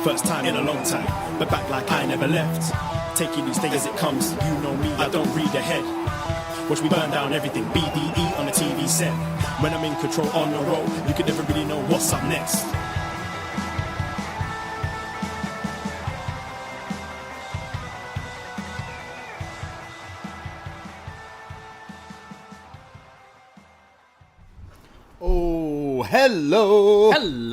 First time in a long time, but back like I never left. Taking each day as it comes, you know me, I don't read ahead. Watch me burn down everything, BDE on the TV set. When I'm in control on the road, you can never really know what's up next. Oh, hello. Hello.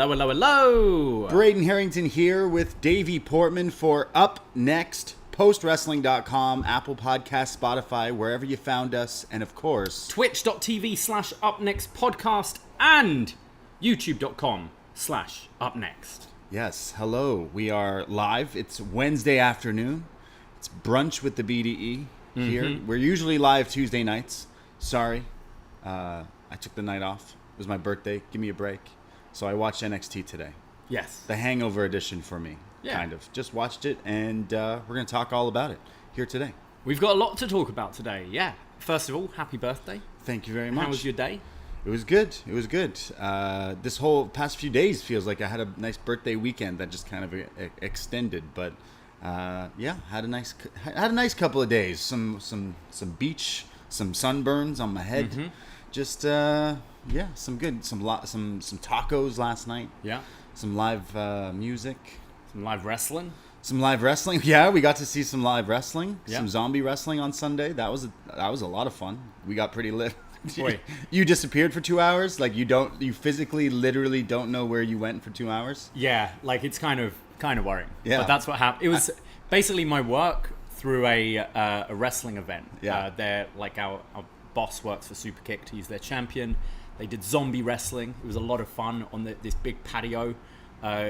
Braden Herrington here with Davie Portman for upNXT, postwrestling.com, Apple Podcasts, Spotify, wherever you found us, and of course, twitch.tv/upnextpodcast and youtube.com/upnext. Yes, hello. We are live. It's Wednesday afternoon. It's brunch with the BDE here. We're usually live Tuesday nights. Sorry, I took the night off. It was my birthday. Give me a break. So I watched NXT today. Yes. The hangover edition for me, kind of. Just watched it, and we're going to talk all about it here today. We've got a lot to talk about today, yeah. First of all, happy birthday. Thank you very much. How was your day? It was good. It was good. This whole past few days feels like I had a nice birthday weekend that just kind of extended. But yeah, had a nice couple of days. Some beach, some sunburns on my head. Just yeah, some tacos last night. Yeah. Some live music. Some live wrestling. Yeah, we got to see some live wrestling. Yeah. Some zombie wrestling on Sunday. That was a lot of fun. We got pretty lit. Boy. You disappeared for 2 hours? Like you physically, literally don't know where you went for 2 hours? Yeah, like it's kind of worrying. Yeah. But that's what happened. It was basically my work through a wrestling event. Yeah. They're like our boss works for Superkick. He's their champion. They did zombie wrestling. It was a lot of fun on this big patio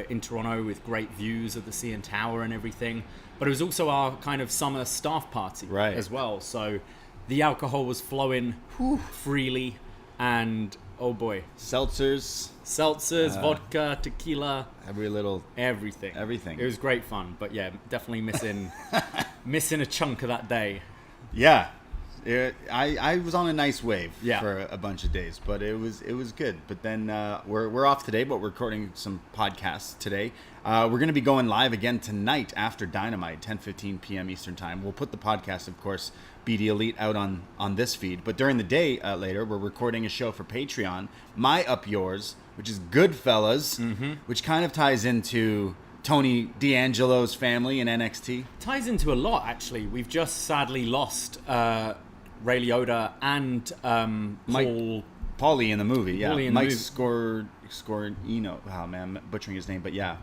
in Toronto with great views of the CN Tower and everything. But it was also our kind of summer staff party as well. So the alcohol was flowing freely, and oh boy, seltzers, vodka, tequila, everything. It was great fun, but yeah, definitely missing a chunk of that day. Yeah. I was on a nice wave Yeah. for a bunch of days, but it was good. But then we're off today, but we're recording some podcasts today. We're going to be going live again tonight after Dynamite, 10:15 p.m. Eastern Time. We'll put the podcast, of course, BD Elite out on this feed. But during the day later, we're recording a show for Patreon, My Up Yours, which is Goodfellas, which kind of ties into Tony D'Angelo's family in NXT. Ties into a lot, actually. We've just sadly lost Ray Liotta and Paulie in the movie, yeah. Mike movie. Scornio. Oh man, I'm butchering his name, but yeah.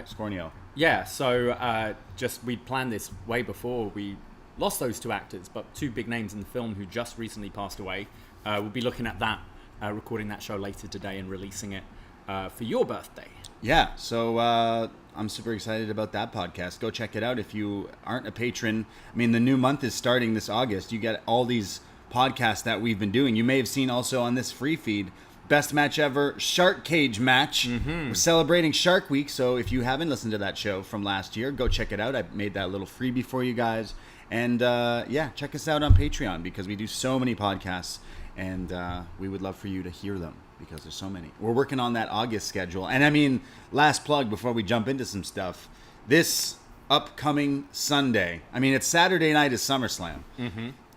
Scornio. Yeah, so we'd planned this way before we lost those two actors, but two big names in the film who just recently passed away. We'll be looking at that, recording that show later today and releasing it for your birthday. Yeah, so I'm super excited about that podcast. Go check it out if you aren't a patron. I mean, the new month is starting this August. You get all these podcasts that we've been doing. You may have seen also on this free feed, Best Match Ever, Shark Cage Match. We're celebrating Shark Week, so if you haven't listened to that show from last year, go check it out. I made that little freebie for you guys. And yeah, check us out on Patreon because we do so many podcasts, and we would love for you to hear them, because there's so many. We're working on that August schedule. And I mean, last plug before we jump into some stuff. This upcoming Sunday, I mean, it's Saturday night is SummerSlam.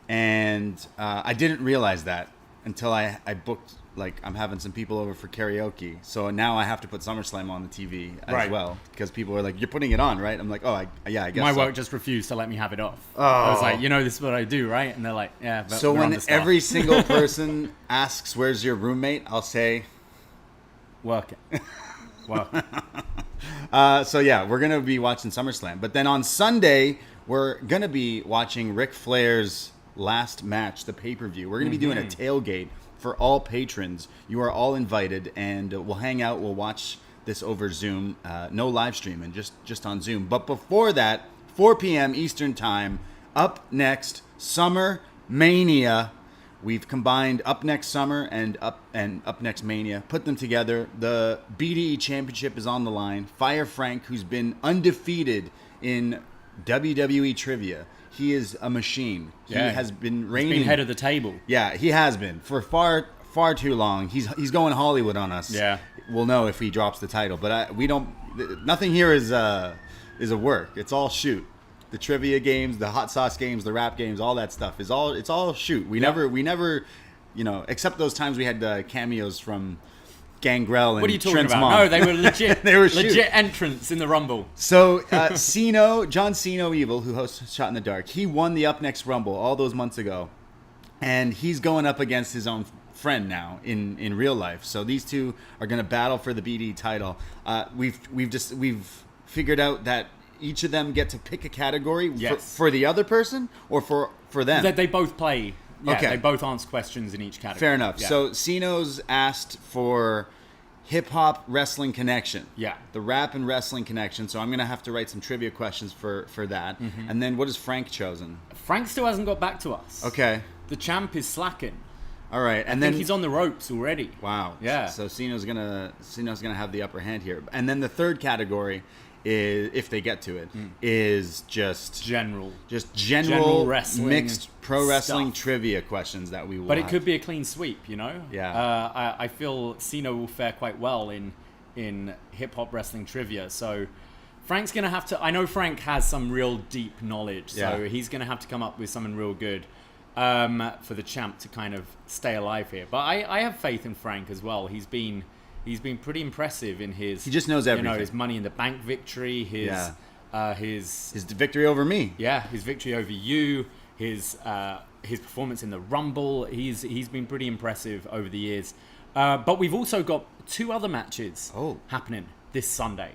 And I didn't realize that until I booked, like, I'm having some people over for karaoke. So now I have to put SummerSlam on the TV as well. Because people are like, you're putting it on, right? I'm like, I guess My so. work just refused to let me have it off. I was like, this is what I do, right? And they're like, yeah, but so we're on when the staff. every single person asks, where's your roommate? I'll say, working. So yeah, we're going to be watching SummerSlam. But then on Sunday, we're going to be watching Ric Flair's last match, the pay-per-view. We're going to be doing a tailgate for all patrons. You are all invited, and we'll hang out. We'll watch this over Zoom. No live streaming, just on Zoom. But before that, 4 p.m. Eastern Time, upNXT Summer Mania. We've combined upNXT Summer and upNXT Mania, put them together. The BDE Championship is on the line. Fire Frank, who's been undefeated in WWE trivia. He is a machine. He has been reigning. He's been head of the table. Yeah, he has been for far too long. He's going Hollywood on us. Yeah, we'll know if he drops the title. But we don't. Nothing here is a work. It's all shoot. The trivia games, the hot sauce games, the rap games, all that stuff it's all shoot. We never, except those times we had cameos from Gangrel and What are you talking Trent's about? mom. No, they were legit. They were legit entrants in the Rumble. So John Cena Evil, who hosts Shot in the Dark, he won the upNXT Rumble all those months ago, and he's going up against his own friend now in real life. So these two are going to battle for the BD title. We've figured out that each of them get to pick a category for the other person or for them. They both play. Yeah, Okay. They both answer questions in each category. Fair enough. Yeah. So Ceno's asked for hip hop wrestling connection. Yeah. The rap and wrestling connection. So I'm going to have to write some trivia questions for that. Mm-hmm. And then what has Frank chosen? Frank still hasn't got back to us. Okay. The champ is slacking. All right. And I then think he's on the ropes already. wow. Yeah. So Ceno's gonna have the upper hand here. And then the third category is, if they get to it, is just General general mixed pro wrestling stuff. trivia questions that we will. But it have. could be a clean sweep, Yeah. I feel Cena will fare quite well in hip hop wrestling trivia. So Frank's gonna have to. I know Frank has some real deep knowledge, so Yeah. he's gonna have to come up with something real good for the champ to kind of stay alive here. But I have faith in Frank as well. He's been pretty impressive in his. He just knows everything. His Money in the Bank victory, his victory over me. Yeah, his victory over you, his performance in the Rumble. He's been pretty impressive over the years. But we've also got two other matches happening this Sunday.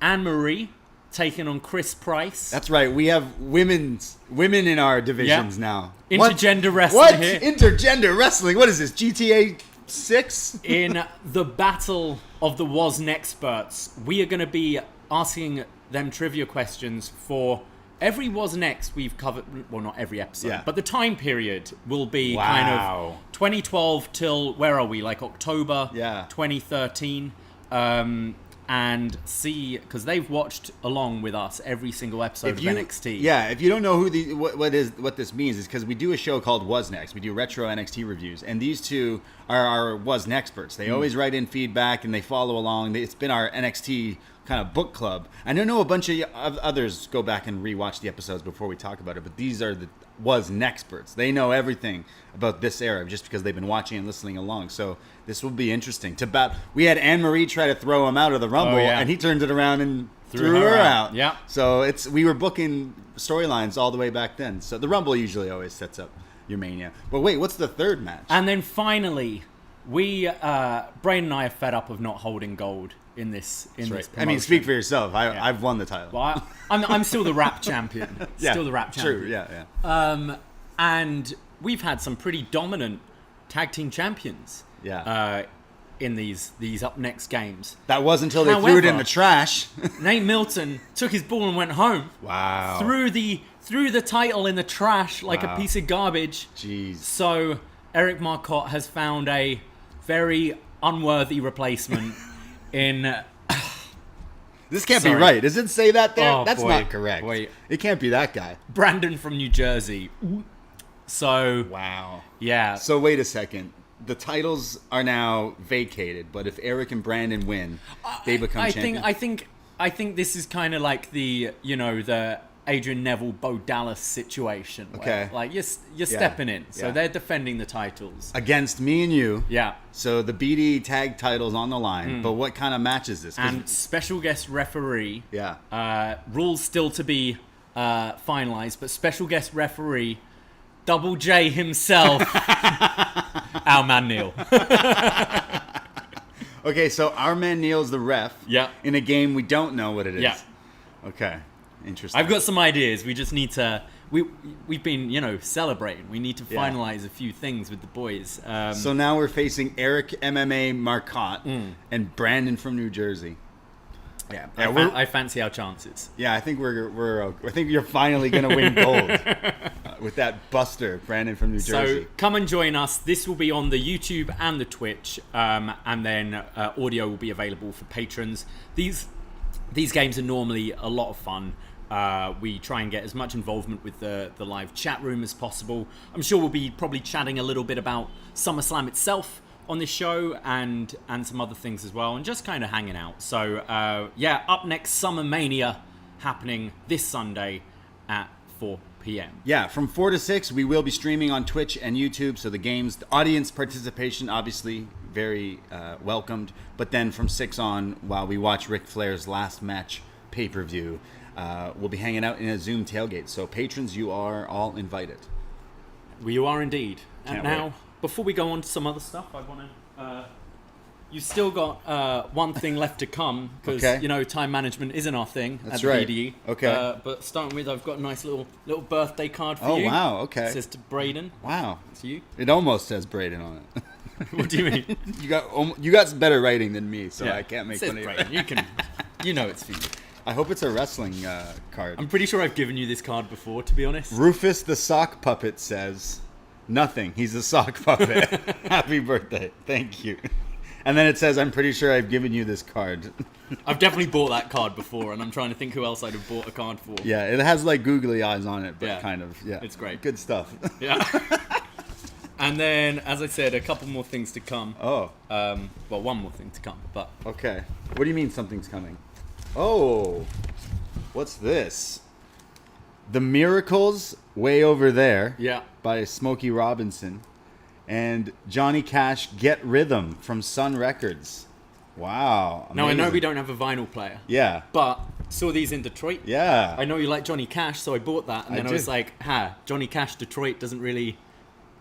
Anne-Marie taking on Chris Price. That's right. We have women in our divisions now. Intergender wrestling What? here. Intergender wrestling? What is this? GTA 6? In the battle of the WasNexperts, we are going to be asking them trivia questions for every WasNext we've covered. Well, not every episode, but the time period will be kind of 2012 till, where are we? Like October 2013. And see, because they've watched along with us every single episode of NXT. Yeah, if you don't know who what this means, is because we do a show called Was Next. We do retro NXT reviews, and these two are our Was Nexperts. They always write in feedback and they follow along. It's been our NXT kind of book club. I know a bunch of others go back and rewatch the episodes before we talk about it, but these are the Was Nexperts. They know everything about this era just because they've been watching and listening along. So this will be interesting. We had Anne-Marie try to throw him out of the Rumble, and he turned it around and threw her out. Yeah. So we were booking storylines all the way back then. So the Rumble usually always sets up your Mania. But wait, what's the third match? And then finally, Braden and I are fed up of not holding gold in this. This promotion. I mean, speak for yourself. I've won the title. Well, I'm still the rap champion. Still the rap champion. True. Yeah. And we've had some pretty dominant tag team champions. Yeah. In these upNXT games. That was until they threw it in the trash. Nate Milton took his ball and went home. Wow. Threw the title in the trash like a piece of garbage. Jeez. So Eric Marcotte has found a very unworthy replacement in. This can't be right. Does it say that there? Oh, That's boy. not correct. Wait. It can't be that guy. Brandon from New Jersey. So Wow. yeah. So wait a second. The titles are now vacated, but if Eric and Brandon win, they become champions. I think this is kind of like the Adrian Neville Bo Dallas situation. Where, Okay. like you're stepping in, so they're defending the titles Against me and you. Yeah. So the BD tag titles on the line. But what kind of match is this? 'Cause- And special guest referee. yeah. Rules still to be finalized, but special guest referee, Double J himself, our man Neil. Okay, so our man Neil's the ref. Yeah. In a game we don't know what it is. Yeah. Okay. Interesting. I've got some ideas. We just need to. We've been celebrating. We need to finalize a few things with the boys. So now we're facing Eric MMA Marcotte and Brandon from New Jersey. Yeah, I fancy our chances. Yeah, I think I think you're finally gonna win gold with that buster, Brandon from New Jersey. So come and join us. This will be on the YouTube and the Twitch, and then audio will be available for patrons. These games are normally a lot of fun. We try and get as much involvement with the live chat room as possible. I'm sure we'll be probably chatting a little bit about SummerSlam itself on this show and some other things as well, and just kind of hanging out. So up next, Summer Mania happening this Sunday at 4 p.m. Yeah, from 4 to 6, we will be streaming on Twitch and YouTube. So the audience participation, obviously, very welcomed. But then from 6 on, while we watch Ric Flair's last match pay-per-view, we'll be hanging out in a Zoom tailgate. So patrons, you are all invited. You are indeed. Can't And now, wait. before we go on to some other stuff, I want to... You've still got one thing left to come, because, Okay. time management isn't our thing That's at the right. BDE. Okay. But starting with, I've got a nice little birthday card for Oh, you. wow, okay. It says to Braden. Wow. It's you. It almost says Braden on it. What do you mean? You got better writing than me, so Yeah, I can't make it says fun of you. Braden. You can... You know it's for you. I hope it's a wrestling card. I'm pretty sure I've given you this card before, to be honest. Rufus the sock puppet says, nothing. He's a sock puppet. Happy birthday. Thank you. And then it says, I'm pretty sure I've given you this card. I've definitely bought that card before, and I'm trying to think who else I'd have bought a card for. Yeah, it has like googly eyes on it, but Yeah. kind of. Yeah, It's great. Good stuff. Yeah. And then, as I said, a couple more things to come. Oh, One more thing to come, but... okay. What do you mean something's coming? Oh, what's this? The Miracles Way Over There. Yeah. By Smokey Robinson. And Johnny Cash, Get Rhythm from Sun Records. Wow. Now, I know amazing. we don't have a vinyl player. Yeah. But saw these in Detroit. Yeah. I know you like Johnny Cash, so I bought that. And then I was do. like, Johnny Cash, Detroit doesn't really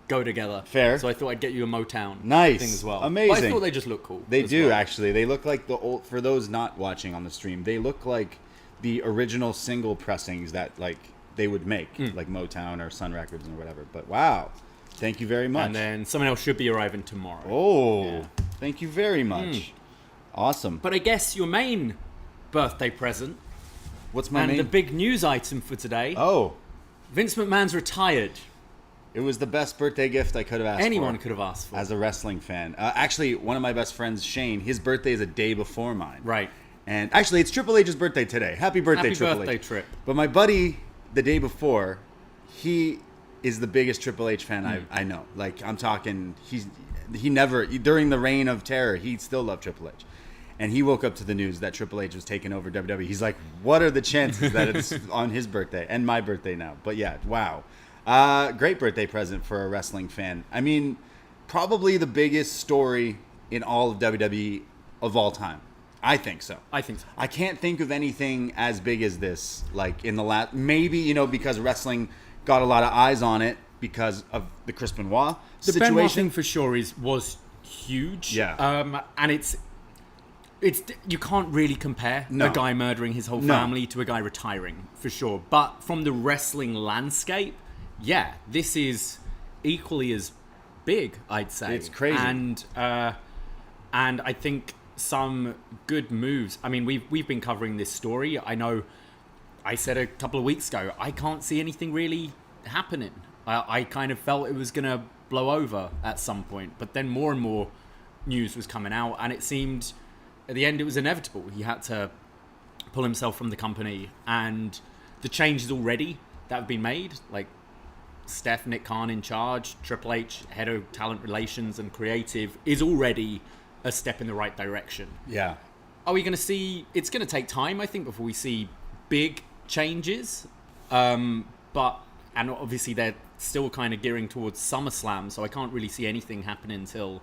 go together. Fair. So I thought I'd get you a Motown Nice. thing as well. Amazing. But I thought they just look cool. They as do, well. actually. They look like the old, for those not watching on the stream, they look like the original single pressings that like they would make, like Motown or Sun Records or whatever. But wow. Thank you very much. And then someone else should be arriving tomorrow. Oh, Yeah. thank you very much. Awesome. But I guess your main birthday present What's my and name? the big news item for today, Oh, Vince McMahon's retired. it was the best birthday gift I could have asked Anyone for could have asked for. as a wrestling fan. Actually, one of my best friends, Shane, his birthday is a day before mine. Right. And actually, it's Triple H's birthday today. Happy birthday, Happy Triple birthday, H. Trip. But my buddy, the day before, he is the biggest Triple H fan I know. Like, I'm talking, he never, during the reign of terror, he still loved Triple H. And he woke up to the news that Triple H was taking over WWE. He's like, what are the chances that it's on his birthday and my birthday now? But yeah, wow. Great birthday present for a wrestling fan. I mean, probably the biggest story in all of WWE of all time. I think so. I think so. I can't think of anything as big as this, like in the last, maybe, because wrestling got a lot of eyes on it because of the Chris Benoit The Benoit situation. thing for sure was huge. Yeah. And it's you can't really compare No. a guy murdering his whole No. family to a guy retiring, for sure. But from the wrestling landscape, yeah, this is equally as big, I'd say. It's crazy. And I think some good moves. I mean, we've been covering this story. I know I said a couple of weeks ago, I can't see anything really happening. I kind of felt it was going to blow over at some point. But then more and more news was coming out, and it seemed at the end it was inevitable. He had to pull himself from the company, and the changes already that have been made, like Steph, Nick Khan in charge, Triple H, head of talent relations and creative, is already a step in the right direction. Yeah. Are we going to see... It's going to take time, I think, before we see big changes. And obviously they're still kind of gearing towards SummerSlam, so I can't really see anything happening until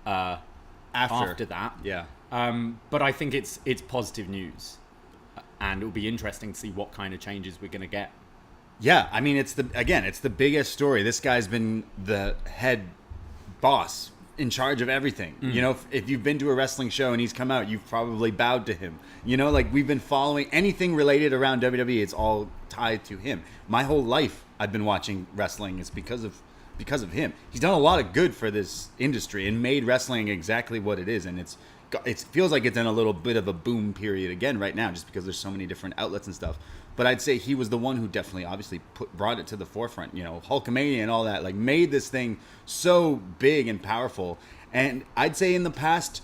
after that. Yeah. But I think it's positive news. And it'll be interesting to see what kind of changes we're going to get. Yeah, I mean, it's the biggest story. This guy's been the head boss in charge of everything. If you've been to a wrestling show and he's come out, you've probably bowed to him. Like we've been following anything related around WWE. It's all tied to him. My whole life, I've been watching wrestling. It's because of him. He's done a lot of good for this industry and made wrestling exactly what it is. And it feels like it's in a little bit of a boom period again right now, just because there's so many different outlets and stuff. But I'd say he was the one who definitely, obviously, brought it to the forefront. Hulkamania and all that, like made this thing so big and powerful. And I'd say in the past,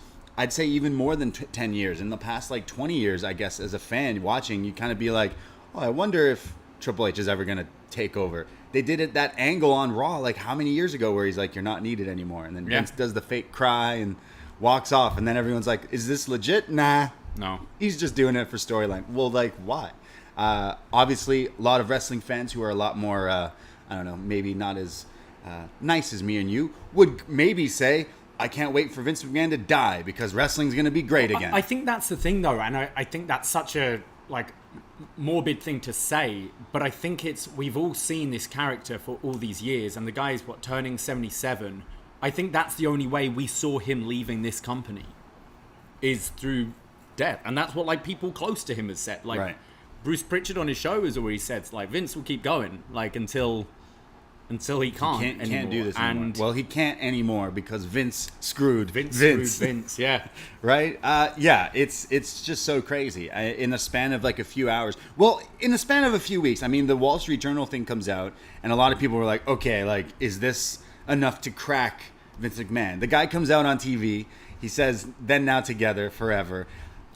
even more than 10 years, in the past like 20 years, I guess, as a fan watching, you kind of be like, oh, I wonder if Triple H is ever going to takeover. They did it that angle on Raw like how many years ago where he's like, you're not needed anymore, and then Vince does the fake cry and walks off, and then everyone's like, is this legit? Nah, No. he's just doing it for storyline. Well, like, why? Obviously, a lot of wrestling fans who are a lot more, I don't know, maybe not as nice as me and you would maybe say, I can't wait for Vince McMahon to die because wrestling's going to be great again. I think that's the thing, though, and I think that's such a like morbid thing to say, but I think we've all seen this character for all these years, and the guy is turning 77. I think that's the only way we saw him leaving this company is through death, and that's what like people close to him has said. Like Right. Bruce Pritchard on his show has already said like Vince will keep going like until he can't anymore. Can't do this anymore. And Well, he can't anymore because Vince screwed Screwed Vince, yeah. Right? Yeah, it's just so crazy. In the span of like a few hours. Well, in the span of a few weeks. I mean, the Wall Street Journal thing comes out, and a lot of people were like, okay, like, is this enough to crack Vince McMahon? The guy comes out on TV. He says, then, now, together, forever.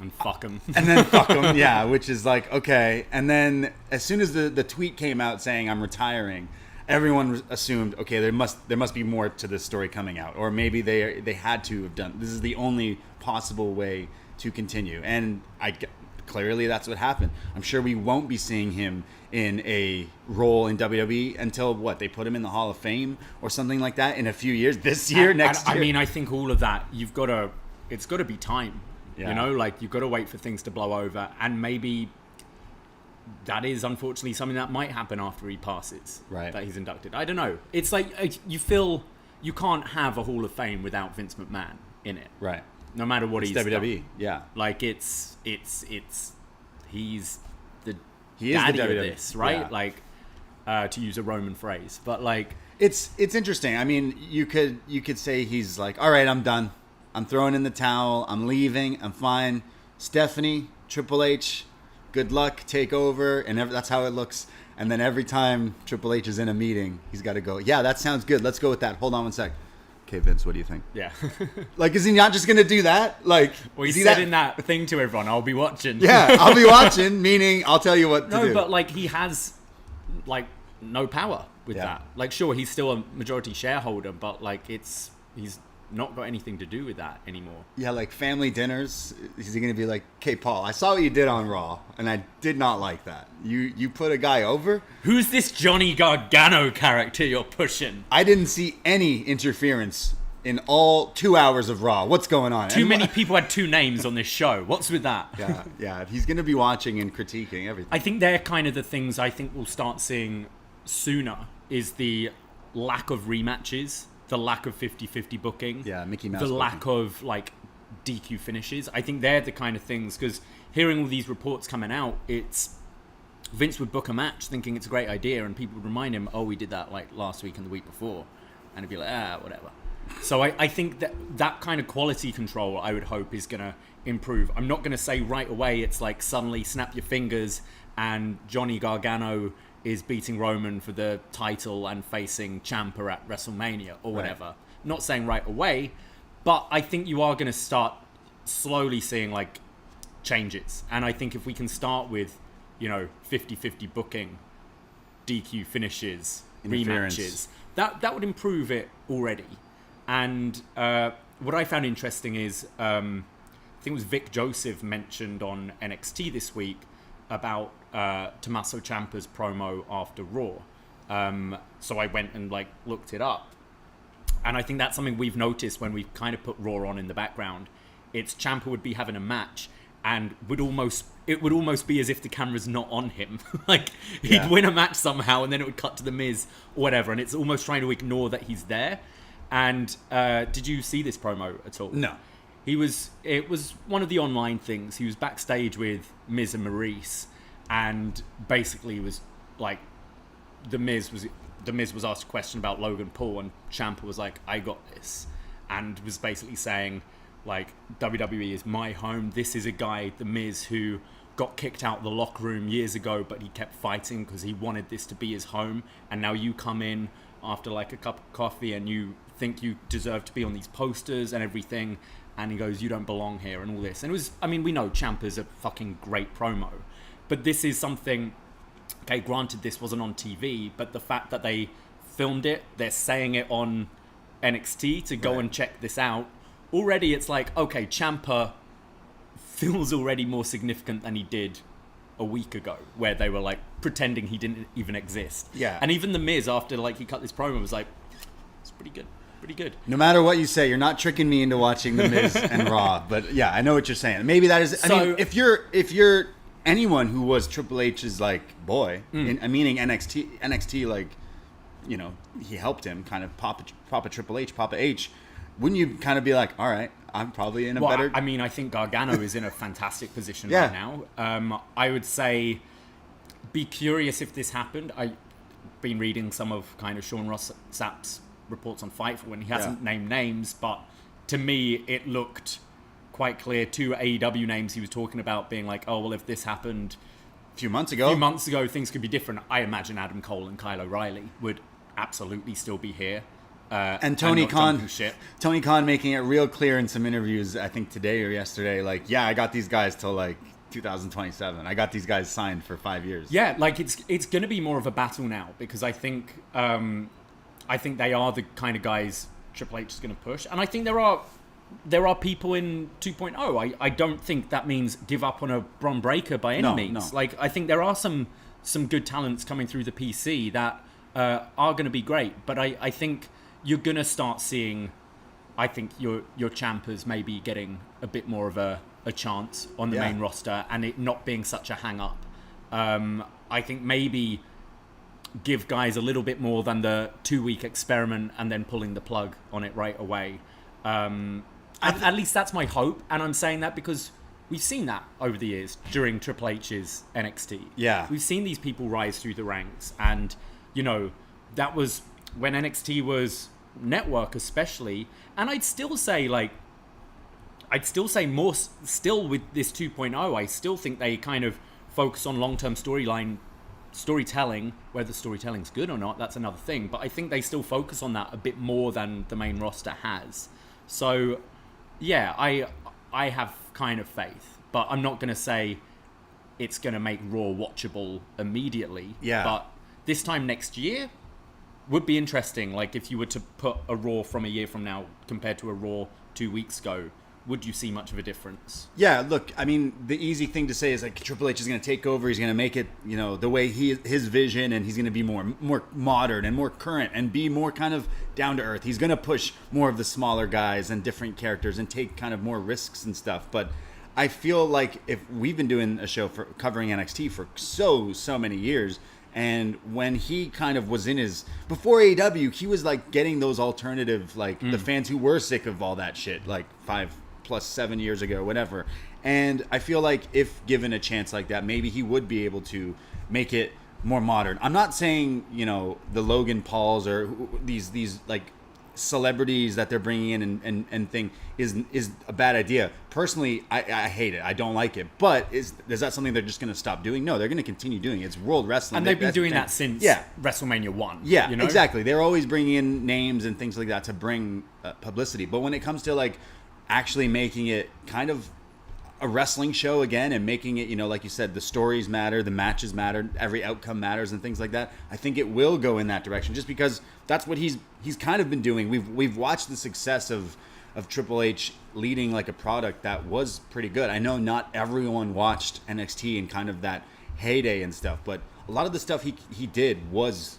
And fuck him. And then fuck him, yeah, which is like, okay. And then as soon as the tweet came out saying I'm retiring, everyone assumed, okay, there must be more to this story coming out, or maybe they had to have done. This is the only possible way to continue, and clearly that's what happened. I'm sure we won't be seeing him in a role in WWE until they put him in the Hall of Fame or something like that in a few years. This year, next year. I mean, I think all of that it's got to be time. Yeah. You know, like you've got to wait for things to blow over, and maybe that is unfortunately something that might happen after he passes. Right. That he's inducted. I don't know. It's like you feel you can't have a Hall of Fame without Vince McMahon in it. Right. No matter what he's WWE. done. Yeah. Like he's the He is daddy the of WWE. this, right? Yeah. Like to use a Roman phrase, but like It's interesting. I mean, you could say he's like, all right, I'm done. I'm throwing in the towel. I'm leaving. I'm fine. Stephanie, Triple H, good luck. Take over. And that's how it looks. And then every time Triple H is in a meeting, he's got to go, yeah, that sounds good. Let's go with that. Hold on one sec. Okay, Vince, what do you think? yeah. Like, is he not just going to do that? Like, Well, he is he said in that thing to everyone, I'll be watching. Yeah, I'll be watching, meaning I'll tell you what to do. No, but like he has like no power with Yeah. that. Like sure, he's still a majority shareholder, but like he's not got anything to do with that anymore. Yeah, like family dinners. Is he going to be like, okay, Paul, I saw what you did on Raw, and I did not like that. You put a guy over? Who's this Johnny Gargano character you're pushing? I didn't see any interference in all 2 hours of Raw. What's going on? Too many people had two names on this show. What's with that? Yeah. He's going to be watching and critiquing everything. I think they're kind of the things I think we'll start seeing sooner is the lack of rematches, the lack of 50-50 booking, Yeah, Mickey Mouse the booking. lack of like DQ finishes. I think they're the kind of things, because hearing all these reports coming out, it's Vince would book a match thinking it's a great idea, and people would remind him, oh, we did that like last week and the week before, and he'd be like, whatever. So I think that kind of quality control, I would hope, is going to improve. I'm not going to say right away it's like suddenly snap your fingers and Johnny Gargano is beating Roman for the title and facing Ciampa at WrestleMania or whatever. Right. Not saying right away, but I think you are going to start slowly seeing like changes. And I think if we can start with, 50-50 booking, DQ finishes, Interference. rematches, that would improve it already. And what I found interesting is, I think it was Vic Joseph mentioned on NXT this week about Tommaso Ciampa's promo after Raw. So I went and looked it up. And I think that's something we've noticed when we kind of put Raw on in the background. It's Ciampa would be having a match and it would almost be as if the camera's not on him. He'd win a match somehow and then it would cut to The Miz or whatever. And it's almost trying to ignore that he's there. And did you see this promo at all? No. It was one of the online things. He was backstage with Miz and Maurice, and basically was like, the Miz was asked a question about Logan Paul, and Ciampa was like, I got this, and was basically saying, like, WWE is my home. This is a guy, the Miz, who got kicked out of the locker room years ago, but he kept fighting because he wanted this to be his home, and now you come in after like a cup of coffee and you think you deserve to be on these posters and everything, and he goes, you don't belong here, and all this. And it was, we know Ciampa's a fucking great promo, but this is something okay, granted this wasn't on TV, but the fact that they filmed it, they're saying it on NXT to go and check this out, already it's like, okay, Ciampa feels already more significant than he did a week ago, where they were like pretending he didn't even exist. Yeah. And even The Miz, after like he cut this promo, was like, it's pretty good. Pretty good. No matter what you say, you're not tricking me into watching The Miz and Raw. But yeah, I know what you're saying. Maybe that is. I mean, if you're anyone who was Triple H's like boy, meaning NXT, like, you know, he helped him kind of Papa Triple H, Papa H. Wouldn't you kind of be like, all right, I'm probably in a better. I mean, I think Gargano is in a fantastic position right now. I would say, be curious if this happened. I've been reading some of kind of Sean Ross Sapp's reports on Fightful, when he hasn't named names, but to me it looked quite clear. 2 AEW names he was talking about being like, oh well, if this happened a few months ago things could be different. I imagine Adam Cole and Kyle O'Reilly would absolutely still be here, and Tony Khan making it real clear in some interviews, I think today or yesterday, like, yeah, I got these guys till like 2027. I got these guys signed for 5 years. Yeah, like it's going to be more of a battle now, because I think they are the kind of guys Triple H is going to push. And I think there are people in 2.0. I don't think that means give up on a Bron Breakker by any means. No. Like, I think there are some good talents coming through the PC that are going to be great. But I think you're going to start seeing, I think, your Ciampas maybe getting a bit more of a chance on the main roster, and it not being such a hang-up. I think maybe give guys a little bit more than the 2-week experiment and then pulling the plug on it right away. At least that's my hope, and I'm saying that because we've seen that over the years during Triple H's NXT. Yeah. We've seen these people rise through the ranks, and, you know, that was when NXT was network especially, and I'd still say more still with this 2.0, I still think they kind of focus on long-term storytelling. Whether storytelling's good or not, that's another thing, but I think they still focus on that a bit more than the main roster has. So yeah, I have kind of faith, but I'm not going to say it's going to make Raw watchable immediately. Yeah. But this time next year would be interesting. Like, if you were to put a Raw from a year from now compared to a Raw 2 weeks ago, would you see much of a difference? Yeah, look, I mean, the easy thing to say is like Triple H is going to take over. He's going to make it, you know, the way his vision, and he's going to be more modern and more current and be more kind of down to earth. He's going to push more of the smaller guys and different characters and take kind of more risks and stuff. But I feel like if we've been doing a show for covering NXT for so many years, and when he kind of was in his before AEW, he was like getting those alternative, like the fans who were sick of all that shit, like 5+7 years ago, whatever. And I feel like if given a chance like that, maybe he would be able to make it more modern. I'm not saying, you know, the Logan Pauls or these like celebrities that they're bringing in and thing is a bad idea. Personally, I hate it. I don't like it. But is that something they're just going to stop doing? No, they're going to continue doing it. It's World Wrestling. And they've been doing that since WrestleMania 1. Yeah, you know? Exactly. They're always bringing in names and things like that to bring publicity. But when it comes to like actually making it kind of a wrestling show again and making it, you know, like you said, the stories matter, the matches matter, every outcome matters and things like that, I think it will go in that direction just because that's what he's kind of been doing. We've watched the success of Triple H leading like a product that was pretty good. I know not everyone watched NXT in kind of that heyday and stuff, but a lot of the stuff he did was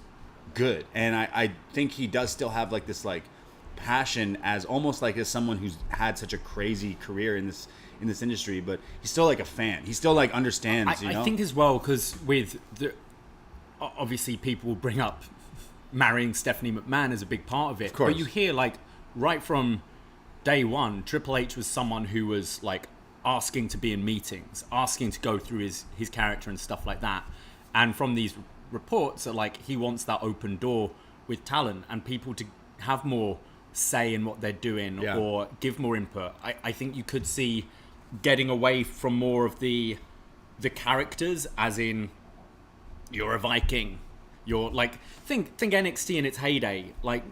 good. And I think he does still have like this like passion as almost like as someone who's had such a crazy career in this industry, but he's still like a fan. He still like understands. I think as well, because with the obviously people will bring up marrying Stephanie McMahon as a big part of it. Of course. But you hear like right from day one, Triple H was someone who was like asking to be in meetings, asking to go through his character and stuff like that. And from these reports that like he wants that open door with talent and people to have more say in what they're doing or give more input. I think you could see getting away from more of the characters, as in you're a Viking, you're like think NXT in its heyday, like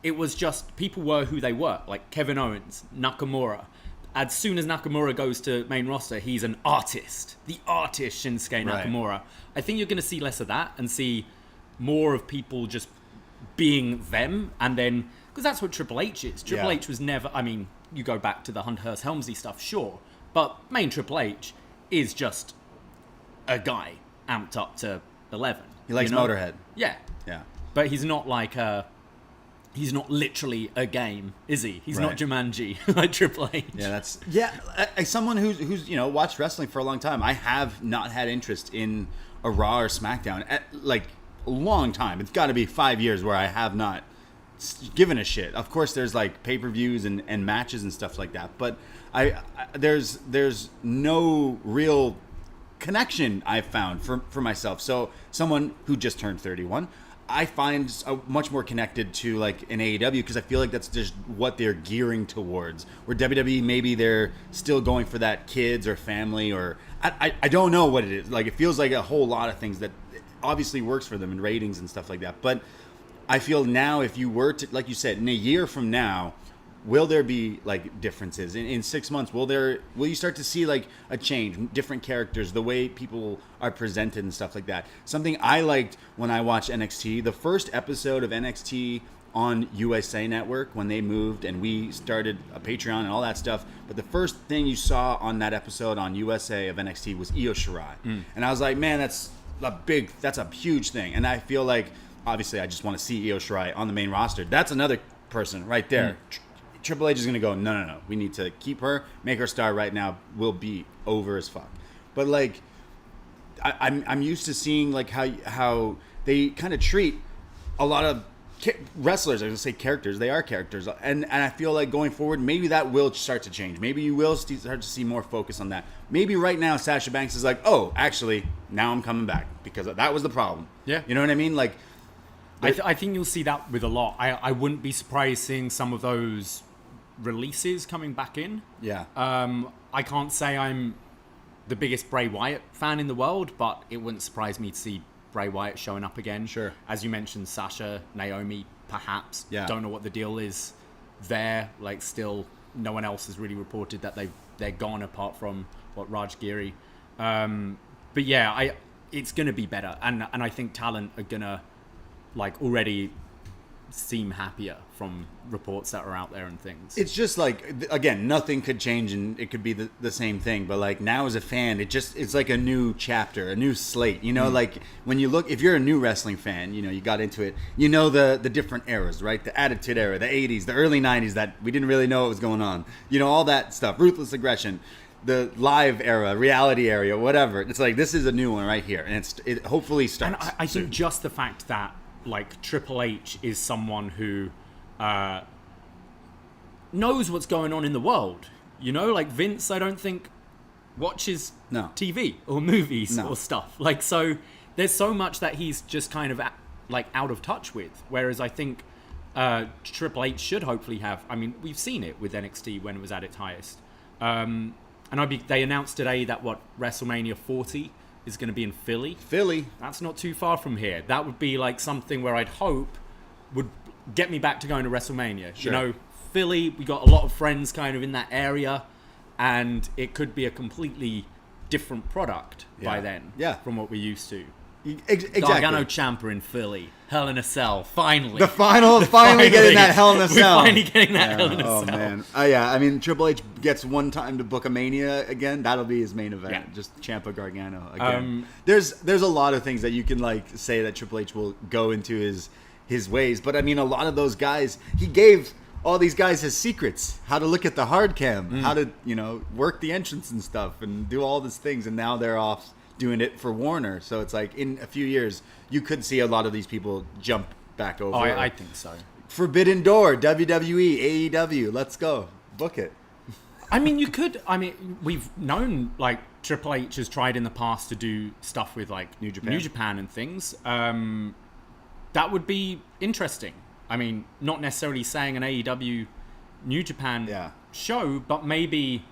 it was just people were who they were, like Kevin Owens, Nakamura, as soon as Nakamura goes to main roster, he's an artist. The artist Shinsuke Nakamura. Right. I think you're going to see less of that and see more of people just being them. And then, because that's what Triple H is. Triple H was never, I mean, you go back to the Hunter Hearst Helmsley stuff, sure. But main Triple H is just a guy amped up to 11. He likes Motorhead. Yeah. Yeah. But he's not like he's not literally a game, is he? He's not Jumanji like Triple H. Yeah, as someone who's watched wrestling for a long time, I have not had interest in a Raw or SmackDown at like a long time. It's got to be 5 years where I have not given a shit. Of course, there's like pay-per-views and matches and stuff like that, but there's no real connection I've found for myself. So someone who just turned 31, I find much more connected to like an AEW because I feel like that's just what they're gearing towards. Where WWE, maybe they're still going for that kids or family, or I don't know what it is. Like, it feels like a whole lot of things that obviously works for them in ratings and stuff like that. But I feel now, if you were to, like you said, in a year from now, will there be like differences in 6 months? Will you start to see like a change, different characters, the way people are presented and stuff like that? Something I liked when I watched NXT, the first episode of NXT on USA Network, when they moved and we started a Patreon and all that stuff. But the first thing you saw on that episode on USA of NXT was Io Shirai. And I was like, man, that's a huge thing. And I feel like, obviously, I just want to see Io Shirai on the main roster. That's another person right there. Triple H is going to go, no. We need to keep her, make her star right now. We'll be over as fuck. But like, I'm used to seeing like how they kind of treat a lot of wrestlers. I was going to say characters. They are characters, and I feel like going forward, maybe that will start to change. Maybe you will start to see more focus on that. Maybe right now Sasha Banks is like, oh, actually, now I'm coming back because that was the problem. Yeah, you know what I mean? Like, I think you'll see that with a lot. I wouldn't be surprised seeing some of those releases coming back in. Yeah. I can't say I'm the biggest Bray Wyatt fan in the world, but it wouldn't surprise me to see Bray Wyatt showing up again. Sure. As you mentioned, Sasha, Naomi, perhaps. Yeah. Don't know what the deal is there. Like, still, no one else has really reported that they're gone apart from Raj Giri. But yeah, it's gonna be better, and I think talent are gonna like already seem happier from reports that are out there and things. It's just like, again, nothing could change and it could be the same thing, but like now as a fan, it's like a new chapter, a new slate, like when you look, if you're a new wrestling fan, you got into it, the different eras, right? The Attitude Era, the 80s, the early 90s that we didn't really know what was going on, all that stuff, Ruthless Aggression, the live era, reality area, whatever. It's like, this is a new one right here, and it hopefully starts. And I think just the fact that like Triple H is someone who knows what's going on in the world. Like Vince, I don't think watches TV or movies or stuff. Like, so there's so much that he's just kind of like out of touch with. Whereas I think Triple H should hopefully have. I mean, we've seen it with NXT when it was at its highest. And they announced today that WrestleMania 40 is going to be in Philly. That's not too far from here. That would be like something where I'd hope would get me back to going to WrestleMania. Sure. Philly, we got a lot of friends kind of in that area, and it could be a completely different product by then from what we're used to. Exactly. Gargano Ciampa in Philly. Hell in a Cell. Finally. Finally getting that Hell in a Cell. We're finally getting that Hell in a Cell. Oh, man. I mean, Triple H gets one time to book a Mania again. That'll be his main event. Yeah. Just Ciampa Gargano again. There's a lot of things that you can like say that Triple H will go into his ways. But I mean, a lot of those guys, he gave all these guys his secrets. How to look at the hard cam. How to, work the entrance and stuff and do all these things. And now they're off doing it for Warner. So it's like, in a few years, you could see a lot of these people jump back over. Oh, I think so. Forbidden Door, WWE, AEW, let's go. Book it. I mean, you could. I mean, we've known, like, Triple H has tried in the past to do stuff with, like, New Japan and things. That would be interesting. I mean, not necessarily saying an AEW New Japan show, but maybe,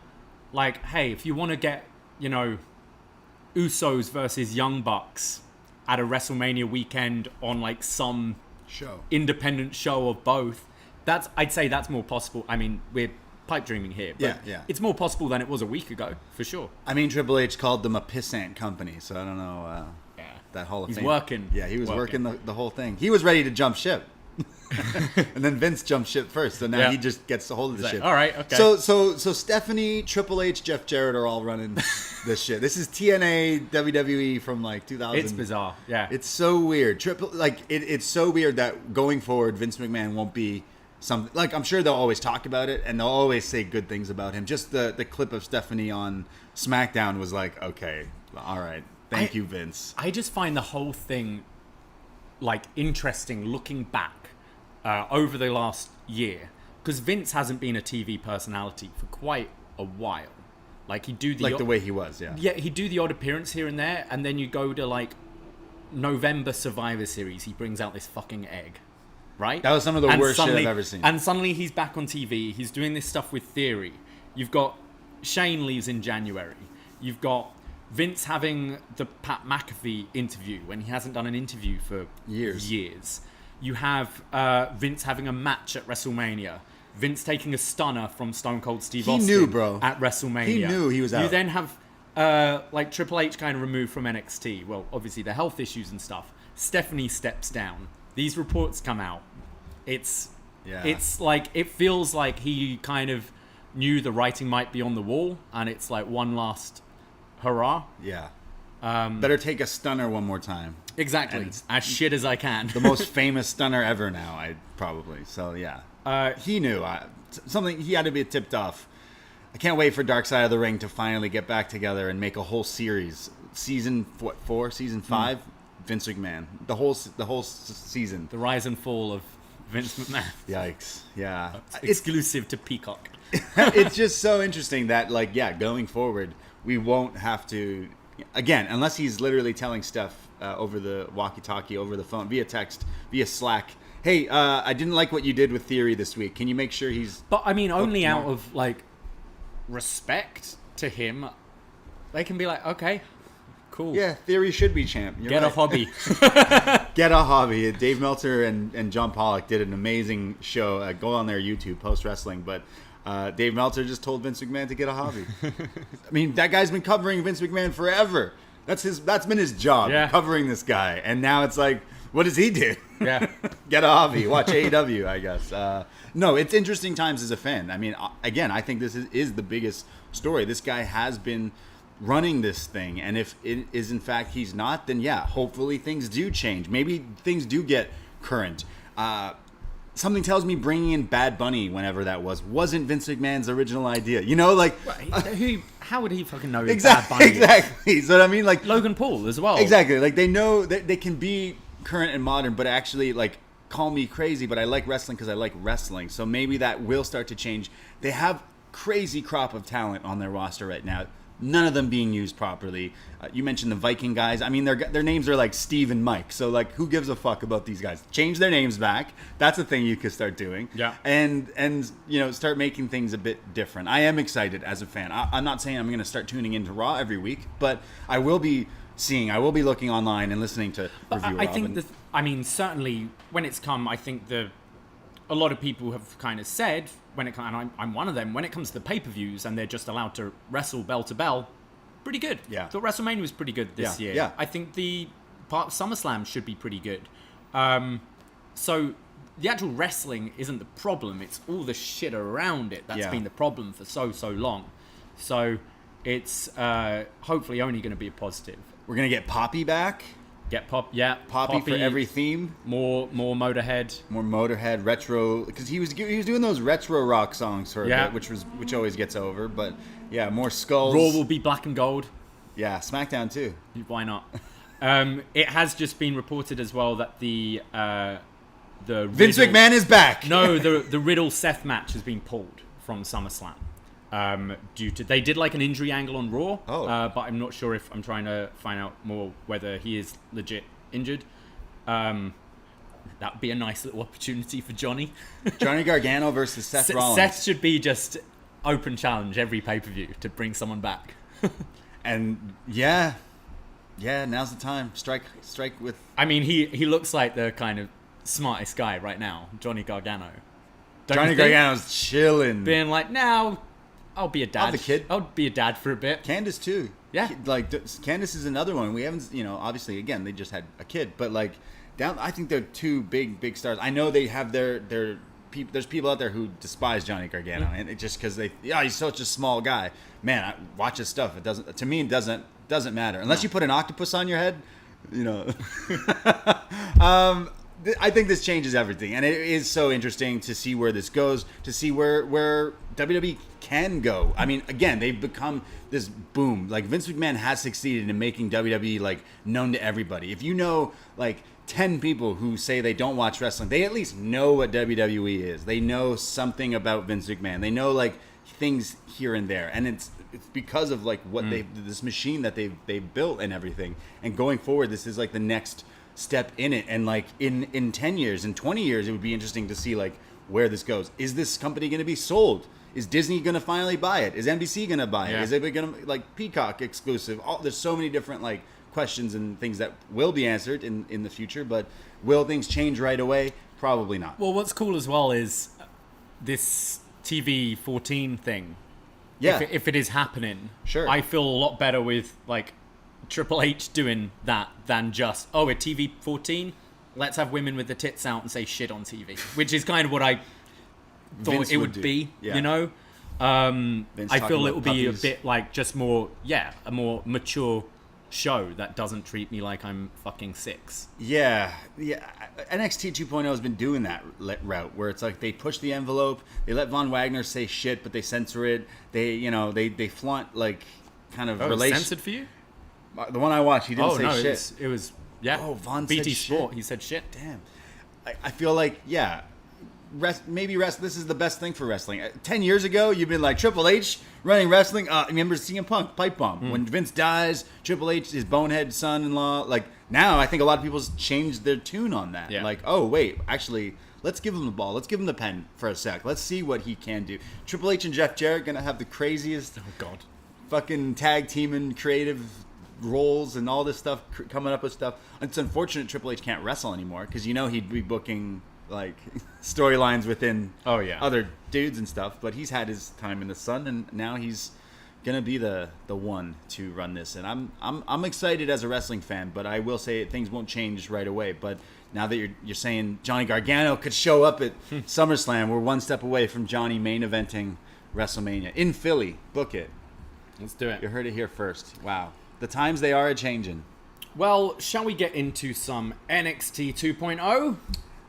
like, hey, if you want to get, Usos versus Young Bucks at a WrestleMania weekend on like some show, independent show of both, I'd say that's more possible. I mean, we're pipe dreaming here. But Yeah. it's more possible than it was a week ago, for sure. I mean, Triple H called them a pissant company, so I don't know that Hall of He's Fame. working. Yeah, he was working the whole thing. He was ready to jump ship. And then Vince jumped ship first, so now he just gets a hold of the ship. All right, okay. So Stephanie, Triple H, Jeff Jarrett are all running this shit. This is TNA, WWE from like 2000. It's bizarre. Yeah, It's so weird. It's so weird that going forward, Vince McMahon won't be something like, I'm sure they'll always talk about it and they'll always say good things about him. Just the clip of Stephanie on SmackDown was like, okay, all right, thank you, Vince. I just find the whole thing like interesting looking back over the last year, because Vince hasn't been a TV personality for quite a while. Like he'd do the way he was, yeah, he'd do the odd appearance here and there, and then you go to like November Survivor Series, he brings out this fucking egg, right? That was some of the worst shit I've ever seen. And suddenly he's back on TV. He's doing this stuff with Theory. You've got Shane leaves in January. You've got Vince having the Pat McAfee interview when he hasn't done an interview for years. You have Vince having a match at WrestleMania. Vince taking a stunner from Stone Cold Steve Austin. He knew, bro. At WrestleMania. He knew he was out. You then have like Triple H kind of removed from NXT. Well, obviously the health issues and stuff. Stephanie steps down. These reports come out. It's like, it feels like he kind of knew the writing might be on the wall, and it's like one last hurrah. Yeah. Better take a stunner one more time. Exactly. As shit as I can. The most famous stunner ever now, probably. So, yeah. He knew. Something, he had to be tipped off. I can't wait for Dark Side of the Ring to finally get back together and make a whole series. Season 4? Season 5? Vince McMahon. The whole season. The rise and fall of Vince McMahon. Yikes. Yeah. Exclusive to Peacock. It's just so interesting that, like, going forward, we won't have to... Again, unless he's literally telling stuff over the walkie-talkie, over the phone, via text, via Slack. Hey, I didn't like what you did with Theory this week. Can you make sure he's... But, I mean, only out of, like, respect to him, they can be like, okay, cool. Yeah, Theory should be champ. Get a hobby. Get a hobby. Dave Meltzer and John Pollock did an amazing show. Go on their YouTube, post-wrestling, but... Dave Meltzer just told Vince McMahon to get a hobby. I mean, that guy's been covering Vince McMahon forever. That's been his job, covering this guy. And now it's like, what does he do? Yeah. Get a hobby. Watch AEW, I guess. No, it's interesting times as a fan. I mean, again, I think this is the biggest story. This guy has been running this thing. And if it is, in fact, he's not, then hopefully things do change. Maybe things do get current. Something tells me bringing in Bad Bunny whenever that wasn't Vince McMahon's original idea. You know, like... How would he fucking know who Bad Bunny is? Exactly. So, I mean, like... Logan Paul as well. Exactly. Like, they know that they can be current and modern, but actually, like, call me crazy, but I like wrestling because I like wrestling. So maybe that will start to change. They have crazy crop of talent on their roster right now. None of them being used properly. You mentioned the Viking guys. I mean, their names are like Steve and Mike. So, like, who gives a fuck about these guys? Change their names back. That's a thing you could start doing. Yeah. And you know, start making things a bit different. I am excited as a fan. I'm not saying I'm going to start tuning into Raw every week, but I will be looking online and listening to review. I think certainly when it's come, I think a lot of people have kind of said, and I'm one of them, when it comes to the pay-per-views and they're just allowed to wrestle bell to bell, pretty good. Yeah. I thought WrestleMania was pretty good this year. Yeah. I think the part of SummerSlam should be pretty good. So the actual wrestling isn't the problem. It's all the shit around it that's been the problem for so long. So it's hopefully only going to be a positive. We're going to get Poppy back. Get Poppy for every theme. More Motorhead. More Motorhead retro, because he was doing those retro rock songs for a bit, which always gets over. But yeah, more skulls. Raw will be black and gold. Yeah, SmackDown too. Why not? It has just been reported as well that the Vince McMahon is back. No, the Riddle Seth match has been pulled from SummerSlam. Due to they did like an injury angle on Raw, but I'm not sure if I'm trying to find out more whether he is legit injured. That would be a nice little opportunity for Johnny. Johnny Gargano versus Seth Rollins. Seth should be just open challenge every pay-per-view to bring someone back. And yeah, now's the time. Strike with. I mean, he looks like the kind of smartest guy right now, Johnny Gargano. Don't Johnny you think? Gargano's chilling. Being like, now I'll be a dad. I'll be a kid. I'll be a dad for a bit. Candace too. Yeah. Like Candace is another one. We haven't, obviously again they just had a kid, but like I think they're two big stars. I know they have their people. There's people out there who despise Johnny Gargano, and it just because he's such a small guy. Man, I watch his stuff. It doesn't matter unless you put an octopus on your head. I think this changes everything, and it is so interesting to see where this goes, to see where WWE can go. I mean, again, they've become this boom. Like Vince McMahon has succeeded in making WWE like known to everybody. If you know like 10 people who say they don't watch wrestling, they at least know what WWE is. They know something about Vince McMahon. They know like things here and there, and it's because of like what this machine that they've built and everything. And going forward, this is like the next step in it, and like in 10 years, in 20 years, it would be interesting to see like where this goes. Is this company going to be sold? Is Disney going to finally buy it? Is NBC going to buy it? Yeah. Is it going to like Peacock exclusive? There's so many different like questions and things that will be answered in the future, but will things change right away? Probably not. Well, what's cool as well is this TV 14 thing. Yeah. If it is happening, Sure. I feel a lot better with like Triple H doing that than just, at TV 14, let's have women with the tits out and say shit on TV, which is kind of what I thought Vince it would would do. be, Yeah. Vince I talking feel it about will be a puppies. bit like just more, a more mature show that doesn't treat me like I'm fucking 6. Yeah. NXT 2.0 has been doing that route where it's like they push the envelope, they let Von Wagner say shit, but they censor it. They flaunt like kind of relation. Censored for you? The one I watched, he didn't say shit. It was Oh, Von said BT shit. Sport. He said shit. Damn. I feel like, maybe this is the best thing for wrestling. 10 years ago, you've been like, Triple H running wrestling. Remember CM Punk, pipe bomb. When Vince dies, Triple H, his bonehead son-in-law. Like, now I think a lot of people's changed their tune on that. Yeah. Like, oh, wait, actually, let's give him the ball. Let's give him the pen for a sec. Let's see what he can do. Triple H and Jeff Jarrett going to have the craziest God. fucking tag team and creative roles and all this stuff, coming up with stuff. It's unfortunate Triple H can't wrestle anymore because he'd be booking like storylines within other dudes and stuff, but he's had his time in the sun, and now he's gonna be the one to run this. And I'm excited as a wrestling fan, but I will say things won't change right away. But now that you're saying Johnny Gargano could show up at SummerSlam, we're one step away from Johnny main eventing WrestleMania in Philly. Book it. Let's do it. You heard it here first. Wow. The times they are a-changing. Well, shall we get into some NXT 2.0?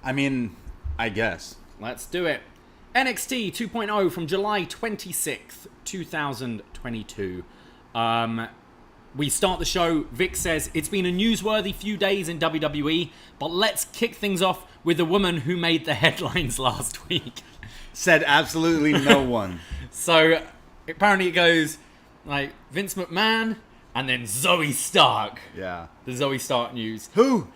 I mean, I guess. Let's do it. NXT 2.0 from July 26th, 2022. We start the show. Vic says, it's been a newsworthy few days in WWE, but let's kick things off with the woman who made the headlines last week. Said absolutely no one. So, apparently it goes like Vince McMahon and then Zoe Stark. Yeah. The Zoe Stark news. Who?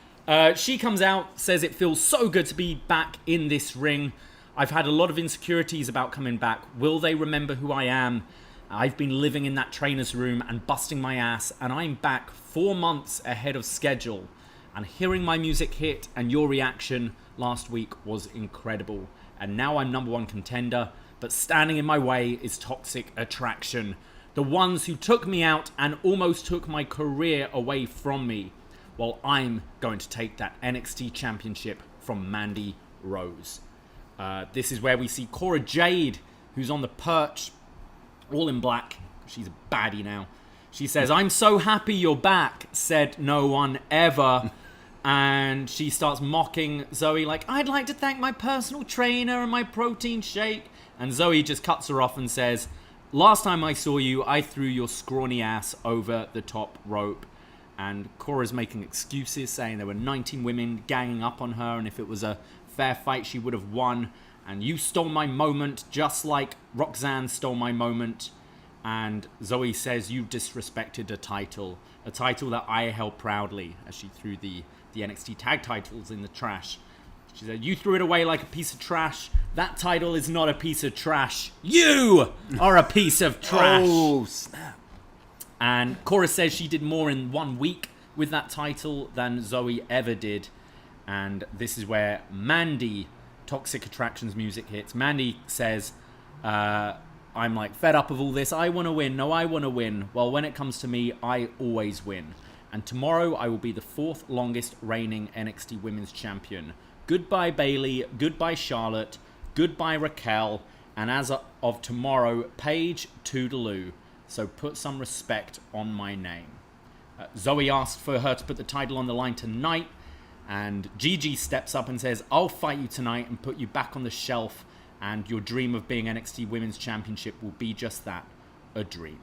She comes out, says it feels so good to be back in this ring. I've had a lot of insecurities about coming back. Will they remember who I am? I've been living in that trainer's room and busting my ass, and I'm back 4 months ahead of schedule. And hearing my music hit and your reaction last week was incredible. And now I'm #1 contender, but standing in my way is toxic attraction. The ones who took me out and almost took my career away from me. Well, I'm going to take that NXT championship from Mandy Rose. This is where we see Cora Jade, who's on the perch, all in black. She's a baddie now. She says, I'm so happy you're back, said no one ever. And she starts mocking Zoe like, I'd like to thank my personal trainer and my protein shake. And Zoe just cuts her off and says, last time I saw you, I threw your scrawny ass over the top rope. And Cora's making excuses, saying there were 19 women ganging up on her, and if it was a fair fight, she would have won. And you stole my moment, just like Roxanne stole my moment. And Zoe says, you disrespected a title that I held proudly, as she threw the NXT tag titles in the trash. She said, you threw it away like a piece of trash. That title is not a piece of trash. You are a piece of trash. Oh, snap. And Cora says she did more in 1 week with that title than Zoe ever did. And this is where Mandy Toxic Attractions music hits. Mandy says, I'm like fed up of all this. I want to win. No, I want to win. Well, when it comes to me, I always win. And tomorrow I will be the 4th longest reigning NXT Women's Champion. Goodbye Bayley. Goodbye Charlotte. Goodbye Raquel. And as of tomorrow, Paige Toodaloo. So put some respect on my name. Zoe asked for her to put the title on the line tonight. And Gigi steps up and says, I'll fight you tonight and put you back on the shelf. And your dream of being NXT Women's Championship will be just that, a dream.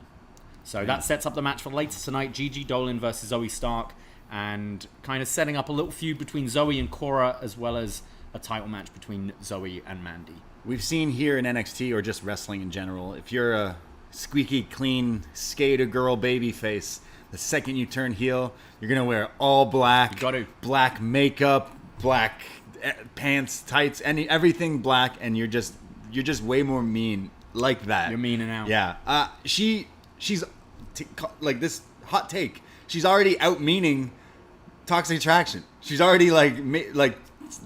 So that sets up the match for later tonight. Gigi Dolan versus Zoe Stark. And kind of setting up a little feud between Zoe and Cora, as well as a title match between Zoe and Mandy. We've seen here in NXT, or just wrestling in general, if you're a squeaky clean skater girl baby face, the second you turn heel, you're going to wear all black. You got to. Black makeup, black pants, tights, everything black, and you're just way more mean like that. You're meaning out. Yeah. She's like this hot take. She's already out meaning Toxic Attraction. She's already like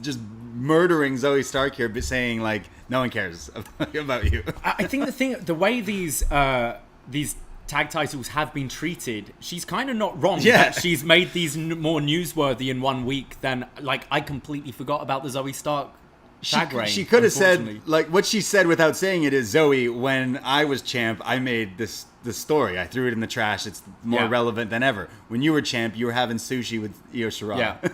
just murdering Zoe Stark here, but saying like no one cares about you. I think the way these tag titles have been treated, she's kind of not wrong. Yeah. That she's made these more newsworthy in 1 week than like I completely forgot about the Zoe Stark tag reign. She could have said like what she said without saying it is, Zoe, when I was champ, I made this story. I threw it in the trash. It's more relevant than ever. When you were champ, you were having sushi with Io Shirai.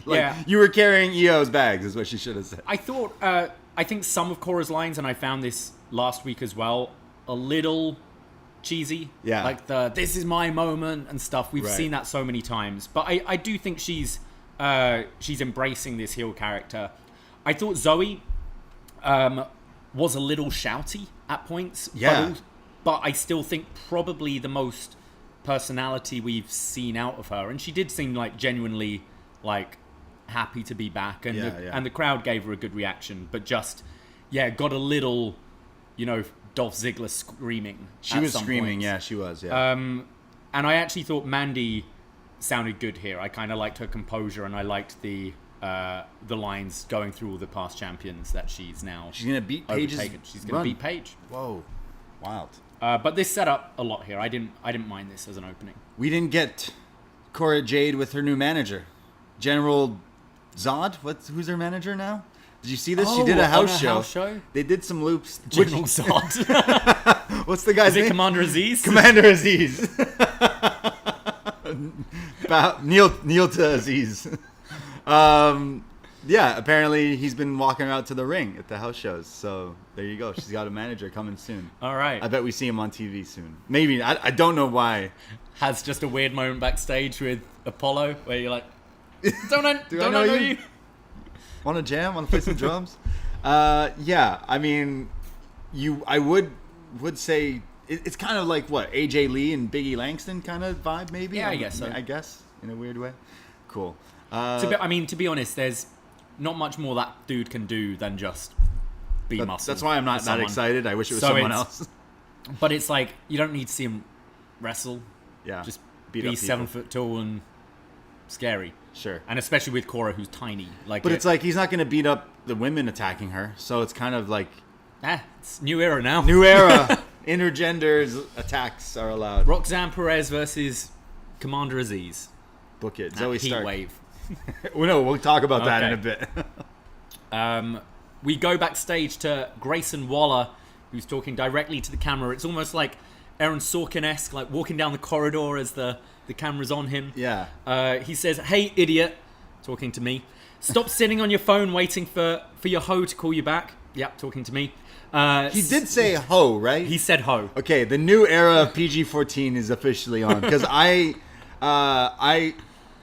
Yeah. You were carrying Io's bags, is what she should have said. I think some of Cora's lines, and I found this last week as well, a little cheesy. Yeah. Like this is my moment and stuff. We've seen that so many times. But I do think she's embracing this heel character. I thought Zoe was a little shouty at points. Yeah. But I still think probably the most personality we've seen out of her. And she did seem like genuinely like happy to be back. And, and the crowd gave her a good reaction. But just, got a little, Dolph Ziggler screaming. She was screaming, point. yeah, she was, yeah. And I actually thought Mandy sounded good here. I kind of liked her composure, and I liked the lines going through all the past champions that she's now. She's gonna beat Paige's She's gonna beat Paige. Whoa, wild. But this set up a lot here. I didn't mind this as an opening. We didn't get Cora Jade with her new manager, General Zod. Who's her manager now? Did you see this? She did a house show. They did some loops. General Zod. What's the guy's name? Is it Commander Aziz? Commander Aziz. Kneel to Aziz. Apparently he's been walking out to the ring at the house shows. So there you go. She's got a manager coming soon. All right. I bet we see him on TV soon. Maybe. I don't know why. Has just a weird moment backstage with Apollo where you're like, don't I know you? Want to jam? Want to play some drums? I mean, I would say it's kind of like what AJ Lee and Biggie Langston kind of vibe, maybe. Yeah, I guess so. I guess in a weird way. Cool. To be honest, there's not much more that dude can do than just be muscle. That's why I'm not that excited. I wish it was someone else. But it's like you don't need to see him wrestle. Yeah, just be 7 foot tall and scary. Sure. And especially with Cora, who's tiny. But it's like he's not going to beat up the women attacking her. So it's kind of like... it's new era now. New era. Intergender attacks are allowed. Roxanne Perez versus Commander Aziz. Book it. Zoe Stark. Heat wave. We'll talk about that in a bit. We go backstage to Grayson Waller, who's talking directly to the camera. It's almost like Aaron Sorkin-esque, like walking down the corridor as the camera's on him. Yeah. He says, "Hey, idiot," talking to me. "Stop sitting on your phone waiting for your hoe to call you back." Yep, talking to me. He did say hoe, right? He said hoe. Okay, the new era of PG-14 is officially on because I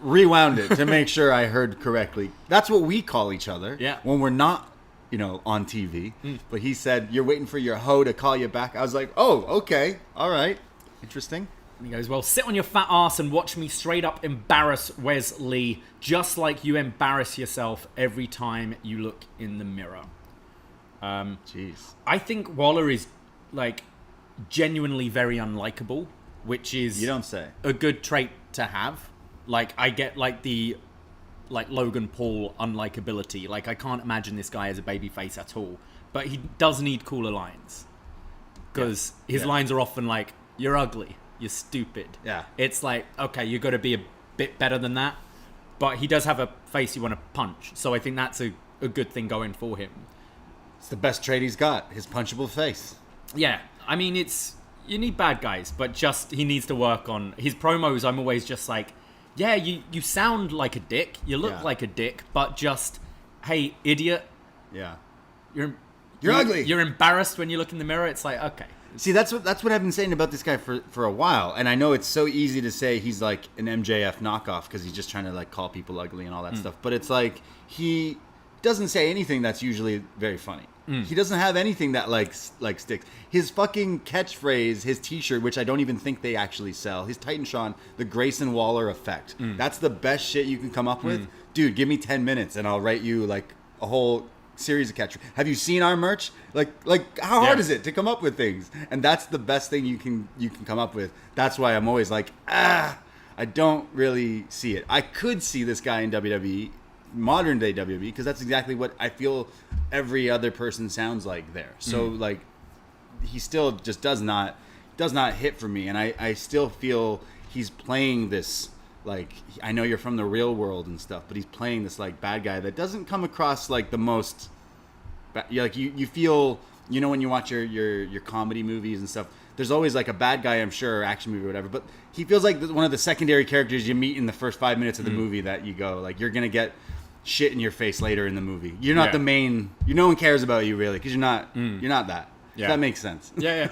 rewound it to make sure I heard correctly. That's what we call each other when we're not, on TV. But he said, "You're waiting for your hoe to call you back." I was like, "Oh, okay, all right, interesting." And he goes, "Well, sit on your fat ass and watch me straight up embarrass Wesley, just like you embarrass yourself every time you look in the mirror." Jeez. I think Waller is like genuinely very unlikable, which is you don't say a good trait to have. Like I get like the like Logan Paul unlikability. Like, I can't imagine this guy as a babyface at all. But he does need cooler lines. Because his lines are often like, you're ugly, you're stupid. Yeah. It's like, okay, you got to be a bit better than that. But he does have a face you want to punch. So I think that's a good thing going for him. It's the best trait he's got, his punchable face. Yeah, I mean, you need bad guys, but just he needs to work on his promos. I'm always just like, yeah, you sound like a dick, you look like a dick, but just, hey, idiot. Yeah. You're ugly. You're embarrassed when you look in the mirror. It's like, okay. See, that's what I've been saying about this guy for a while, and I know it's so easy to say he's like an MJF knockoff because he's just trying to like call people ugly and all that stuff. But it's like he doesn't say anything that's usually very funny. He doesn't have anything that like sticks. His fucking catchphrase, his T-shirt, which I don't even think they actually sell. His Titan Sean, the Grayson Waller effect. That's the best shit you can come up with, dude. Give me 10 minutes and I'll write you like a whole series of catchphrases. Have you seen our merch? Like how hard is it to come up with things? And that's the best thing you can come up with. That's why I'm always like, I don't really see it. I could see this guy in WWE, modern day WWE, because that's exactly what I feel every other person sounds like there. So like he still just does not hit for me, and I still feel he's playing this, like, I know you're from the real world and stuff, but he's playing this like bad guy that doesn't come across like the most like you feel, you know, when you watch your comedy movies and stuff, there's always like a bad guy, I'm sure, or action movie or whatever, but he feels like one of the secondary characters you meet in the first 5 minutes of the movie that you go like, you're gonna get shit in your face later in the movie. You're not the main. No one cares about you really because you're not. You're not that. Yeah. That makes sense. Yeah.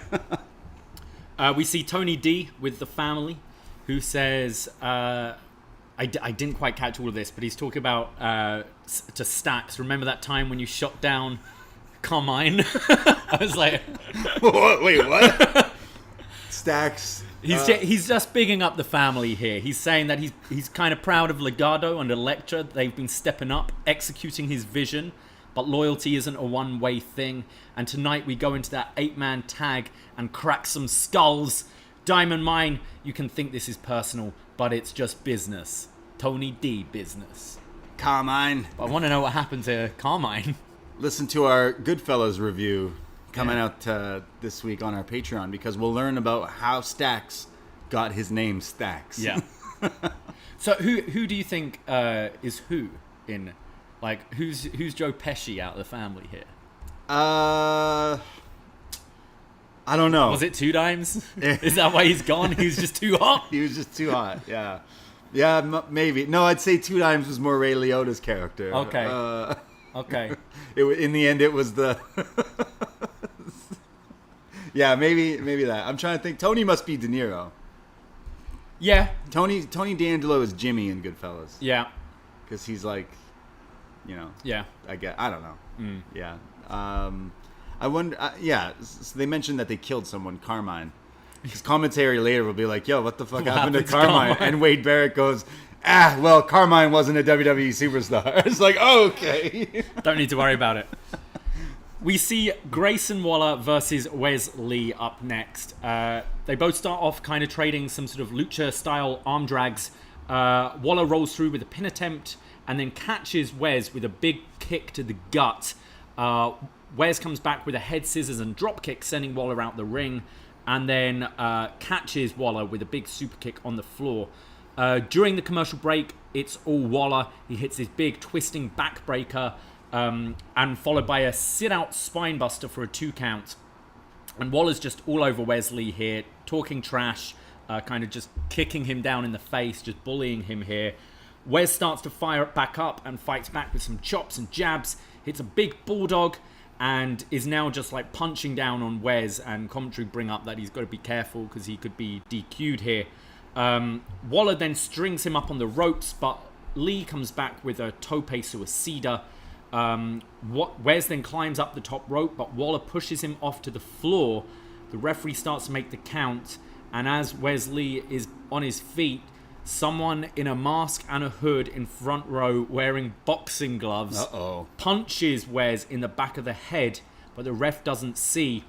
We see Tony D with the family, who says, "I didn't quite catch all of this, but he's talking about to Stax. Remember that time when you shot down Carmine?" I was like, "Wait, what?" Stax. He's just bigging up the family here. He's saying that he's kind of proud of Legado and Elektra. They've been stepping up, executing his vision, but loyalty isn't a one-way thing. And tonight we go into that 8-man tag and crack some skulls. Diamond Mine, you can think this is personal, but it's just business. Tony D business. Carmine. I want to know what happened to Carmine. Listen to our Goodfellas review coming out this week on our Patreon, because we'll learn about how Stax got his name Stax. Yeah. So who do you think is who in, like, who's Joe Pesci out of the family here? I don't know. Was it Two Dimes? Is that why he's gone? He was just too hot? He was just too hot, yeah. Yeah, maybe. No, I'd say Two Dimes was more Ray Liotta's character. Okay. Okay. In the end, it was the... Yeah, maybe that. I'm trying to think. Tony must be De Niro. Yeah. Tony D'Angelo is Jimmy in Goodfellas. Yeah. Because he's like, you know. Yeah. I don't know. Yeah. I wonder. So they mentioned that they killed someone, Carmine. His commentary later will be like, "Yo, what the fuck happened to Carmine?" And Wade Barrett goes, well, Carmine wasn't a WWE superstar. It's like, oh, okay. Don't need to worry about it. We see Grayson Waller versus Wes Lee up next. They both start off kind of trading some sort of lucha-style arm drags. Waller rolls through with a pin attempt and then catches Wes with a big kick to the gut. Wes comes back with a head scissors and drop kick, sending Waller out the ring, and then catches Waller with a big super kick on the floor. During the commercial break, it's all Waller. He hits this big twisting backbreaker, and followed by a sit-out spinebuster for a 2 count. And Waller's just all over Wesley here, talking trash, kind of just kicking him down in the face, just bullying him here. Wes starts to fire back up and fights back with some chops and jabs, hits a big bulldog, and is now just like punching down on Wes, and commentary bring up that he's got to be careful because he could be DQ'd here. Waller then strings him up on the ropes, but Lee comes back with a tope suicida. Wes then climbs up the top rope, but Waller pushes him off to the floor. The referee starts to make the count, and as Wes Lee is on his feet, someone in a mask and a hood in front row wearing boxing gloves punches Wes in the back of the head, but the ref doesn't see.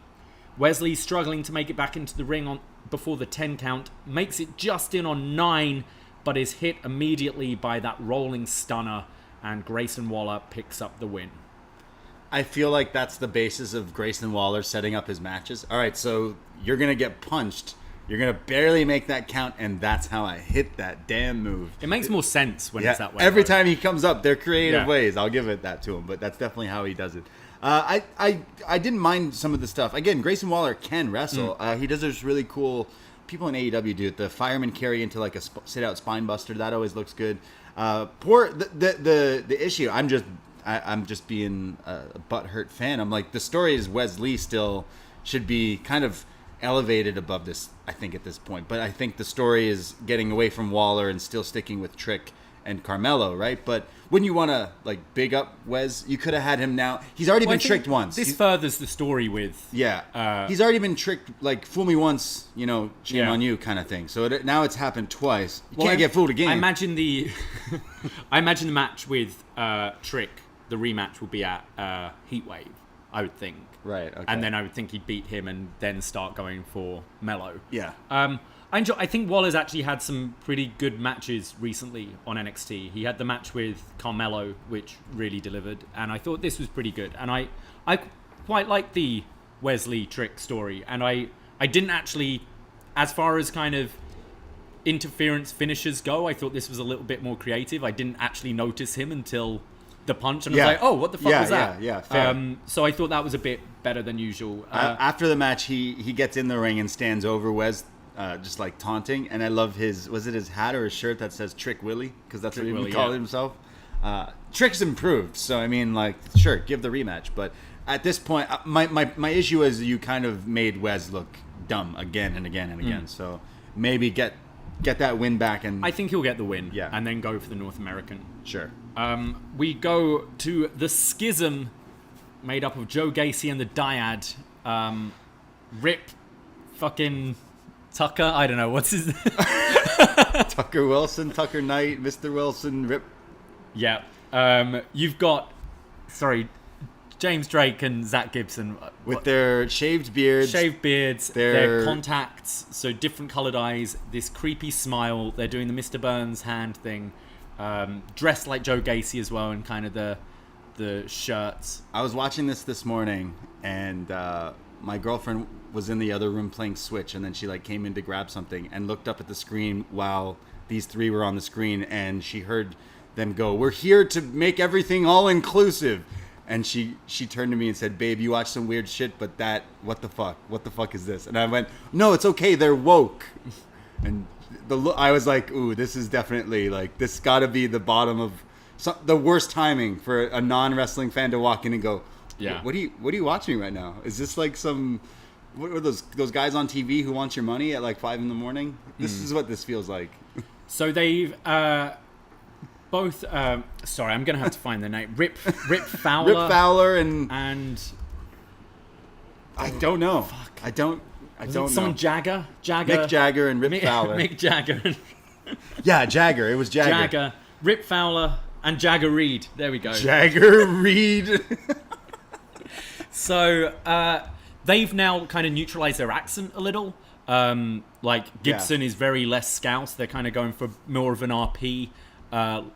Wesley's struggling to make it back into the ring before the 10 count, makes it just in on 9, but is hit immediately by that rolling stunner, and Grayson Waller picks up the win. I feel like that's the basis of Grayson Waller setting up his matches. All right, so you're going to get punched. You're going to barely make that count, and that's how I hit that damn move. It makes more sense when it's that way. Every time he comes up, they're creative Yeah. ways. I'll give it that to him, but that's definitely how he does it. I didn't mind some of the stuff. Again, Grayson Waller can wrestle. He does this really cool... People in AEW do it. The fireman carry into like a sit-out spine buster. That always looks good. The issue... I'm just being a butthurt fan. I'm like, the story is Wes Lee still should be kind of elevated above this, I think, at this point. But I think the story is getting away from Waller and still sticking with Trick and Carmelo, right? But when you want to, like, big up Wes, you could have had him now. He's already been tricked once. This furthers the story with... Yeah. He's already been tricked, like, fool me once, shame on you kind of thing. So now it's happened twice. You can't get fooled again. I imagine the match with Trick, the rematch will be at Heatwave, I would think. Right, okay. And then I would think he'd beat him and then start going for Mello. Yeah. I think Waller's actually had some pretty good matches recently on NXT. He had the match with Carmelo, which really delivered, and I thought this was pretty good. And I quite like the Wesley Trick story, and I didn't actually, as far as kind of interference finishes go, I thought this was a little bit more creative. I didn't actually notice him until the punch, and I was like, oh, what the fuck was that? Yeah, fair. So I thought that was a bit better than usual. After the match, he gets in the ring and stands over Wes, just like taunting. And I love was it his hat or his shirt that says Trick Willie? Because that's what he called himself. Trick's improved. So, I mean, like, sure, give the rematch. But at this point, my issue is you kind of made Wes look dumb again and again and again. So maybe get that win back. And I think he'll get the win, yeah, and then go for the North American. Sure. We go to the Schism, made up of Joe Gacy and the Dyad. Rip fucking Tucker. I don't know what's his. Tucker Wilson, Tucker Knight, Mr. Wilson, Rip. Yeah. You've got, James Drake and Zach Gibson with their shaved beards, their contacts, so different coloured eyes, this creepy smile. They're doing the Mr. Burns hand thing, dressed like Joe Gacy as well, and kind of the shirts. I was watching this morning, and my girlfriend was in the other room playing Switch, and then she like came in to grab something and looked up at the screen while these three were on the screen, and she heard them go, "We're here to make everything all inclusive." And she turned to me and said, "Babe, you watch some weird shit, but what the fuck is this?" And I went, "No, it's okay. They're woke." And I was like, "Ooh, this is definitely like this. Got to be the bottom of the worst timing for a non-wrestling fan to walk in and go, yeah, what are you watching right now? Is this like some what are those guys on TV who want your money at like 5 a.m? This is what this feels like." So they've both. Sorry, I'm gonna have to find their name. Rip Fowler. Rip Fowler and I don't know. Fuck. I don't know. Someone Jagger. Mick Jagger and Rip Fowler. Mick Jagger. Yeah, Jagger. It was Jagger. Jagger, Rip Fowler, and Jagger Reed. There we go. Jagger Reed. So they've now kind of neutralized their accent a little. Like Gibson is very less Scouse. They're kind of going for more of an RP.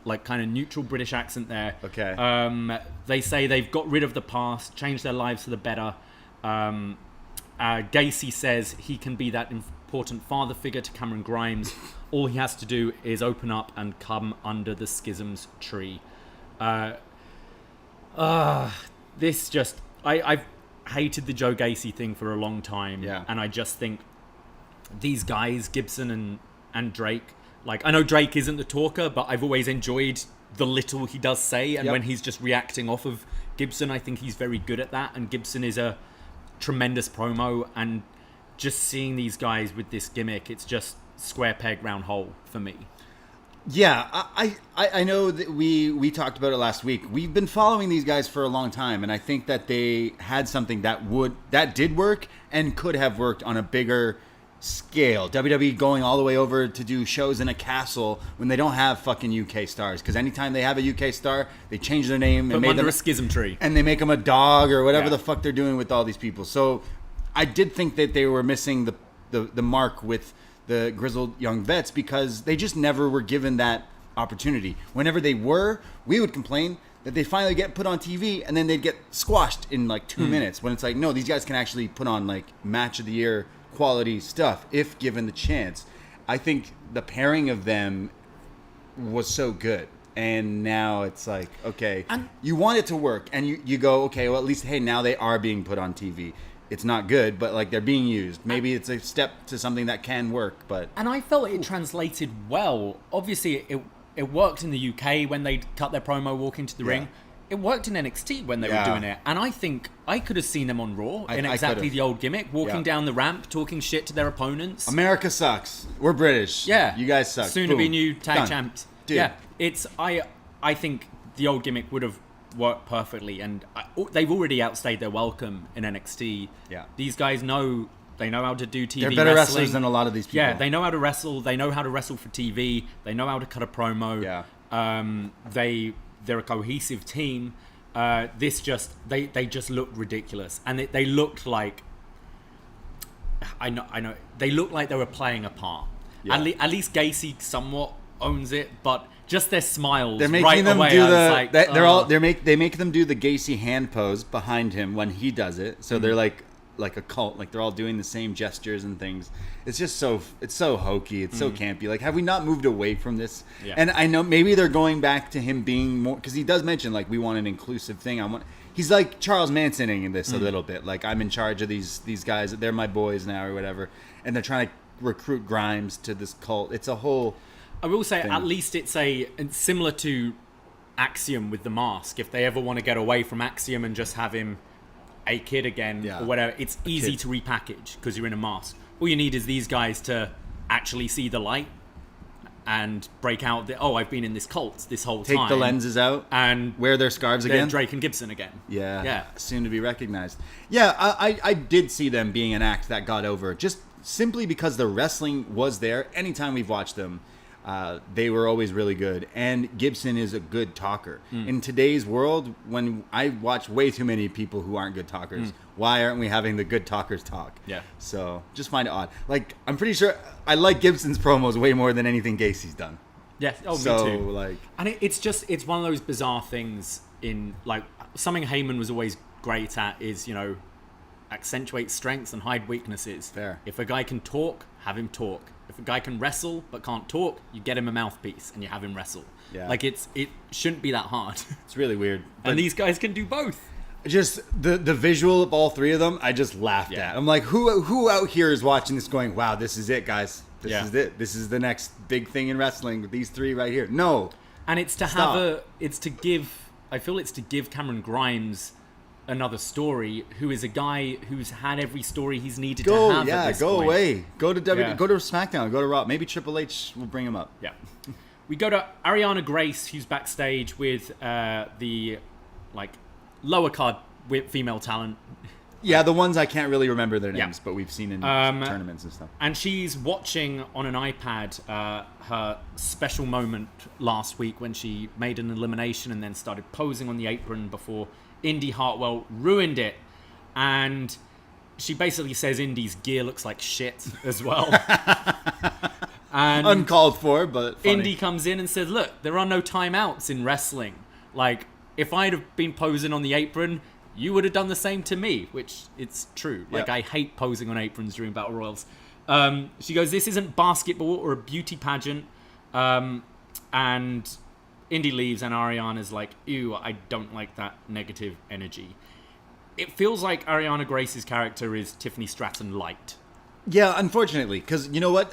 Like kind of neutral British accent there. Okay. They say they've got rid of the past, changed their lives for the better. Gacy says he can be that important father figure to Cameron Grimes. All he has to do is open up and come under the Schism's tree. This just... I've hated the Joe Gacy thing for a long time. Yeah. And I just think these guys, Gibson and Drake... Like, I know Drake isn't the talker, but I've always enjoyed the little he does say. And when he's just reacting off of Gibson, I think he's very good at that. And Gibson is a tremendous promo. And just seeing these guys with this gimmick, it's just square peg, round hole for me. Yeah, I know that we talked about it last week. We've been following these guys for a long time. And I think that they had something that did work and could have worked on a bigger scale. WWE going all the way over to do shows in a castle when they don't have fucking UK stars, because anytime they have a UK star, they change their name and make them a schism tree, and they make them a dog or whatever the fuck they're doing with all these people. So I did think that they were missing the mark with the grizzled young vets because they just never were given that opportunity. Whenever they were, we would complain that they finally get put on TV and then they'd get squashed in like 2 minutes, when it's like, no, these guys can actually put on like match of the year quality stuff if given the chance. I think the pairing of them was so good. And now it's like, okay, you want it to work, and you go, okay, well, at least, hey, now they are being put on TV. It's not good, but like they're being used. Maybe it's a step to something that can work, but... And I felt it translated well. Obviously, it worked in the UK when they cut their promo walking to the ring. It worked in NXT when they were doing it. And I think I could have seen them on Raw in exactly the old gimmick, walking down the ramp, talking shit to their opponents. America sucks. We're British. Yeah. You guys suck. Soon to be new tag champs. Dude. Yeah. It's I think the old gimmick would have worked perfectly, and they've already outstayed their welcome in NXT. Yeah. These guys know how to do TV. They're better wrestling. wrestlers than a lot of these people. Yeah, they know how to wrestle. They know how to wrestle for TV. They know how to cut a promo. Yeah. They're a cohesive team. They just looked ridiculous, and they looked like I know they looked like they were playing a part. Yeah. At least Gacy somewhat owns it, but just their smiles. They're making right them away, do I was like, they make them do the Gacy hand pose behind him when he does it. So they're like a cult, like they're all doing the same gestures and things. It's just so hokey, it's so campy. Like, have we not moved away from this? Yeah. And I know maybe they're going back to him being more, because he does mention like we want an inclusive thing. He's like Charles Mansoning in this a little bit. Like, I'm in charge of these guys. They're my boys now or whatever. And they're trying to recruit Grimes to this cult. It's a whole. I will say, thing. at least it's similar to Axiom with the mask. If they ever want to get away from Axiom and just have him a kid again or whatever, it's easy to repackage because you're in a mask. All you need is these guys to actually see the light and break out I've been in this cult this whole time. Take the lenses out and wear their scarves they're again. Drake and Gibson again. Yeah. Soon to be recognized. Yeah, I did see them being an act that got over just simply because the wrestling was there. Anytime we've watched them, they were always really good. And Gibson is a good talker. In today's world, when I watch way too many people who aren't good talkers, why aren't we having the good talkers talk? Yeah. So just find it odd. Like, I'm pretty sure I like Gibson's promos way more than anything Gacy's done. Yeah. Oh, So, me too. like, And it's one of those bizarre things in, like, something Heyman was always great at is, accentuate strengths and hide weaknesses. Fair. If a guy can talk, have him talk. If a guy can wrestle but can't talk, you get him a mouthpiece and you have him wrestle. Yeah. Like, it shouldn't be that hard. it's really weird. But And these guys can do both. just the visual of all three of them, I just laughed at. I'm like, who out here is watching this going, wow, this is it, guys. This is it. This is the next big thing in wrestling with these three right here. No. And it's to it's to give Cameron Grimes another story, who is a guy who's had every story he's needed to have at this point. Away. Go to go to SmackDown, go to Raw. Maybe Triple H will bring him up. Yeah. We go to Ariana Grace, who's backstage with the lower card female talent. Yeah, the ones I can't really remember their names, but we've seen in tournaments and stuff. And she's watching on an iPad her special moment last week when she made an elimination and then started posing on the apron before Indy Hartwell ruined it. And she basically says Indy's gear looks like shit as well. And uncalled for, but funny. Indy comes in and says, look, there are no timeouts in wrestling. Like, if I'd have been posing on the apron, you would have done the same to me, which it's true. Like, I hate posing on aprons during Battle Royals. She goes, this isn't basketball or a beauty pageant. And Indy leaves and Ariana's like, ew, I don't like that negative energy. It feels like Ariana Grace's character is Tiffany Stratton light. Yeah, unfortunately, because you know what,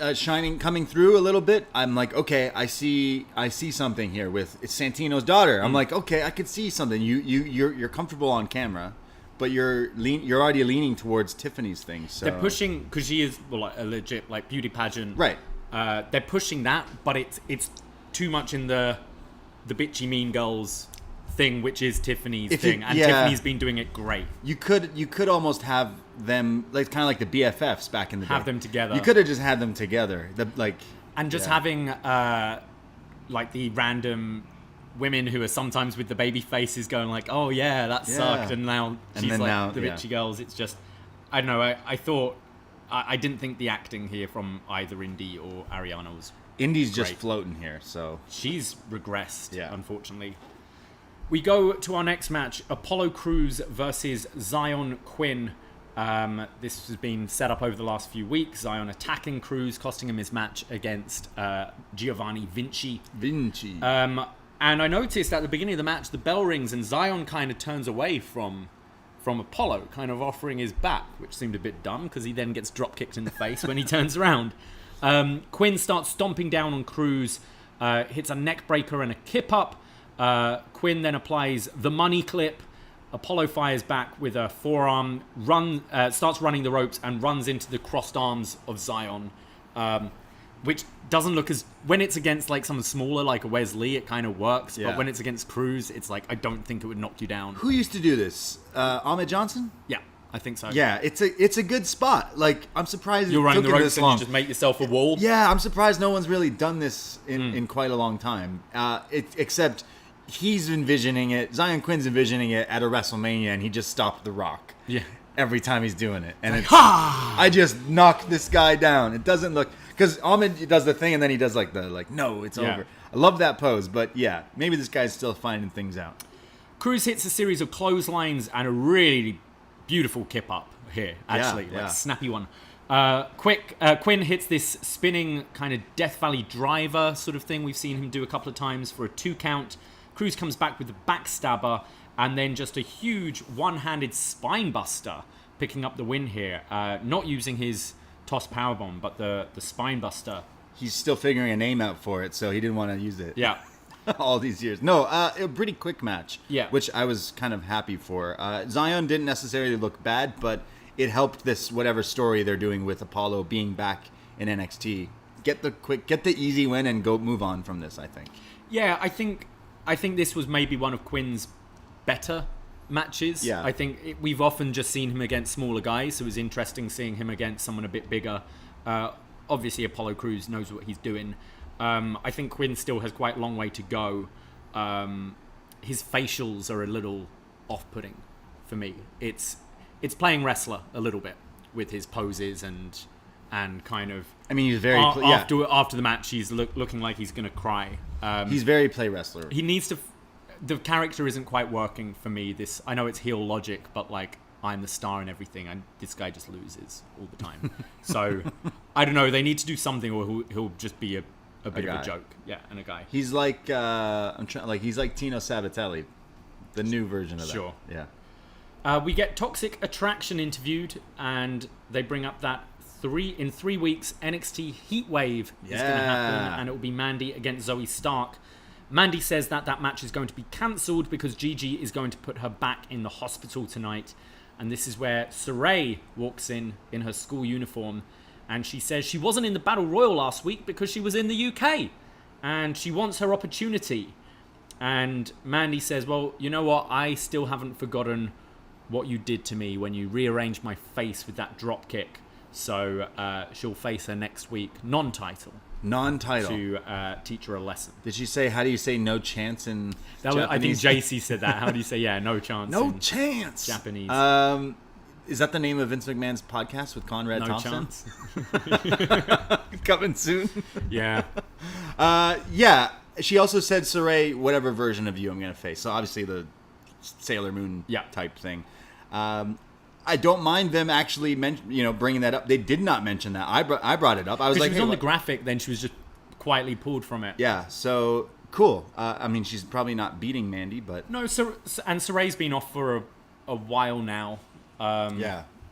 coming through a little bit, I'm like, okay, I see something here with it's Santino's daughter. I'm like, okay, I could see something. You're comfortable on camera, but you're already leaning towards Tiffany's thing. So they're pushing because she is a legit beauty pageant, right? They're pushing that, but it's too much in the bitchy mean girls thing, which is Tiffany's thing, and Tiffany's been doing it great. You could almost have them like kind of like the BFFs back in the day. Have them together. You could have just had them together. Having the random women who are sometimes with the baby faces going like, oh yeah, that sucked, and now she's the bitchy girls. It's just, I don't know. I thought I didn't think the acting here from either Indy or Ariana was Indy's just great. floating here, so She's regressed, Yeah. unfortunately. We go to our next match, Apollo Crews versus Zion Quinn. This has been set up over the last few weeks. Zion attacking Crews, costing him his match against Giovanni Vinci. And I noticed at the beginning of the match, the bell rings and Zion kind of turns away from Apollo, kind of offering his back, which seemed a bit dumb because he then gets drop kicked in the face when he turns around. Quinn starts stomping down on Crews, hits a neck breaker and a kip up. Quinn then applies the money clip. Apollo fires back with a forearm, starts running the ropes and runs into the crossed arms of Zion, which doesn't look as... When it's against like someone smaller, like a Wesley, it kind of works. Yeah. But when it's against Crews, it's like, I don't think it would knock you down. who used to do this? Ahmed Johnson? Yeah, I think so. Yeah, it's a good spot. Like, I'm surprised You're it running took the him ropes this and long. you just make yourself a wall. Yeah, I'm surprised no one's really done this in quite a long time. Except he's envisioning it. Zion Quinn's envisioning it at a WrestleMania, and he just stopped The Rock. Yeah. Every time he's doing it, and it's I just knocked this guy down. It doesn't look because Ahmed does the thing, and then he does no, it's Yeah. over. I love that pose, but yeah, maybe this guy's still finding things out. Crews hits a series of clotheslines and a really beautiful kip up here, actually, Yeah. like a snappy one. Quinn hits this spinning kind of Death Valley driver sort of thing we've seen him do a couple of times for a 2 count. Crews comes back with a backstabber and then just a huge one-handed spine buster, picking up the win here. Not using his toss powerbomb, but the spine buster. He's still figuring a name out for it, so he didn't want to use it. Yeah. all these years. No, a pretty quick match. Yeah. Which I was kind of happy for. Zion didn't necessarily look bad, but it helped this whatever story they're doing with Apollo being back in NXT. Get the easy win and go move on from this, I think. Yeah, I think this was maybe one of Quinn's better matches. Yeah. I think we've often just seen him against smaller guys, so it was interesting seeing him against someone a bit bigger. Obviously, Apollo Crews knows what he's doing. I think Quinn still has quite a long way to go. His facials are a little off-putting for me. It's playing wrestler a little bit with his poses and kind of. I mean, he's very after the match, he's looking like he's gonna cry. He's very play wrestler. He needs to. The character isn't quite working for me. I know it's heel logic, but like I'm the star and everything, and this guy just loses all the time. So I don't know. They need to do something, or he'll just be a bit of a joke. Yeah, and a guy. He's like he's like Tino Sabatelli, the new version of that. Sure. Yeah. We get Toxic Attraction interviewed, and they bring up that in 3 weeks NXT Heatwave is going to happen, and it will be Mandy against Zoe Stark. Mandy says that match is going to be cancelled because Gigi is going to put her back in the hospital tonight. And this is where Saray walks in her school uniform, and she says she wasn't in the Battle Royal last week because she was in the UK, and she wants her opportunity. And Mandy says, well, you know what? I still haven't forgotten what you did to me when you rearranged my face with that drop kick. So she'll face her next week, non-title. To teach her a lesson. Did she say, how do you say no chance in Japanese? I think JC said that. How do you say, no chance? No chance. Japanese. Is that the name of Vince McMahon's podcast with Conrad Thompson? Chance. Coming soon. Yeah. Yeah. She also said, Saray, whatever version of you I'm going to face. So obviously the Sailor Moon type thing. I don't mind them actually bringing that up. They did not mention that. I brought it up. I was like, she was on the graphic, then she was just quietly pulled from it. Yeah, so cool. I mean, she's probably not beating Mandy, but no. So and Saray's been off for a while now.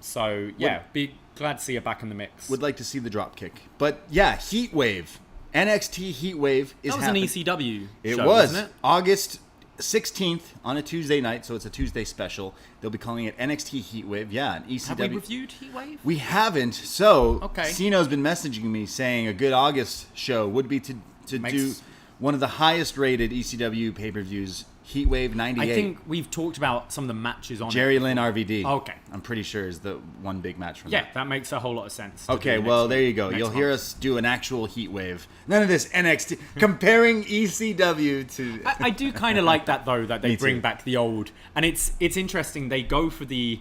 So be glad to see her back in the mix. Would like to see the drop kick, but yeah, Heatwave, NXT Heatwave is happening. An ECW. It show, was wasn't it? August 16th on a Tuesday night, so it's a Tuesday special. They'll be calling it NXT Heatwave. Yeah, an ECW. Have we reviewed Heatwave? We haven't. So, okay. Sino's been messaging me saying a good August show would be to do one of the highest rated ECW pay-per-views, Heatwave 98. I think we've talked about some of the matches on Jerry Lynn RVD. Okay. I'm pretty sure is the one big match from that. Yeah, that makes a whole lot of sense. Okay, well, there you go. You'll hear us do an actual Heatwave. None of this NXT. Comparing ECW to... I do kind of like that, though, that they bring back the old... And it's interesting. They go for the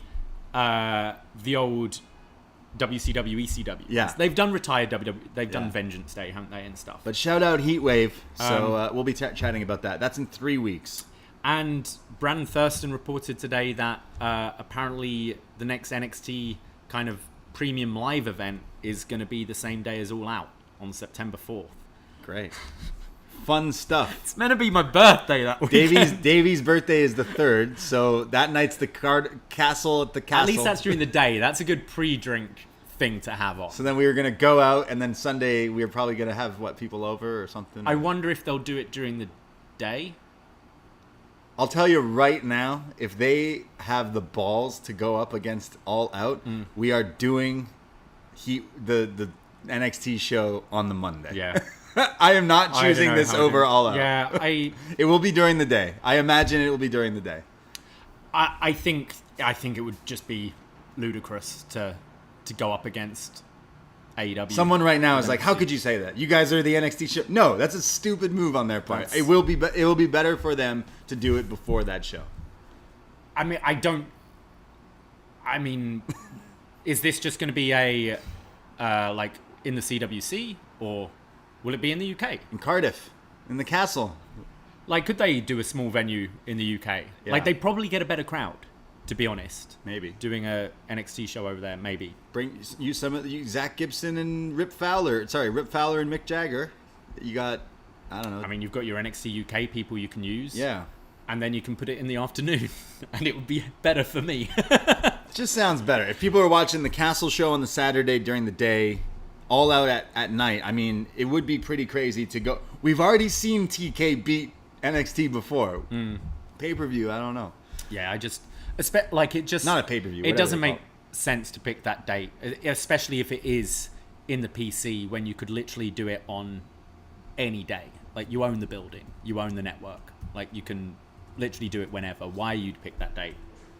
old WCW, ECW. Yeah. They've done retired WWE. They've done Yeah. Vengeance Day, haven't they, and stuff. But shout out Heatwave. So we'll be chatting about that. That's in 3 weeks. And Brandon Thurston reported today that apparently the next NXT kind of premium live event is going to be the same day as All Out on September 4th. Great. Fun stuff. It's meant to be my birthday that weekend. Davie's birthday is the 3rd, so that night's the castle at the castle. At least that's during the day. That's a good pre-drink thing to have on. So then we were going to go out, and then Sunday we were probably going to have, people over or something? I wonder if they'll do it during the day. I'll tell you right now, if they have the balls to go up against All Out, we are doing the NXT show on the Monday. Yeah. I am not choosing this over All Out. Yeah, It will be during the day. I imagine it will be during the day. I think it would just be ludicrous to go up against AEW. Someone right now is like, "How could you say that? You guys are the NXT show." No, that's a stupid move on their part. It will be better for them to do it before that show. I mean, is this just going to be a like in the CWC, or will it be in the UK? In Cardiff, in the castle. Like, could they do a small venue in the UK? Yeah. Like, they'd probably get a better crowd, to be honest. Maybe. Doing a NXT show over there, maybe. Bring you some of Zach Gibson and Rip Fowler. Sorry, Rip Fowler and Mick Jagger. You got, I don't know. I mean, you've got your NXT UK people you can use. Yeah. And then you can put it in the afternoon, and it would be better for me. It just sounds better. If people are watching the Castle show on the Saturday during the day, All Out at night, I mean, it would be pretty crazy to go. We've already seen TK beat NXT before. Pay-per-view, I don't know. Yeah, it just Not a pay-per-view. It doesn't make it. sense to pick that date, especially if it is in the PC, when you could literally do it on any day. Like, you own the building, you own the network. Like, you can literally do it whenever. Why you'd pick that date?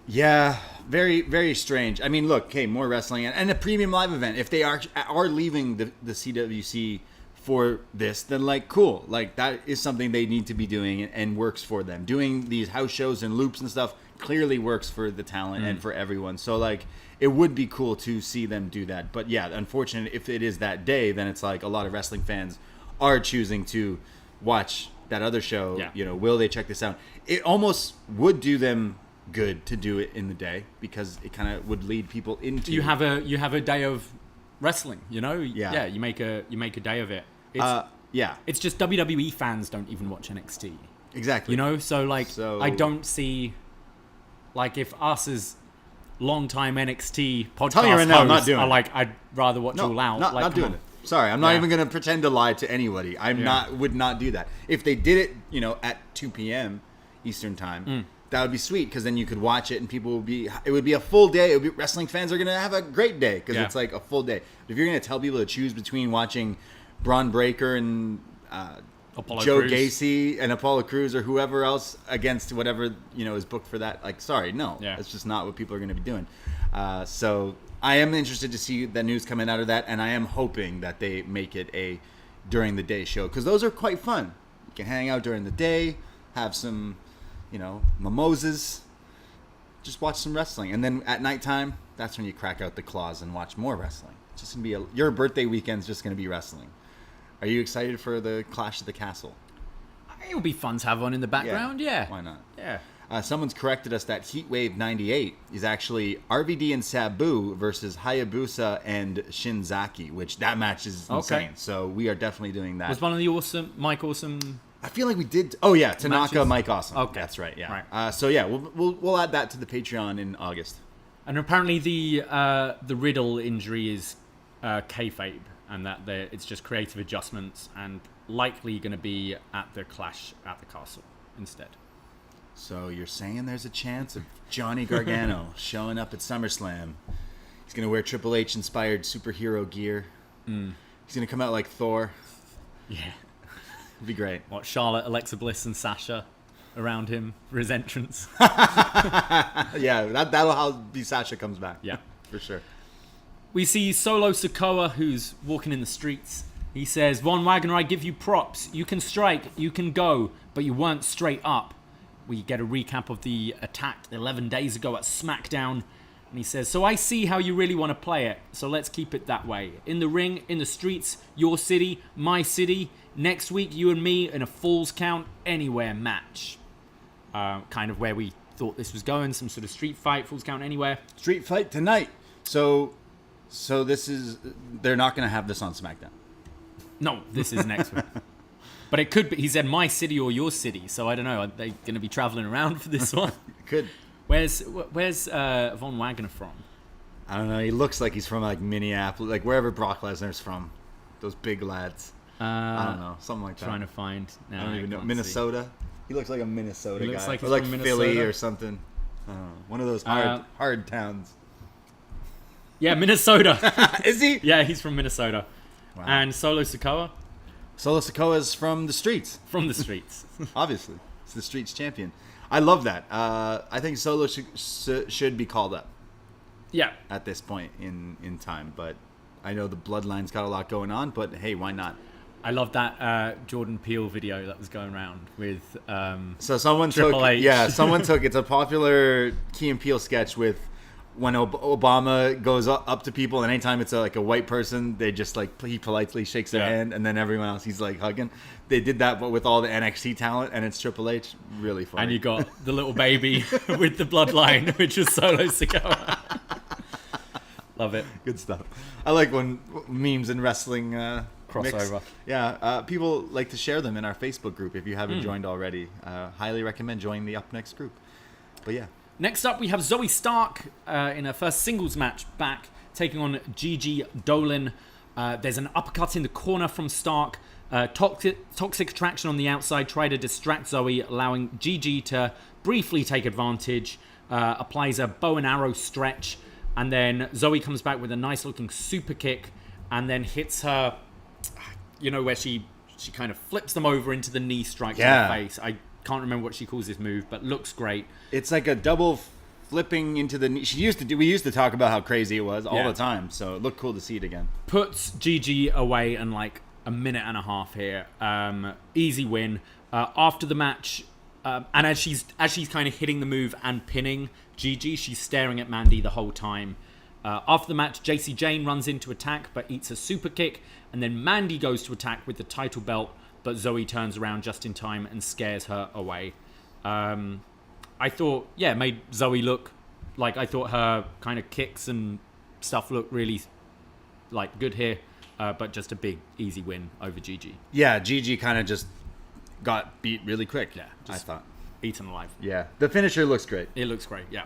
Yeah, very, very strange. I mean, look, hey, more wrestling and a premium live event. If they are leaving the CWC for this, then like, cool. Like, that is something they need to be doing and works for them. Doing these house shows and loops and stuff clearly works for the talent and for everyone. So like, it would be cool to see them do that. But yeah, unfortunately, if it is that day, then it's like a lot of wrestling fans are choosing to watch that other show. Yeah. You know, will they check this out? It almost would do them good to do it in the day, because it kind of would lead people into. You have a day of wrestling, you know. Yeah. You make a day of it. It's just WWE fans don't even watch NXT. Exactly. You know, so I don't see, like, if us as long-time NXT podcast Tell you right now, I'm not hosts doing are it. like, I'd rather watch All Out. Not doing it. Sorry, I'm not Yeah. even going to pretend to lie to anybody. Would not do that. If they did it, you know, at 2 p.m. Eastern time, that would be sweet, because then you could watch it and people would be. It would be a full day. Wrestling fans are going to have a great day, because it's like a full day. But if you're going to tell people to choose between watching Braun Breaker and Joe Cruz. Gacy and Apollo Crews or whoever else against whatever, you know, is booked for that, like, sorry, no, that's just not what people are going to be doing. So I am interested to see the news coming out of that, and I am hoping that they make it a during the day show, because those are quite fun. You can hang out during the day, have some, you know, mimosas, just watch some wrestling, and then at nighttime, that's when you crack out the claws and watch more wrestling. It's just gonna be your birthday weekend's just gonna be wrestling. Are you excited for the Clash at the Castle? It would be fun to have one in the background. Yeah. Why not? Yeah. Someone's corrected us that Heatwave 98 is actually RVD and Sabu versus Hayabusa and Shinzaki, which that match is insane. So we are definitely doing that. Was one of the Mike Awesome? I feel like we did. Oh yeah, Tanaka, matches? Mike Awesome. Okay. That's right. Yeah. Right. So yeah, we'll add that to the Patreon in August. And apparently the Riddle injury is kayfabe, and that it's just creative adjustments, and likely going to be at the Clash at the Castle instead. So you're saying there's a chance of Johnny Gargano showing up at SummerSlam? He's going to wear Triple H inspired superhero gear. He's going to come out like Thor. Yeah. It'd be great. What, Charlotte, Alexa Bliss, and Sasha around him for his entrance? Yeah, that'll how be Sasha comes back. Yeah. For sure. We see Solo Sikoa, who's walking in the streets. He says, Von Wagner, I give you props. You can strike, you can go, but you weren't straight up. We get a recap of the attack 11 days ago at SmackDown. And he says, so I see how you really want to play it, so let's keep it that way. In the ring, in the streets, your city, my city. Next week, you and me in a Falls Count Anywhere match. Kind of where we thought this was going, some sort of street fight, Falls Count Anywhere. Street fight tonight. So this is... They're not going to have this on SmackDown. No, this is next week. But it could be, he said my city or your city, so I don't know. Are they going to be traveling around for this one? Could. Where's Von Wagner from? I don't know. He looks like he's from like Minneapolis, like wherever Brock Lesnar's from. Those big lads. I don't know, something like that. Trying to find. No, I don't even know. Minnesota. He looks like a Minnesota guy. Looks like he's or like from Philly Minnesota. or something. I don't know. One of those hard towns. Yeah, Minnesota. Is he? Yeah, he's from Minnesota. Wow. And Solo Sikoa Solo Sikoa's from the streets. from the streets. Obviously, it's the streets champion. I love that. I think Solo should be called up Yeah. at this point in time, but I know the Bloodline's got a lot going on. But hey, why not? I love that Jordan Peele video that was going around with. So someone Triple took H. someone took. It's a popular Key and Peele sketch with when Obama goes up to people, and anytime it's like a white person, they just like he politely shakes their hand, and then everyone else he's like hugging. They did that, but with all the NXT talent, and it's Triple H. Really funny. And you got the little baby with the bloodline, which was Solo Sikoa. Love it. Good stuff. I like when memes and wrestling Crossover. mix. Yeah, people like to share them in our Facebook group. If you haven't joined already, highly recommend joining the upNXT group. But yeah. Next up, we have Zoe Stark in her first singles match back, taking on Gigi Dolan. There's an uppercut in the corner from Stark. Toxic Attraction on the outside try to distract Zoe, allowing Gigi to briefly take advantage. Applies a bow and arrow stretch, and then Zoe comes back with a nice looking super kick, and then hits her, where she kind of flips them over into the knee strike to the face. I can't remember what she calls this move, but looks great. It's like a double flipping into the knee. We used to talk about how crazy it was all the time, so it looked cool to see it again. Puts Gigi away in like a minute and a half here. Easy win. After the match, and as she's kind of hitting the move and pinning Gigi, she's staring at Mandy the whole time. After the match, JC Jane runs in to attack but eats a super kick, and then Mandy goes to attack with the title belt, but Zoe turns around just in time and scares her away. I thought, made Zoe look like, I thought her kind of kicks and stuff looked really like good here, but just a big easy win over Gigi. Yeah, Gigi kind of just got beat really quick. Yeah, I thought. Eaten alive. Yeah, the finisher looks great. It looks great. Yeah.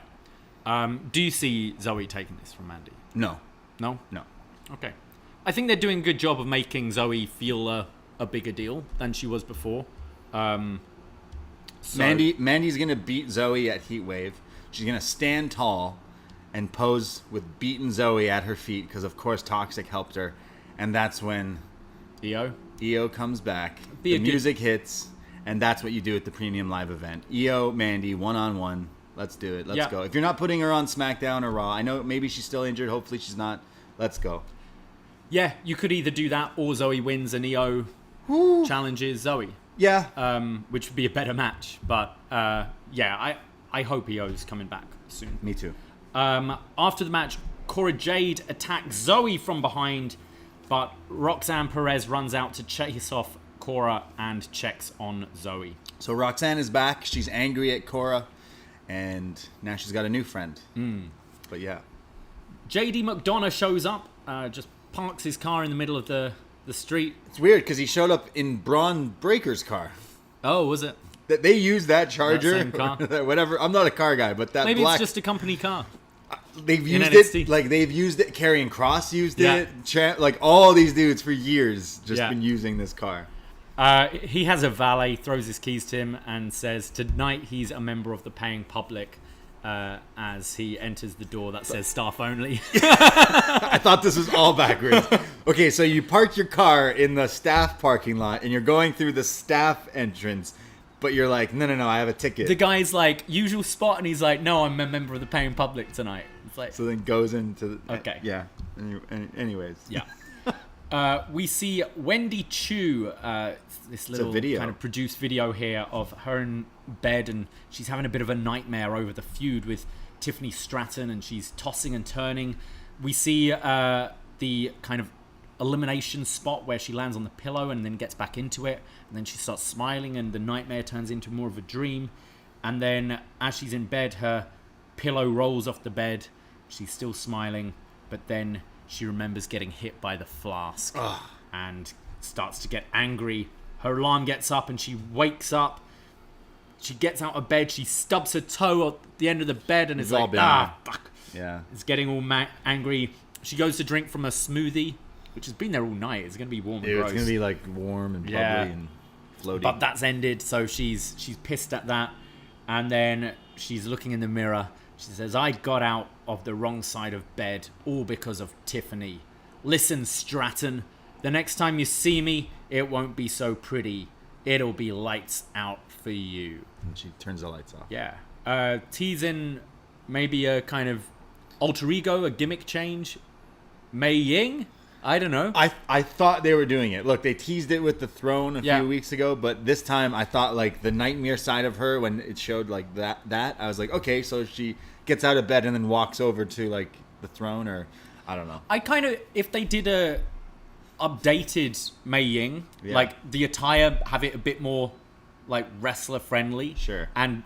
Do you see Zoe taking this from Mandy? No. No. Okay. I think they're doing a good job of making Zoe feel a bigger deal than she was before. Mandy's gonna beat Zoe at Heatwave. She's gonna stand tall and pose with beaten Zoe at her feet because of course Toxic helped her, and that's when EO comes back. The music hits, and that's what you do at the premium live event. EO Mandy 1-on-1. Let's do it. Let's go. If you're not putting her on SmackDown or Raw, I know maybe she's still injured. Hopefully she's not. Let's go. Yeah, you could either do that or Zoe wins and EO challenges Zoe. Yeah. Which would be a better match. But I hope EO's coming back soon. Me too. After the match, Cora Jade attacks Zoe from behind, but Roxanne Perez runs out to chase off Cora and checks on Zoe. So Roxanne is back. She's angry at Cora, and now she's got a new friend. But yeah. JD McDonough shows up, just parks his car in the middle of the street. It's weird because he showed up in Braun Breaker's car. Oh, was it? That they used that Charger, that same car? Whatever. I'm not a car guy, but that maybe black... it's just a company car. They've used NXT. it, like they've used it. Karrion Kross used it. Like all these dudes for years, just been using this car. He has a valet, throws his keys to him, and says tonight he's a member of the paying public. As he enters the door that says staff only. I thought this was all backwards. Okay, so you park your car in the staff parking lot, and you're going through the staff entrance, but you're like, no, I have a ticket. The guy's like, usual spot, and he's like, no, I'm a member of the paying public tonight. It's like, so then goes into the... Okay. Yeah. Anyways. Yeah. We see Wendy Chu, this little kind of produced video here of her in bed, and she's having a bit of a nightmare over the feud with Tiffany Stratton, and she's tossing and turning. We see the kind of elimination spot where she lands on the pillow and then gets back into it, and then she starts smiling, and the nightmare turns into more of a dream. And then as she's in bed, her pillow rolls off the bed. She's still smiling, but then she remembers getting hit by the flask and starts to get angry. Her alarm gets up and she wakes up. She gets out of bed. She stubs her toe at the end of the bed, and it's like, fuck. Yeah. It's getting all angry. She goes to drink from a smoothie, which has been there all night. It's going to be warm and gross. It's going to be like warm and bubbly and floaty. But that's ended, so she's pissed at that. And then she's looking in the mirror. She says, I got out of the wrong side of bed, all because of Tiffany. Listen, Stratton, the next time you see me, it won't be so pretty. It'll be lights out for you. And she turns the lights off. Yeah. Teasing maybe a kind of alter ego, a gimmick change. Mei Ying? I don't know. I thought they were doing it. Look, they teased it with the throne a few weeks ago, but this time I thought like the nightmare side of her, when it showed like that I was like, okay, so she gets out of bed and then walks over to like the throne, or I don't know. I kind of, if they did a updated Mei Ying, like the attire, have it a bit more like wrestler friendly, sure, and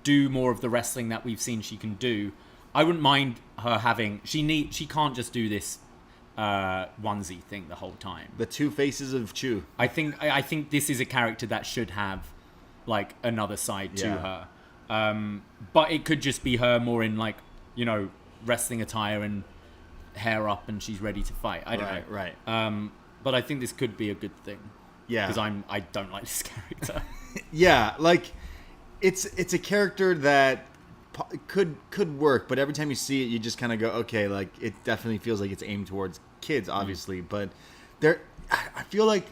do more of the wrestling that we've seen she can do. I wouldn't mind her having. She can't just do this onesie thing the whole time. The two faces of Chu. I think this is a character that should have like another side to her. But it could just be her more in like, you know, wrestling attire and hair up, and she's ready to fight. I don't know. Right. But I think this could be a good thing. Yeah. Because I don't like this character. Yeah, like it's a character that could work, but every time you see it, you just kind of go, okay, like it definitely feels like it's aimed towards kids, obviously, but I feel like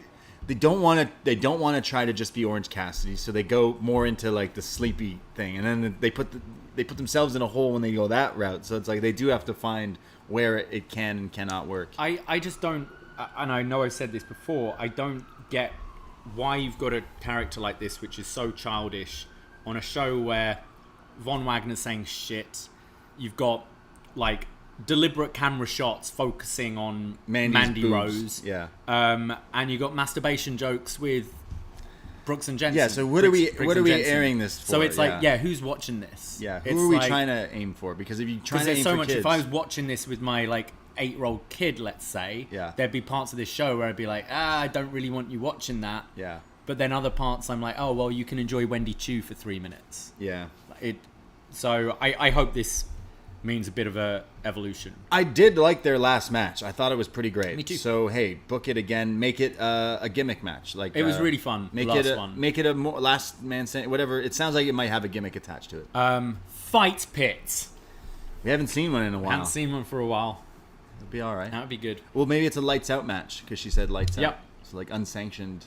they don't want to try to just be Orange Cassidy, so they go more into like the sleepy thing, and then they put themselves in a hole when they go that route. So it's like they do have to find where it can and cannot work. I just don't, and I know I've said this before, I don't get why you've got a character like this, which is so childish, on a show where Von Wagner's saying shit. You've got like deliberate camera shots focusing on Mandy Rose. Yeah. And you got masturbation jokes with Brooks and Jensen. Yeah, so what are we airing this for? So it's like, who's watching this? Yeah, who are we trying to aim for? Because if you try to aim for kids, if I was watching this with my like 8-year-old kid, let's say, there'd be parts of this show where I'd be like, I don't really want you watching that. Yeah. But then other parts I'm like, oh well, you can enjoy Wendy Chu for 3 minutes. Yeah. So I hope this means a bit of a evolution. I did like their last match. I thought it was pretty great. Me too. So hey, book it again. Make it a gimmick match. Like it was really fun. Make it a more last man standing. Whatever. It sounds like it might have a gimmick attached to it. Fight pit. We haven't seen one in a while. Haven't seen one for a while. It'll be all right. That would be good. Well, maybe it's a lights out match because she said lights out. Yep. So like unsanctioned.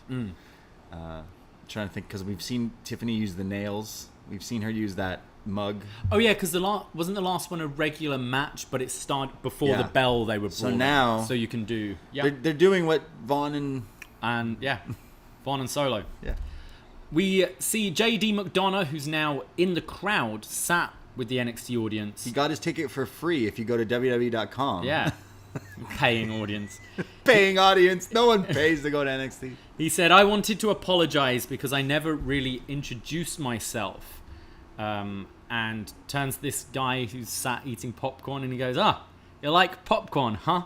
Trying to think, because we've seen Tiffany use the nails. We've seen her use that mug. Oh yeah, because wasn't the last one a regular match, but it started before the bell they were brought. So now, so you can do. Yeah, they're doing what Vaughn and Vaughn and Solo. Yeah, we see JD McDonough, who's now in the crowd, sat with the NXT audience. He got his ticket for free if you go to www.com. Yeah, paying audience. Paying audience. No one pays to go to NXT. He said, I wanted to apologize because I never really introduced myself. And turns to this guy who's sat eating popcorn and he goes, you like popcorn, huh?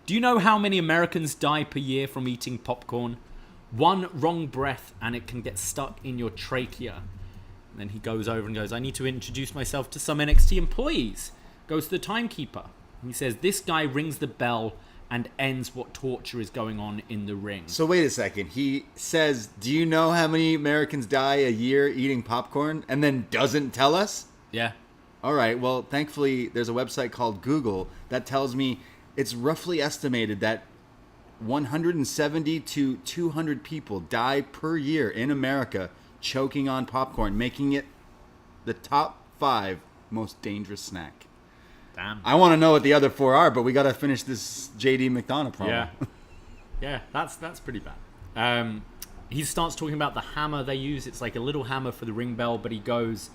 Do you know how many Americans die per year from eating popcorn? One wrong breath and it can get stuck in your trachea. And then he goes over and goes, I need to introduce myself to some NXT employees. Goes to the timekeeper. And he says, this guy rings the bell and ends what torture is going on in the ring. So wait a second. He says, do you know how many Americans die a year eating popcorn? And then doesn't tell us? Yeah. All right. Well, thankfully, there's a website called Google that tells me it's roughly estimated that 170 to 200 people die per year in America choking on popcorn, making it the top 5 most dangerous snack. Damn. I want to know what the other 4 are, but we got to finish this JD McDonough promo. Yeah. Yeah, that's pretty bad. He starts talking about the hammer they use. It's like a little hammer for the ring bell, but he goes,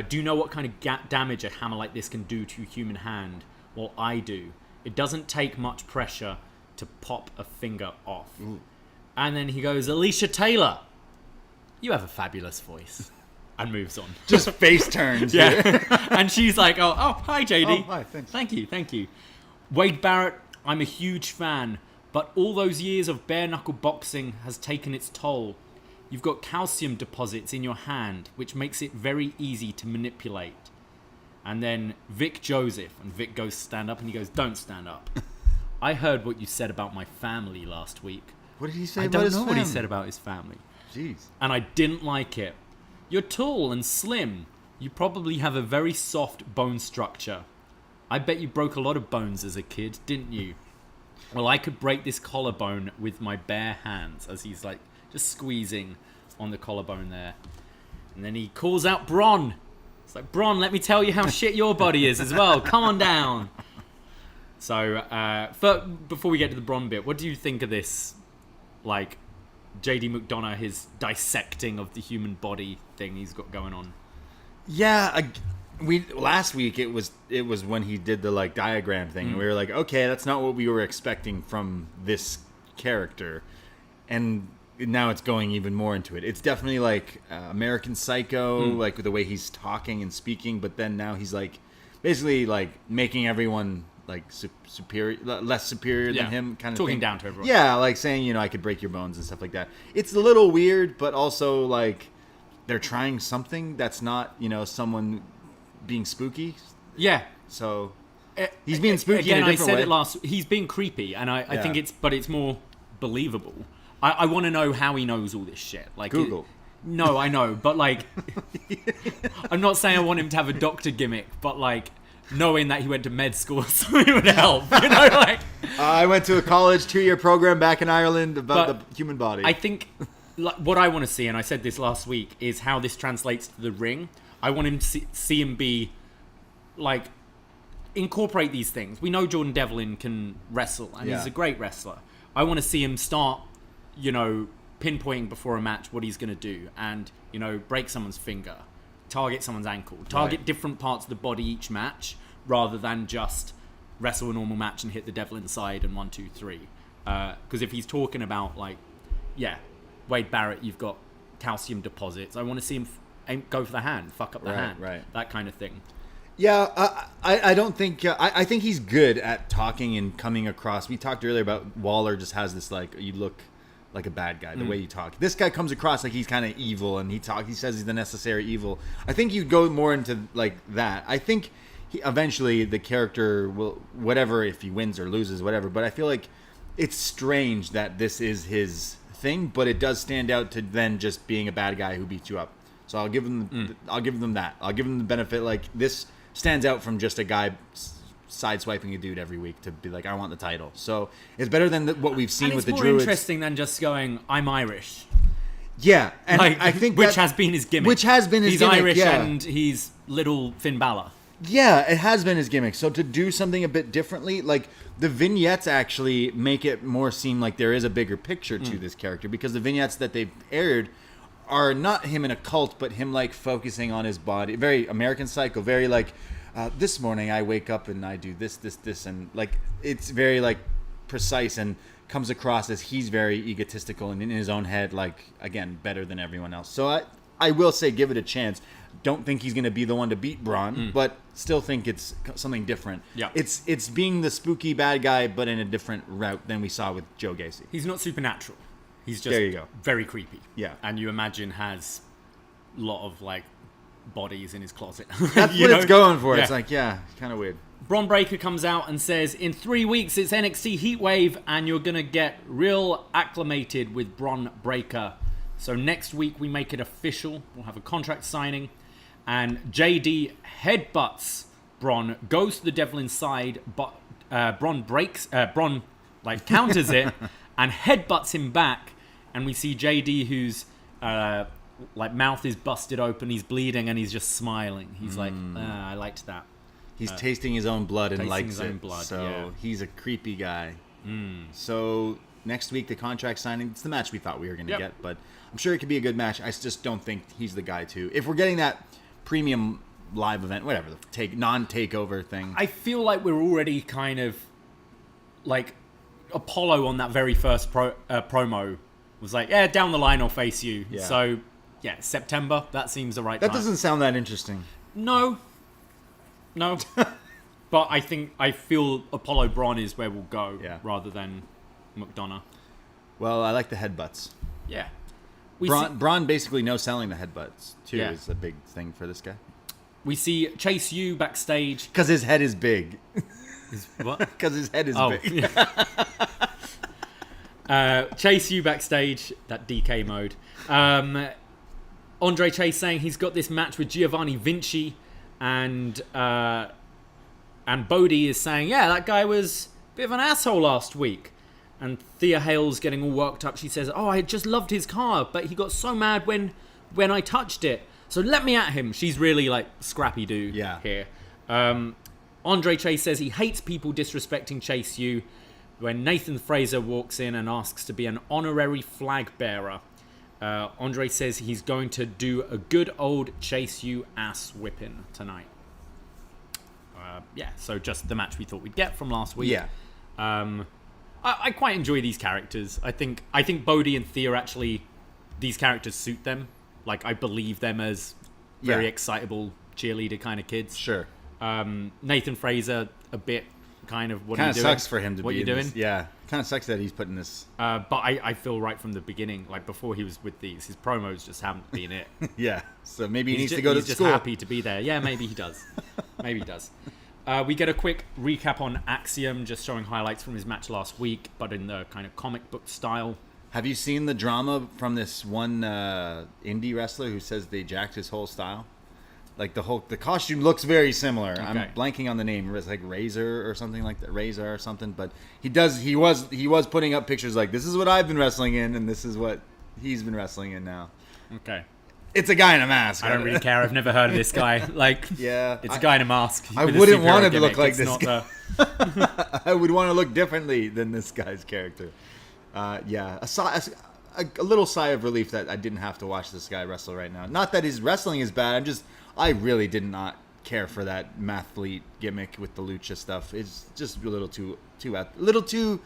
Do you know what kind of damage a hammer like this can do to a human hand? Well, I do. It doesn't take much pressure to pop a finger off. Ooh. And then he goes, Alicia Taylor, you have a fabulous voice. And moves on. Just face turns. Yeah. And she's like, oh, hi, JD. Oh, hi, thanks. Thank you. Wade Barrett, I'm a huge fan, but all those years of bare-knuckle boxing has taken its toll. You've got calcium deposits in your hand, which makes it very easy to manipulate. And then Vic Joseph, and Vic goes stand up, and he goes, don't stand up. I heard what you said about my family last week. What did he say about his family? I don't know what he said about his family. Jeez. And I didn't like it. You're tall and slim. You probably have a very soft bone structure. I bet you broke a lot of bones as a kid, didn't you? Well, I could break this collarbone with my bare hands, as he's like just squeezing on the collarbone there. And then he calls out Bron. It's like, Bron, let me tell you how shit your body is as well. Come on down. So, before we get to the Bron bit, what do you think of this, like, JD McDonough, his dissecting of the human body thing he's got going on? Yeah, last week it was when he did the like diagram thing. And we were like, okay, that's not what we were expecting from this character, and now it's going even more into it. It's definitely like American Psycho, like with the way he's talking and speaking. But then now he's like basically like making everyone like superior, less superior than him, kind of talking thing. Down to everyone. Yeah, like saying, I could break your bones and stuff like that. It's a little weird, but also like they're trying something that's not, someone being spooky. Yeah. So he's being spooky again, in a different way. I said it he's being creepy, and I think it's more believable. I want to know how he knows all this shit. Like Google. No, I know, but like, I'm not saying I want him to have a doctor gimmick, but like, knowing that he went to med school or something would help, like. I went to a college 2-year program back in Ireland about the human body. I think like, what I want to see, and I said this last week, is how this translates to the ring. I want him to see him be, like, incorporate these things. We know Jordan Devlin can wrestle, and he's a great wrestler. I want to see him start, pinpointing before a match what he's going to do, and, break someone's finger, target someone's ankle, target different parts of the body each match, rather than just wrestle a normal match and hit the Devlin side and 1, 2, 3. Because if he's talking about, like, Wade Barrett, you've got calcium deposits, I want to see him go for the hand, fuck up the hand, that kind of thing. Yeah, I don't think... I think he's good at talking and coming across. We talked earlier about Waller just has this, like, you look like a bad guy, the way you talk. This guy comes across like he's kind of evil, and he says he's the necessary evil. I think you go more into, like, that. I think eventually the character will... Whatever, if he wins or loses, whatever. But I feel like it's strange that this is his thing, but it does stand out to then just being a bad guy who beats you up. So I'll give them that. I'll give them the benefit. Like, this stands out from just a guy sideswiping a dude every week to be like, I want the title. So it's better than what we've seen with the Druids. It's more interesting than just going, I'm Irish. Yeah, and like, I think which has been his gimmick. Which has been his he's gimmick. Irish, yeah. And he's little Finn Balor. Yeah, it has been his gimmick. So to do something a bit differently, like the vignettes actually make it more seem like there is a bigger picture to this character, because the vignettes that they've aired are not him in a cult, but him like focusing on his body. Very American Psycho, very like, this morning I wake up and I do this, and like it's very like precise and comes across as he's very egotistical and in his own head, like, again, better than everyone else. So I will say give it a chance. Don't think he's going to be the one to beat Braun, but still think it's something different. Yeah. It's being the spooky bad guy, but in a different route than we saw with Joe Gacy. He's not supernatural. He's just there you go. Very creepy. Yeah. And you imagine has a lot of, like, bodies in his closet. That's what it's going for. Yeah. It's like, kind of weird. Bron Breakker comes out and says, in 3 weeks it's NXT Heatwave, and you're going to get real acclimated with Bron Breakker. So next week we make it official. We'll have a contract signing. And JD headbutts Bron, goes to the Devlin side, but Bron counters it and headbutts him back. And we see JD, whose mouth is busted open, he's bleeding, and he's just smiling. He's like, I liked that. He's tasting his own blood and likes it. Blood, so he's a creepy guy. So next week, the contract signing, it's the match we thought we were going to get, but I'm sure it could be a good match. I just don't think he's the guy to. If we're getting that premium live event, whatever the non-takeover thing. I feel like we're already kind of like Apollo on that very first promo was like, yeah, down the line I'll face you. Yeah. So yeah, September, that seems the right That time. doesn't sound that interesting. No. But I feel Apollo Braun is where we'll go rather than McDonough. Well, I like the headbutts. Yeah. Braun basically no selling the headbutts too Yeah. is a big thing for this guy. We see Chase U backstage. Because his head is big. What? Because his head is big. Chase U backstage, that DK mode. Andre Chase saying he's got this match with Giovanni Vinci, and Bodie is saying, yeah, that guy was a bit of an asshole last week. And Thea Hale's getting all worked up. She says, oh, I just loved his car, but he got so mad when I touched it. So let me at him. She's really like scrappy dude here. Andre Chase says he hates people disrespecting Chase U when Nathan Fraser walks in and asks to be an honorary flag bearer. Andre says he's going to do a good old Chase U ass whipping tonight. So just the match we thought we'd get from last week. Yeah. I quite enjoy these characters. I think Bodie and Thea actually, these characters suit them. Like, I believe them as very excitable cheerleader kind of kids. Sure. Nathan Fraser, a bit kind of, what are you doing? Kind of sucks for him to what be you in doing? this. Yeah. Kind of sucks that he's putting this. But I feel right from the beginning, like before he was with these, his promos just haven't been it. Yeah. So maybe he needs to go to school. He's just happy to be there. Yeah, maybe he does. Maybe he does. We get a quick recap on Axiom, just showing highlights from his match last week, but in the kind of comic book style. Have you seen the drama from this one indie wrestler who says they jacked his whole style? Like the costume looks very similar. Okay. I'm blanking on the name. It was like Razor or something like that. Razor or something. But he was putting up pictures like, this is what I've been wrestling in, and this is what he's been wrestling in now. Okay. It's a guy in a mask. I don't really care. I've never heard of this guy. Like, yeah, it's a guy in a mask. I wouldn't want to look like this guy. I would want to look differently than this guy's character. A little sigh of relief that I didn't have to watch this guy wrestle right now. Not that his wrestling is bad. I really did not care for that mathlete gimmick with the lucha stuff. It's just a little too.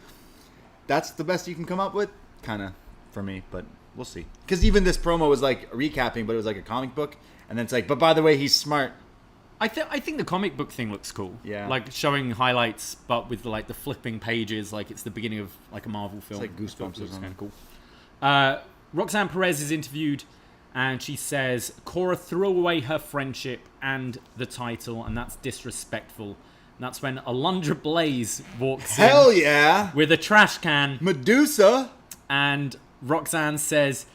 That's the best you can come up with, kind of, for me. But we'll see. Because even this promo was like recapping, but it was like a comic book, and then it's like, but by the way, he's smart. I think the comic book thing looks cool. Yeah. Like showing highlights, but with like the flipping pages, like it's the beginning of like a Marvel film. It's like Goosebumps or something. Kind of cool. Roxanne Perez is interviewed, and she says Cora threw away her friendship and the title, and that's disrespectful. And that's when Alundra Blaze walks in. Hell yeah! With a trash can. Medusa. And Roxanne says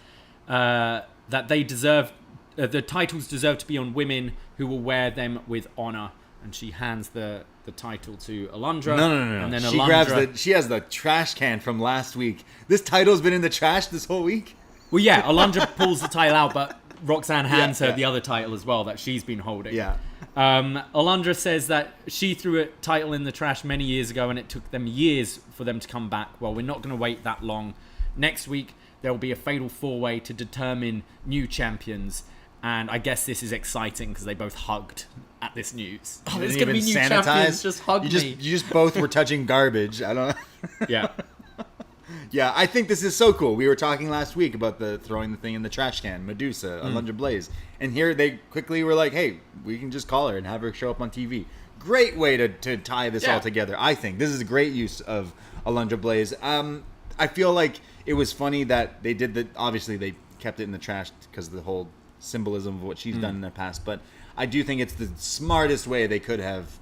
that they deserve the titles deserve to be on women who will wear them with honor. And she hands the title to Alundra. No. And then She Alundra, she has the trash can from last week. This title's been in the trash this whole week. Well, yeah, Alundra pulls the title out, but Roxanne hands her the other title as well that she's been holding. Yeah. Alundra says that she threw a title in the trash many years ago, and it took them years for them to come back. Well, we're not going to wait that long. Next week, there will be a fatal four-way to determine new champions. And I guess this is exciting because they both hugged at this news. Oh, there's going to be new champions. Just hug me. You just both were touching garbage. I don't know. Yeah. Yeah, I think this is so cool. We were talking last week about the throwing the thing in the trash can, Medusa, Alundra Blaze. And here they quickly were like, hey, we can just call her and have her show up on TV. Great way to tie this all together, I think. This is a great use of Alundra Blaze. I feel like it was funny that they did obviously they kept it in the trash because of the whole symbolism of what she's done in the past, but I do think it's the smartest way they could have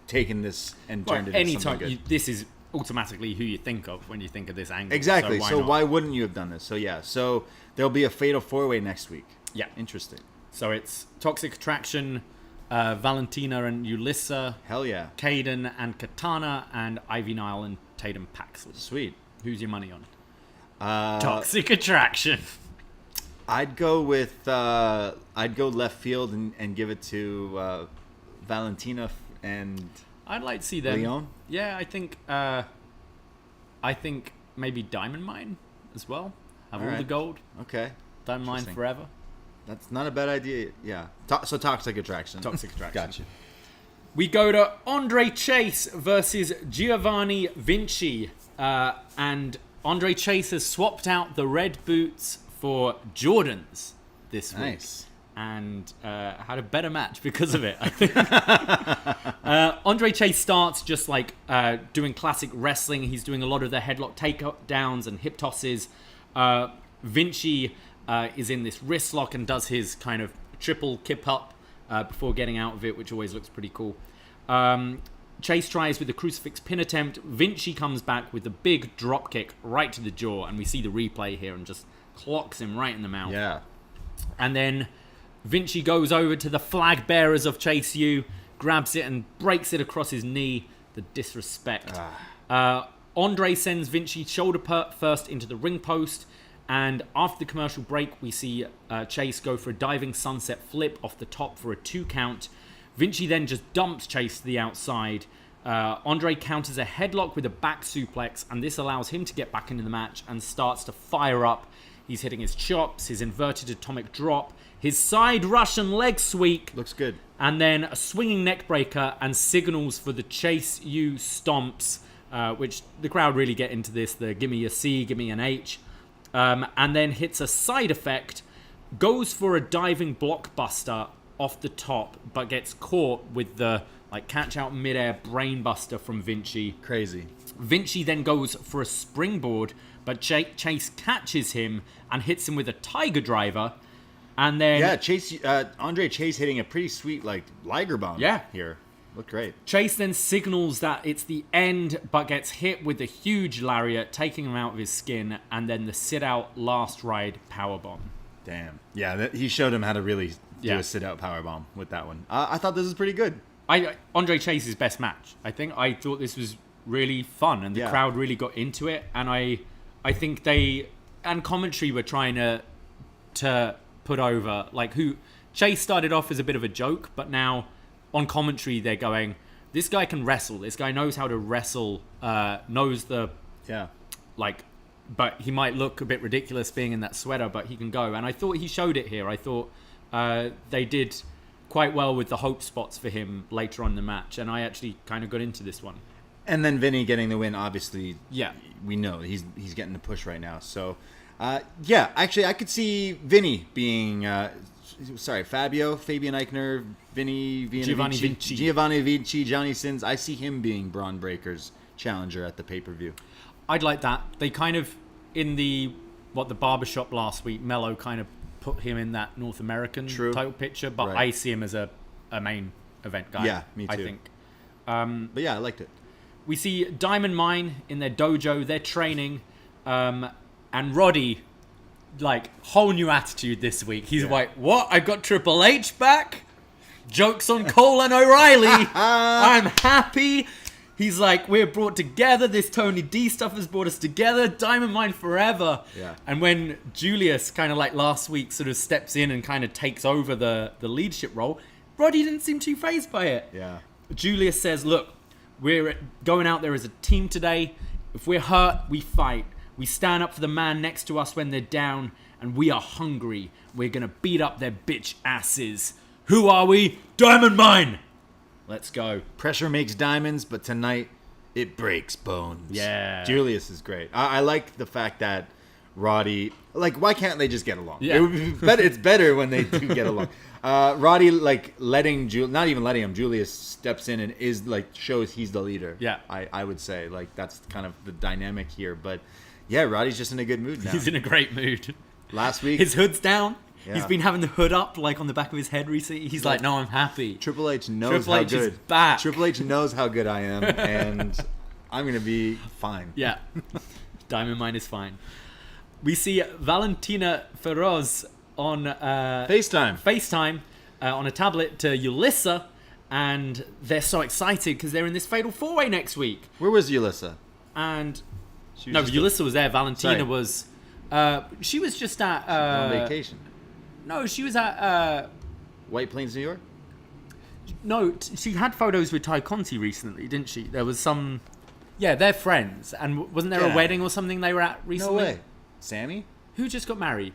taken this and turned it into something good. This is automatically who you think of when you think of this angle. Exactly. So not? why wouldn't you have done this? So there'll be a fatal four-way next week. Yeah. Interesting. So it's Toxic Attraction, Valentina and Ulissa. Hell yeah. Kaden and Katana, and Ivy Nile and Tatum Paxley. Sweet. Who's your money on? Toxic Attraction. I'd go left field and give it to Valentina and I'd like to see them. Leon? Yeah, I think maybe Diamond Mine as well. Have all the gold. Okay. Diamond Mine forever. That's not a bad idea. Yeah. So Toxic Attraction. Toxic Attraction. Gotcha. We go to Andre Chase versus Giovanni Vinci. And Andre Chase has swapped out the red boots for Jordans this week. Nice. And had a better match because of it, I think. Andre Chase starts just like doing classic wrestling. He's doing a lot of the headlock takedowns and hip tosses. Vinci is in this wrist lock and does his kind of triple kip up before getting out of it, which always looks pretty cool. Chase tries with the crucifix pin attempt. Vinci comes back with the big drop kick right to the jaw, and we see the replay here and just clocks him right in the mouth. Yeah. And then Vinci goes over to the flag bearers of Chase U, grabs it and breaks it across his knee. The disrespect. Andre sends Vinci shoulder first into the ring post, and after the commercial break, we see Chase go for a diving sunset flip off the top for a 2 count. Vinci then just dumps Chase to the outside. Andre counters a headlock with a back suplex, and this allows him to get back into the match and starts to fire up. He's hitting his chops, his inverted atomic drop, his side Russian leg sweep. Looks good. And then a swinging neck breaker and signals for the Chase U stomps, which the crowd really get into this. The give me a C, give me an H. And then hits a side effect, goes for a diving blockbuster off the top, but gets caught with the catch out midair brainbuster from Vinci. Crazy. Vinci then goes for a springboard, but Chase catches him and hits him with a tiger driver. And then Andre Chase hitting a pretty sweet Liger bomb. Here, looked great. Chase then signals that it's the end, but gets hit with a huge lariat, taking him out of his skin, and then the sit out last ride powerbomb. Damn. Yeah, he showed him how to really do a sit out powerbomb with that one. I thought this was pretty good. Andre Chase's best match. I thought this was really fun, and the crowd really got into it, and I think they and commentary were trying to put over who Chase started off as a bit of a joke, but now on commentary they're going, this guy can wrestle, this guy knows how to wrestle, knows the but he might look a bit ridiculous being in that sweater, but he can go, and I thought he showed it here. I thought they did quite well with the hope spots for him later on in the match, and I actually kind of got into this one. And then Vinny getting the win, obviously. Yeah, we know he's getting the push right now. So, actually, I could see Vinny being, Fabian Eichner, Giovanni Vinci, Johnny Sins. I see him being Braun Breaker's challenger at the pay-per-view. I'd like that. They kind of, in the barbershop last week, Mello kind of put him in that North American title picture, but I see him as a main event guy. Yeah, me too. I think. But yeah, I liked it. We see Diamond Mine in their dojo. They're training. And Roddy, whole new attitude this week. He's like, what? I got Triple H back? Jokes on Cole and O'Reilly. I'm happy. He's like, we're brought together. This Tony D stuff has brought us together. Diamond Mine forever. Yeah. And when Julius kind of last week sort of steps in and kind of takes over the leadership role, Roddy didn't seem too fazed by it. Yeah. Julius says, look, we're going out there as a team today. If we're hurt, we fight. We stand up for the man next to us when they're down, and we are hungry. We're going to beat up their bitch asses. Who are we? Diamond Mine! Let's go. Pressure makes diamonds, but tonight it breaks bones. Yeah. Julius is great. I like the fact that Roddy, why can't they just get along? Yeah. It would be better, it's better when they do get along. Roddy, not even letting him, Julius steps in and is, shows he's the leader. Yeah. I would say, that's kind of the dynamic here. But, yeah, Roddy's just in a good mood now. He's in a great mood. Last week. His hood's down. Yeah. He's been having the hood up, on the back of his head recently. He's like, no, I'm happy. Triple H knows Triple how H good. is back. Triple H knows how good I am, and I'm going to be fine. Yeah. Diamond Mine is fine. We see Valentina Feroz on FaceTime on a tablet to Yulissa, and they're so excited because they're in this fatal 4-way next week. Where was Yulissa? And Yulissa was there. Valentina was. She was just at on vacation. No, she was at White Plains, New York. No, she had photos with Ty Conti recently, didn't she? There was some. Yeah, they're friends, and wasn't there a wedding or something they were at recently? No way. Sammy? Who just got married?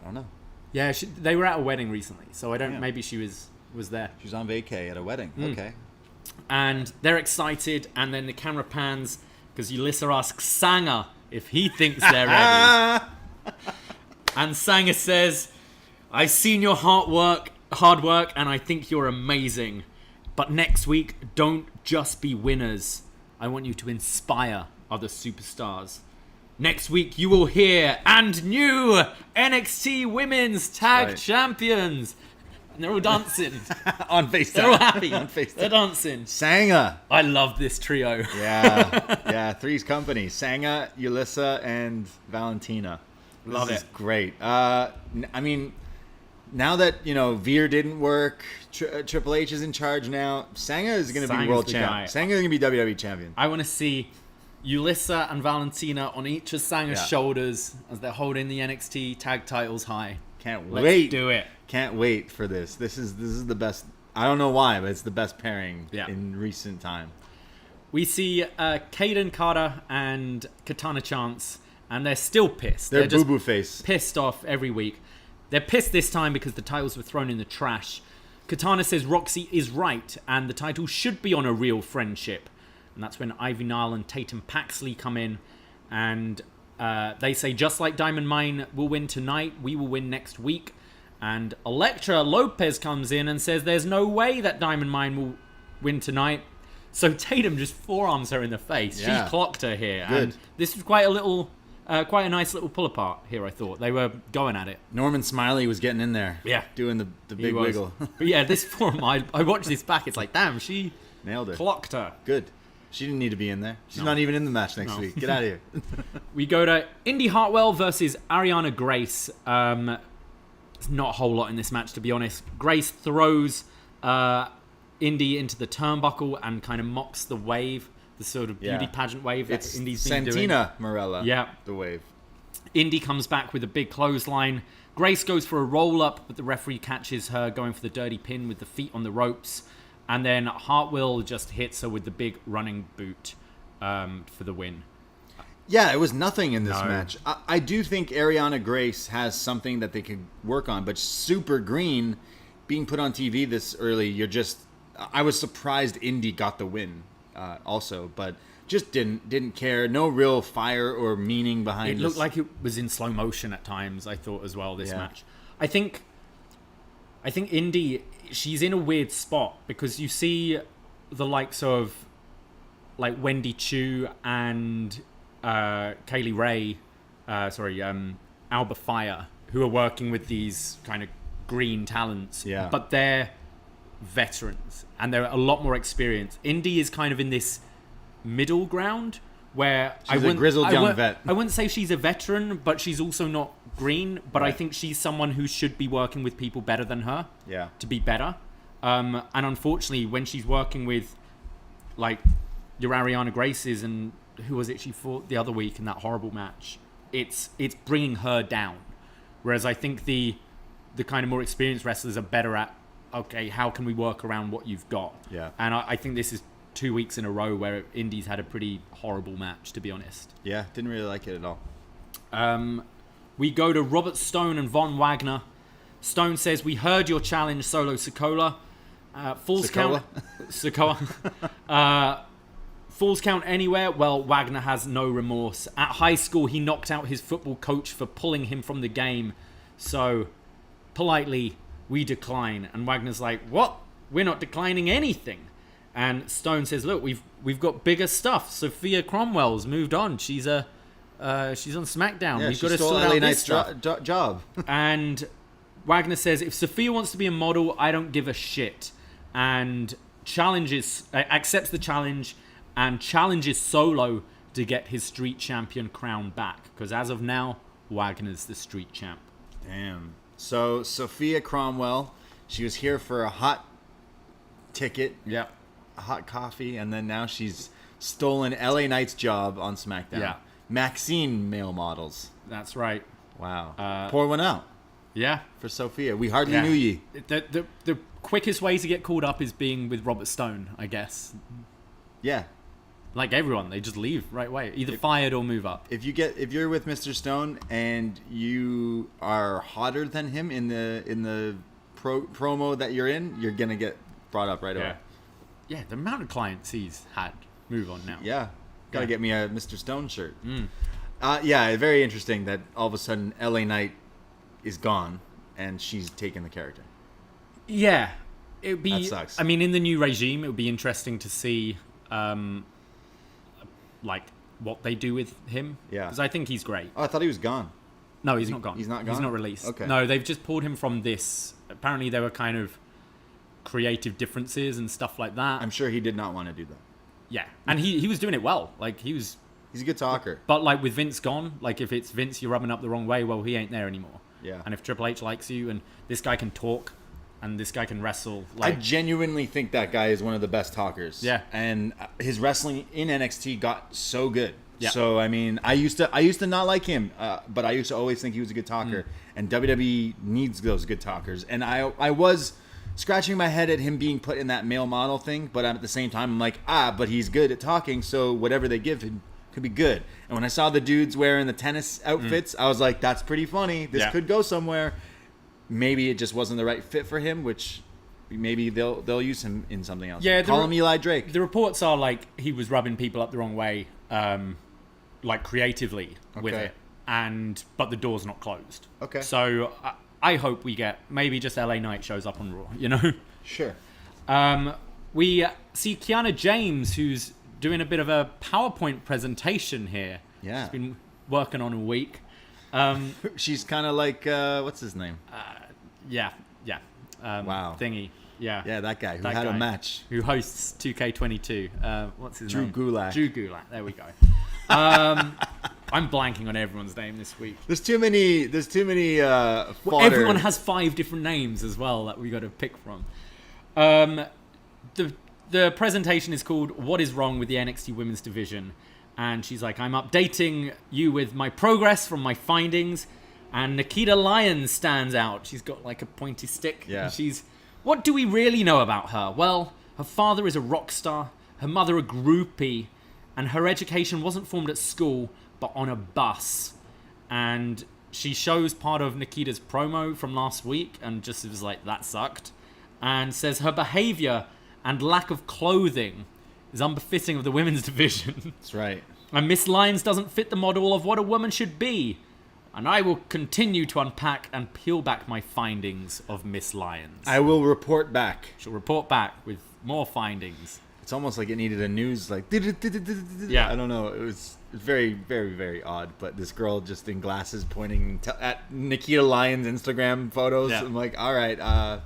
I don't know. Yeah, they were at a wedding recently, so I don't. Yeah. Maybe she was there. She was on vacay at a wedding. Okay. And they're excited, and then the camera pans because Yulisa asks Sanger if he thinks they're ready. And Sanger says, "I've seen your hard work, and I think you're amazing. But next week, don't just be winners. I want you to inspire other superstars. Next week, you will hear and new NXT Women's Tag Champions." And they're all dancing. On FaceTime. They're all happy. On FaceTime. They're dancing. Sanger. I love this trio. Yeah. Three's company. Sanger, Yulisa, and Valentina. Love it. This is great. I mean, now that, Veer didn't work, Triple H is in charge now, Sanger is going to be world champion. Sanger is going to be WWE champion. I want to see Yulisa and Valentina on each of Sanger's shoulders as they're holding the NXT tag titles high. Let's do it. Can't wait for this. This is the best. I don't know why, but it's the best pairing in recent time. We see Kaden Carter and Katana Chance, and they're still pissed. They're boo-boo face. Pissed off every week. They're pissed this time because the titles were thrown in the trash. Katana says Roxy is right, and the title should be on a real friendship. And that's when Ivy Nile and Tatum Paxley come in, and they say, just like Diamond Mine will win tonight, we will win next week. And Elektra Lopez comes in and says there's no way that Diamond Mine will win tonight. So Tatum just forearms her in the face. Yeah. She clocked her here. Good. And this was quite a nice little pull apart here, I thought. They were going at it. Norman Smiley was getting in there. Yeah. Doing the big wiggle. But yeah, this forum, I watched this back. It's like, damn, she nailed it. Clocked her. Good. She didn't need to be in there. She's not even in the match next week. Get out of here. We go to Indy Hartwell versus Ariana Grace. There's not a whole lot in this match, to be honest. Grace throws Indy into the turnbuckle and kind of mocks the wave, the sort of beauty pageant wave that Indy's been doing. Santina Morella. Yeah. The wave. Indy comes back with a big clothesline. Grace goes for a roll-up, but the referee catches her going for the dirty pin with the feet on the ropes. And then Hartwell just hits her with the big running boot for the win. Yeah, it was nothing in this match. I do think Ariana Grace has something that they could work on, but Super Green being put on TV this early, I was surprised Indy got the win also, but just didn't care. No real fire or meaning behind it. It looked like it was in slow motion at times, I thought, as well, this match. I think Indy, she's in a weird spot because you see the likes of like Wendy Chu and Kaylee Ray, Alba Fire, who are working with these kind of green talents. Yeah. But they're veterans and they're a lot more experienced. Indy is kind of in this middle ground where she's a grizzled young vet. I wouldn't say she's a veteran, but she's also not green. But right. I think she's someone who should be working with people better than her. Yeah. To be better. And unfortunately, when she's working with like your Ariana Graces and who was it she fought the other week in that horrible match, it's bringing her down. Whereas I think the kind of more experienced wrestlers are better at, okay, how can we work around what you've got? Yeah. And I think this is 2 weeks in a row where Indy's had a pretty horrible match, to be honest. Yeah, didn't really like it at all. We go to Robert Stone and Von Wagner. Stone says, we heard your challenge, Solo Sikoa. Falls count. Sikoa. Falls count anywhere? Well, Wagner has no remorse. At high school, he knocked out his football coach for pulling him from the game. So, politely, we decline. And Wagner's like, what? We're not declining anything. And Stone says, look, we've got bigger stuff. Sophia Cromwell's moved on. She's on SmackDown. Yeah, we've got to sort out this job. And Wagner says, if Sophia wants to be a model, I don't give a shit. And accepts the challenge and challenges Solo to get his street champion crown back. Because as of now, Wagner's the street champ. Damn. So Sophia Cromwell, she was here for a hot ticket. Yeah. A hot coffee. And then now she's stolen LA Knight's job on SmackDown. Yeah. Maxine male models. That's right. Wow. Pour one out. Yeah. For Sophia. We hardly knew ye. The quickest way to get called up is being with Robert Stone, I guess. Yeah. Like everyone, they just leave right away, either fired or move up. If you're with Mr. Stone and you are hotter than him in the promo that you're in, you're gonna get brought up right away. Yeah, the amount of clients he's had. Move on now. Yeah, gotta get me a Mr. Stone shirt. Yeah, very interesting that all of a sudden LA Knight is gone and she's taken the character. Yeah, it would be. That sucks. I mean, in the new regime, it would be interesting to see, like what they do with him. Yeah, because I think he's great. Oh, I thought he was gone. No, he's not gone. He's not gone? He's not released. Okay. No, they've just pulled him from this. Apparently, there were kind of creative differences and stuff like that. I'm sure he did not want to do that. Yeah, and he was doing it well. Like he's a good talker. But like with Vince gone, like if it's Vince you're rubbing up the wrong way, well, he ain't there anymore. Yeah. And if Triple H likes you and this guy can talk and this guy can wrestle, like I genuinely think that guy is one of the best talkers. Yeah. And his wrestling in NXT got so good. Yeah. So I mean, I used to not like him, but I used to always think he was a good talker. And WWE needs those good talkers. And I was scratching my head at him being put in that male model thing, but at the same time, I'm like, but he's good at talking, so whatever they give him could be good. And when I saw the dudes wearing the tennis outfits, I was like, that's pretty funny. This could go somewhere. Maybe it just wasn't the right fit for him, which maybe they'll use him in something else. Yeah, Call him Eli Drake. The reports are like he was rubbing people up the wrong way, like creatively with it, but the door's not closed. Okay. So I hope we get maybe just LA Knight shows up on Raw. You know. Sure. We see Kiana James, who's doing a bit of a PowerPoint presentation here. Yeah. She's been working on a week. She's kind of like what's his name? Yeah. Wow. Thingy. Yeah. Yeah, that guy who That had guy a match. who hosts 2K22. What's his name? Drew Gulak. Drew Gulak. There we go. I'm blanking on everyone's name this week. There's too many. Fodder. Everyone has 5 different names as well that we got to pick from. The presentation is called "What is Wrong with the NXT Women's Division," and she's like, "I'm updating you with my progress from my findings." And Nikita Lyons stands out. She's got like a pointy stick. Yeah. And what do we really know about her? Well, her father is a rock star, her mother a groupie, and her education wasn't formed at school, but on a bus. And she shows part of Nikita's promo from last week and just was like, that sucked. And says her behavior and lack of clothing is unbefitting of the women's division. That's right. And Miss Lyons doesn't fit the model of what a woman should be. And I will continue to unpack and peel back my findings of Miss Lyons. I will report back. She'll report back with more findings. It's almost like it needed a news like. Yeah. I don't know. It was very, very, very odd. But this girl just in glasses pointing at Nikita Lyons' Instagram photos. Yeah. I'm like, all right,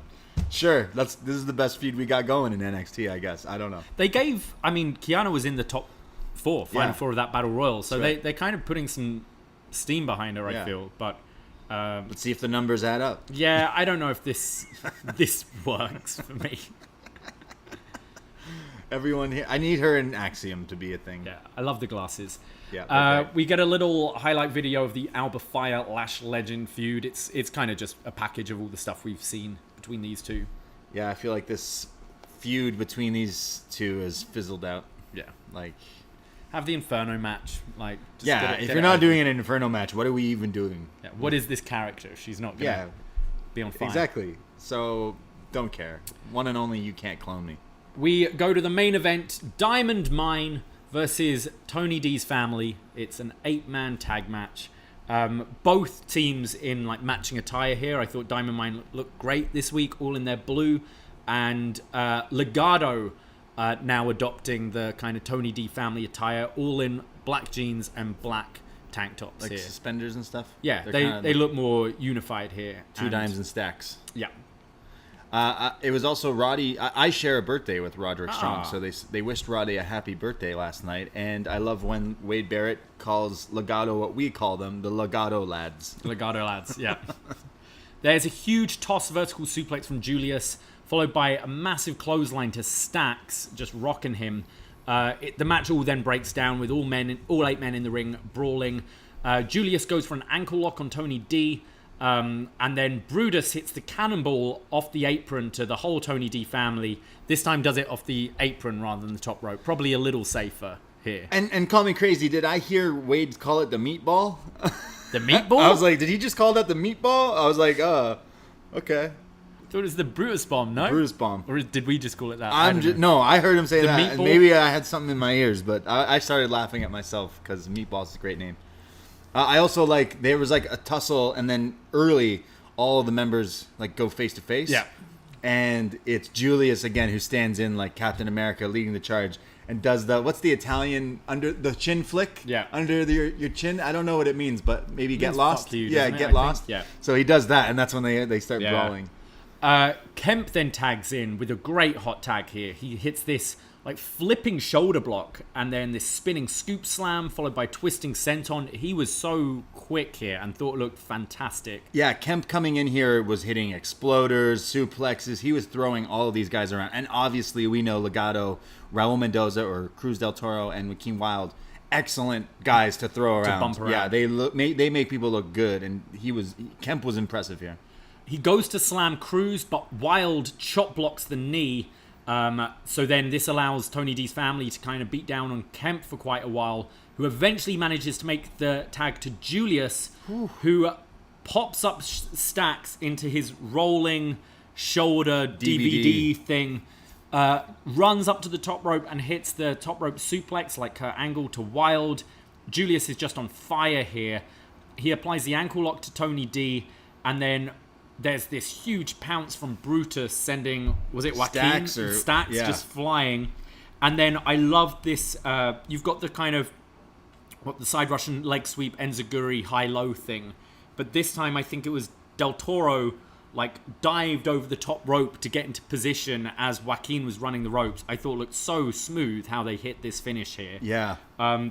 sure. This is the best feud we got going in NXT, I guess. I don't know. Kiana was in the top 4, final 4 of that Battle Royal. So right. they're kind of putting some steam behind her, I feel. But let's see if the numbers add up. yeah, I don't know if this works for me. Everyone here, I need her in Axiom to be a thing. Yeah, I love the glasses. Yeah. We get a little highlight video of the Alba Fire Lash Legend feud. It's kind of just a package of all the stuff we've seen between these two. Yeah, I feel like this feud between these two has fizzled out. Yeah. Like, have the Inferno match. Like, just if you're not doing an Inferno match, what are we even doing? Yeah, what is this character? She's not going to be on fire. Exactly. So, don't care. One and only, you can't clone me. We go to the main event, Diamond Mine versus Tony D's family. It's an 8-man tag match. Both teams in like matching attire here. I thought Diamond Mine looked great this week, all in their blue. And Legado now adopting the kind of Tony D family attire, all in black jeans and black tank tops like here. Suspenders and stuff? Yeah, they look more unified here. Two dimes and stacks. Yeah. It was also Roddy. I share a birthday with Roderick Strong, so they wished Roddy a happy birthday last night. And I love when Wade Barrett calls Legado what we call them, the Legado lads. Legado lads, yeah. There's a huge toss vertical suplex from Julius, followed by a massive clothesline to Stacks, just rocking him. The match all then breaks down with all 8 men in the ring brawling. Julius goes for an ankle lock on Tony D. And then Brutus hits the cannonball off the apron to the whole Tony D family. This time does it off the apron rather than the top rope. Probably a little safer here. And call me crazy, did I hear Wade call it the meatball? The meatball? I was like, did he just call that the meatball? I was like, okay. I thought it was the Brutus Bomb, no? Brutus Bomb. Or did we just call it that? No, I heard him say The that. meatball? And maybe I had something in my ears, but I started laughing at myself because meatball is a great name. I also there was like a tussle, and then early, all of the members like go face to face. Yeah. And it's Julius again who stands in like Captain America leading the charge and does what's the Italian under the chin flick? Yeah. Under your chin. I don't know what it means, but maybe get means lost. fuck you, Yeah, doesn't it, get I lost. think? Yeah. So he does that, and that's when they start Yeah. brawling. Kemp then tags in with a great hot tag here. He hits this like flipping shoulder block and then this spinning scoop slam followed by twisting senton. He was so quick here and thought it looked fantastic. Yeah, Kemp coming in here was hitting exploders, suplexes. He was throwing all of these guys around. And obviously we know Legado, Raul Mendoza or Cruz del Toro and Joaquin Wilde, excellent guys to throw around. bump around. Yeah, they make people look good, and Kemp was impressive here. He goes to slam Cruz, but Wilde chop blocks the knee. So then this allows Tony D's family to kind of beat down on Kemp for quite a while, who eventually manages to make the tag to Julius, who pops up Stacks into his rolling shoulder DVD thing, runs up to the top rope and hits the top rope suplex like her angle to Wilde. Julius is just on fire here. He applies the ankle lock to Tony D, and then there's this huge pounce from Brutus sending, was it Joaquin? Stacks yeah. Just flying. And then I love this, you've got the kind of, the side Russian leg sweep, Enziguri high-low thing. But this time I think it was Del Toro, dived over the top rope to get into position as Joaquin was running the ropes. I thought it looked so smooth how they hit this finish here. Yeah.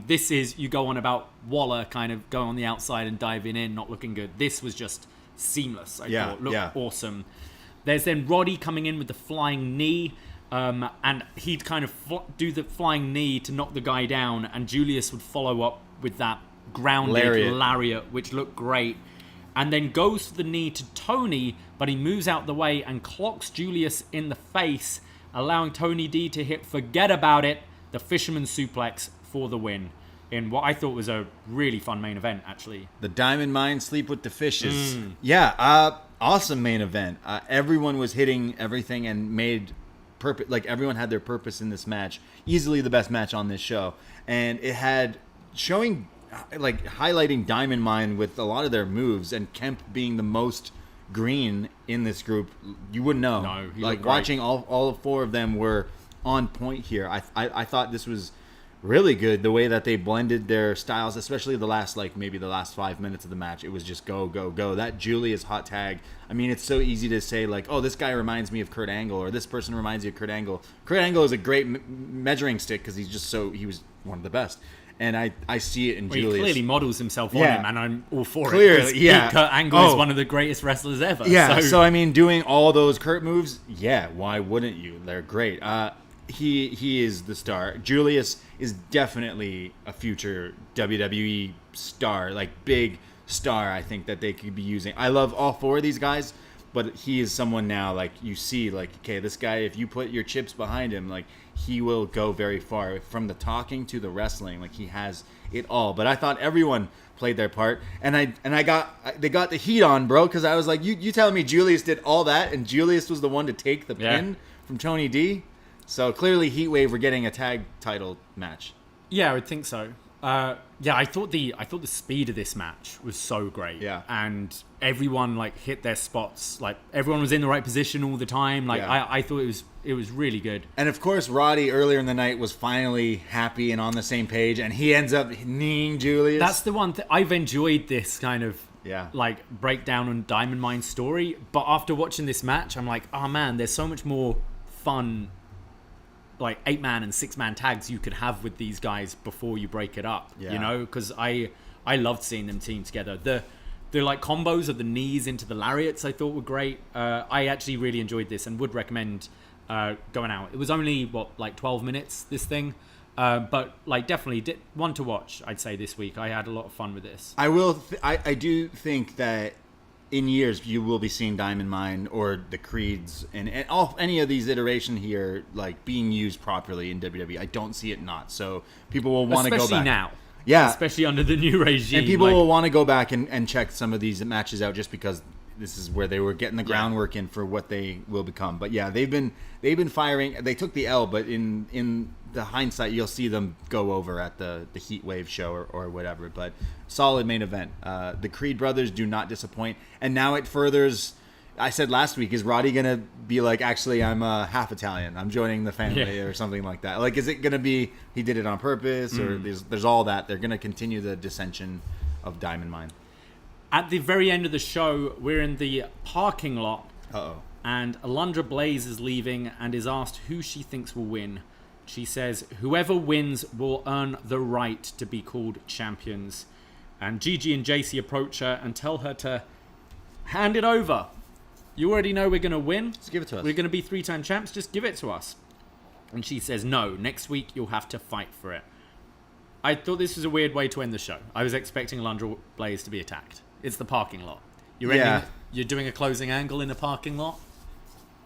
This is, you go on about Waller kind of going on the outside and diving in, not looking good. This was just seamless, I thought. Looked awesome. There's then Roddy coming in with the flying knee, and he'd kind of do the flying knee to knock the guy down, and Julius would follow up with that grounded lariat, which looked great, and then goes for the knee to Tony, but he moves out the way and clocks Julius in the face, allowing Tony D to hit Forget About It, the fisherman suplex for the win. In what I thought was a really fun main event, actually. The Diamond Mine Sleep with the Fishes. Yeah, awesome main event. Everyone was hitting everything and made purpose. Like, everyone had their purpose in this match. Easily the best match on this show. And it had highlighting Diamond Mine with a lot of their moves, and Kemp being the most green in this group. You wouldn't know. No, he like, looked watching all four of them were on point here. I thought this was really good, the way that they blended their styles, especially maybe the last 5 minutes of the match. It was just go, go, go. That Julius hot tag, I mean, it's so easy to say, this guy reminds me of Kurt Angle, or this person reminds you of Kurt Angle. Kurt Angle is a great measuring stick because he was one of the best. And I see it in Julius. He clearly models himself on him, and I'm all for Clearly, it. Kurt Angle is one of the greatest wrestlers ever. Yeah, so I mean, doing all those Kurt moves, why wouldn't you? They're great. He is the star. Julius is definitely a future WWE star, big star. I think that they could be using. I love all four of these guys, but he is someone now you see okay, this guy, if you put your chips behind him, he will go very far, from the talking to the wrestling. He has it all. But I thought everyone played their part, and they got the heat on, bro, because I was like, you telling me Julius did all that and Julius was the one to take the pin from Tony D? So clearly, Heatwave were getting a tag title match. Yeah, I would think so. I thought the speed of this match was so great. Yeah, and everyone hit their spots. Everyone was in the right position all the time. I thought it was really good. And of course, Roddy earlier in the night was finally happy and on the same page, and he ends up kneeing Julius. That's the one I've enjoyed this kind of breakdown on Diamond Mine's story. But after watching this match, I'm like, oh man, there's so much more fun 8-man and 6-man tags you could have with these guys before you break it up, because I loved seeing them team together. The combos of the knees into the lariats I thought were great. I actually really enjoyed this and would recommend going out. It was only 12 minutes, this thing, but definitely one to watch, I'd say, this week. I had a lot of fun with this. I do think that in years you will be seeing Diamond Mine or the Creeds and all any of these iteration here like being used properly in WWE. I don't see it not. So people will want to go back. Especially now. Yeah. Especially under the new regime. And people will want to go back and check some of these matches out just because this is where they were getting the groundwork in for what they will become. But yeah, they've been firing. They took the L, but in the hindsight, you'll see them go over at the Heat Wave show or whatever. But solid main event. The Creed brothers do not disappoint. And now it furthers. I said last week, is Roddy going to be like, actually, I'm half Italian. I'm joining the family or something like that. Like, is it going to be he did it on purpose or there's all that? They're going to continue the dissension of Diamond Mine. At the very end of the show, we're in the parking lot. Uh-oh. And Alundra Blaze is leaving and is asked who she thinks will win. She says, whoever wins will earn the right to be called champions. And Gigi and JC approach her and tell her to hand it over. You already know we're going to win. Just give it to us. We're going to be 3-time champs. Just give it to us. And she says, no, next week you'll have to fight for it. I thought this was a weird way to end the show. I was expecting Alundra Blaze to be attacked. It's the parking lot. You're doing a closing angle in a parking lot?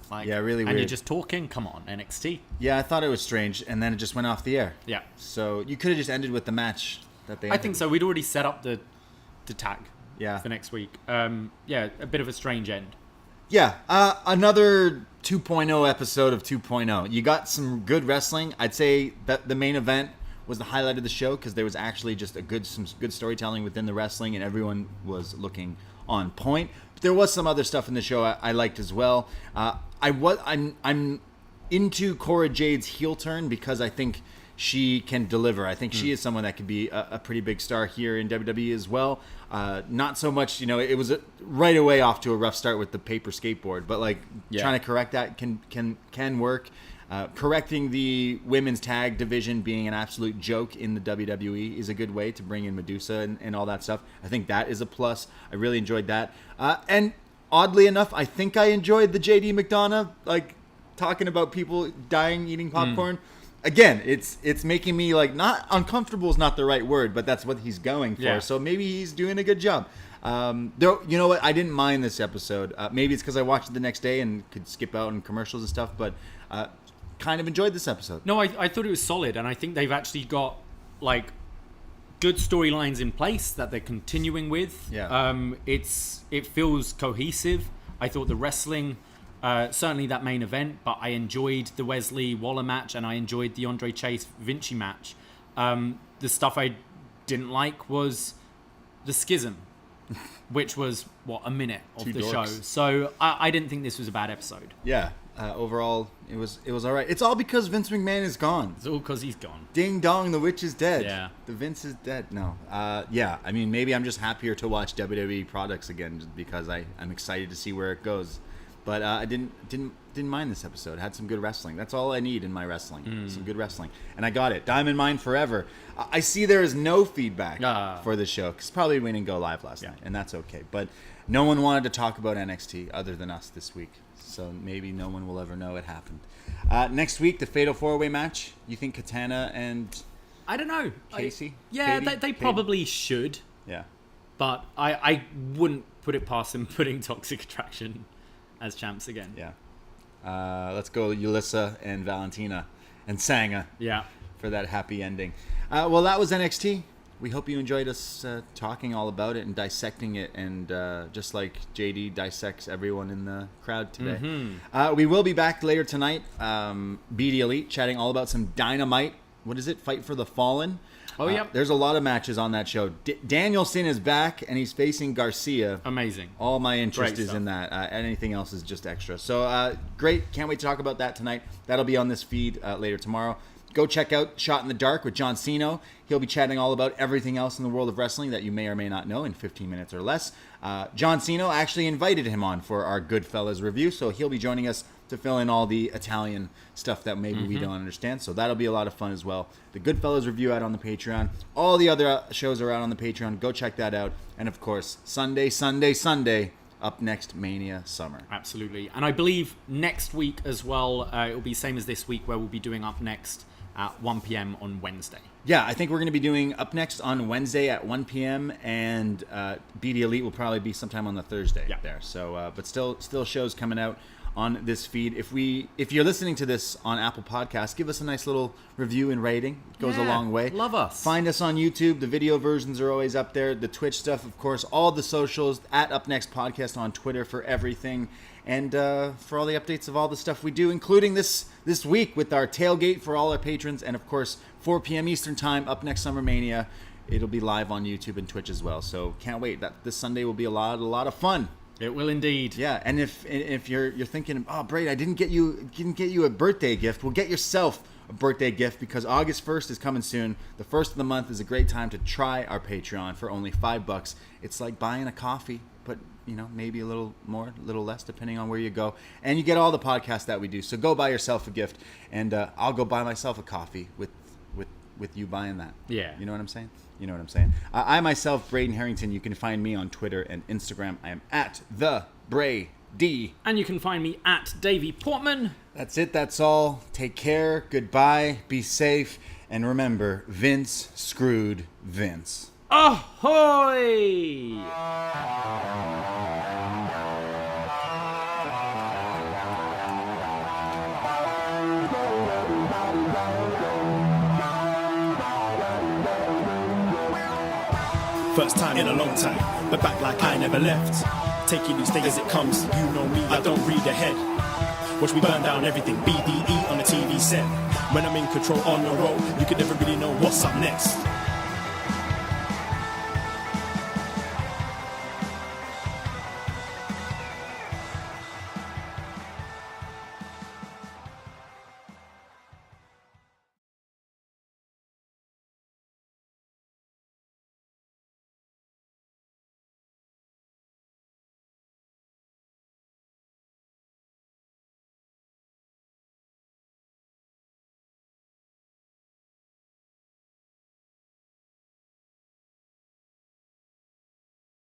Like, really weird. And you're just talking? Come on, NXT. Yeah, I thought it was strange, and then it just went off the air. Yeah. So you could have just ended with the match that they I think so. We'd already set up the tag for next week. A bit of a strange end. Yeah, another 2.0 episode of 2.0. You got some good wrestling. I'd say that the main event was the highlight of the show because there was actually just some good storytelling within the wrestling, and everyone was looking on point. But there was some other stuff in the show I liked as well. I'm into Cora Jade's heel turn because I think she can deliver. I think she is someone that could be a pretty big star here in WWE as well. Not so much, it was right away off to a rough start with the paper skateboard, but trying to correct that can work. Correcting the women's tag division being an absolute joke in the WWE is a good way to bring in Medusa and all that stuff. I think that is a plus. I really enjoyed that. And oddly enough, I think I enjoyed the JD McDonough, talking about people dying eating popcorn. Again, it's making me not uncomfortable is not the right word, but that's what he's going for. Yeah. So maybe he's doing a good job. Though, you know what? I didn't mind this episode. Maybe it's because I watched it the next day and could skip out on commercials and stuff, but kind of enjoyed this episode. No, I thought it was solid, and I think they've actually got good storylines in place that they're continuing with. Yeah. It feels cohesive. I thought the wrestling, certainly that main event, but I enjoyed the Wesley Waller match and I enjoyed the Andre Chase Vinci match. The stuff I didn't like was the schism, which was a minute of Two the dorks. show. So I didn't think this was a bad episode. Yeah. Overall, it was all right. It's all because Vince McMahon is gone. It's all because he's gone. Ding dong, the witch is dead. Yeah. The Vince is dead. No. I mean, maybe I'm just happier to watch WWE products again just because I'm excited to see where it goes. But I didn't mind this episode. Had some good wrestling. That's all I need in my wrestling. Some good wrestling. And I got it. Diamond Mine forever. I see there is no feedback for the show because probably we didn't go live last night, and that's okay. But no one wanted to talk about NXT other than us this week. So maybe no one will ever know it happened. Next week, the Fatal 4-Way match. You think Katana and I don't know. Casey? They probably should. Yeah. But I wouldn't put it past them putting Toxic Attraction as champs again. Yeah. Let's go Yulissa and Valentina and Sanga for that happy ending. Well, that was NXT. We hope you enjoyed us talking all about it and dissecting it, and just like JD dissects everyone in the crowd today. Mm-hmm. We will be back later tonight, BD Elite, chatting all about some Dynamite. What is it? Fight for the Fallen. Oh, yeah. There's a lot of matches on that show. Danielson is back, and he's facing Garcia. Amazing. All my interest Great is stuff. in that. Anything else is just extra. So great. Can't wait to talk about that tonight. That'll be on this feed later tomorrow. Go check out Shot in the Dark with John Cena. He'll be chatting all about everything else in the world of wrestling that you may or may not know in 15 minutes or less. John Cena actually invited him on for our Goodfellas review, so he'll be joining us to fill in all the Italian stuff that maybe we don't understand. So that'll be a lot of fun as well. The Goodfellas review out on the Patreon. All the other shows are out on the Patreon. Go check that out. And of course, Sunday, upNXT Mania Summer. Absolutely. And I believe next week as well, it'll be same as this week where we'll be doing upNXT at 1 p.m. on Wednesday. Yeah, I think we're going to be doing Up Next on Wednesday at 1 p.m. and BD Elite will probably be sometime on the Thursday there. So, but still shows coming out on this feed. If you're listening to this on Apple Podcasts, give us a nice little review and rating. It goes a long way. Love us. Find us on YouTube. The video versions are always up there. The Twitch stuff, of course. All the socials at Up Next Podcast on Twitter for everything. And for all the updates of all the stuff we do, including this week with our tailgate for all our patrons. And, of course, 4 p.m. Eastern Time, Up Next Summer Mania. It'll be live on YouTube and Twitch as well. So can't wait. This Sunday will be a lot of fun. It will indeed. Yeah, and if you're thinking, oh, Braden, I didn't get you a birthday gift, well, get yourself a birthday gift because August 1st is coming soon. The first of the month is a great time to try our Patreon for only $5. It's like buying a coffee, but maybe a little more, a little less, depending on where you go. And you get all the podcasts that we do. So go buy yourself a gift, and I'll go buy myself a coffee with you buying that. Yeah. You know what I'm saying? You know what I'm saying? I myself, Braden Herrington, you can find me on Twitter and Instagram. I am at the Brady. And you can find me at Davie Portman. That's it. That's all. Take care. Goodbye. Be safe. And remember, Vince screwed Vince. Ahoy! First time in a long time, but back like I never left. Taking each day as it comes, you know me, I don't read ahead. Watch me burn down everything, BDE on the TV set. When I'm in control on the road, you can never really know what's up next.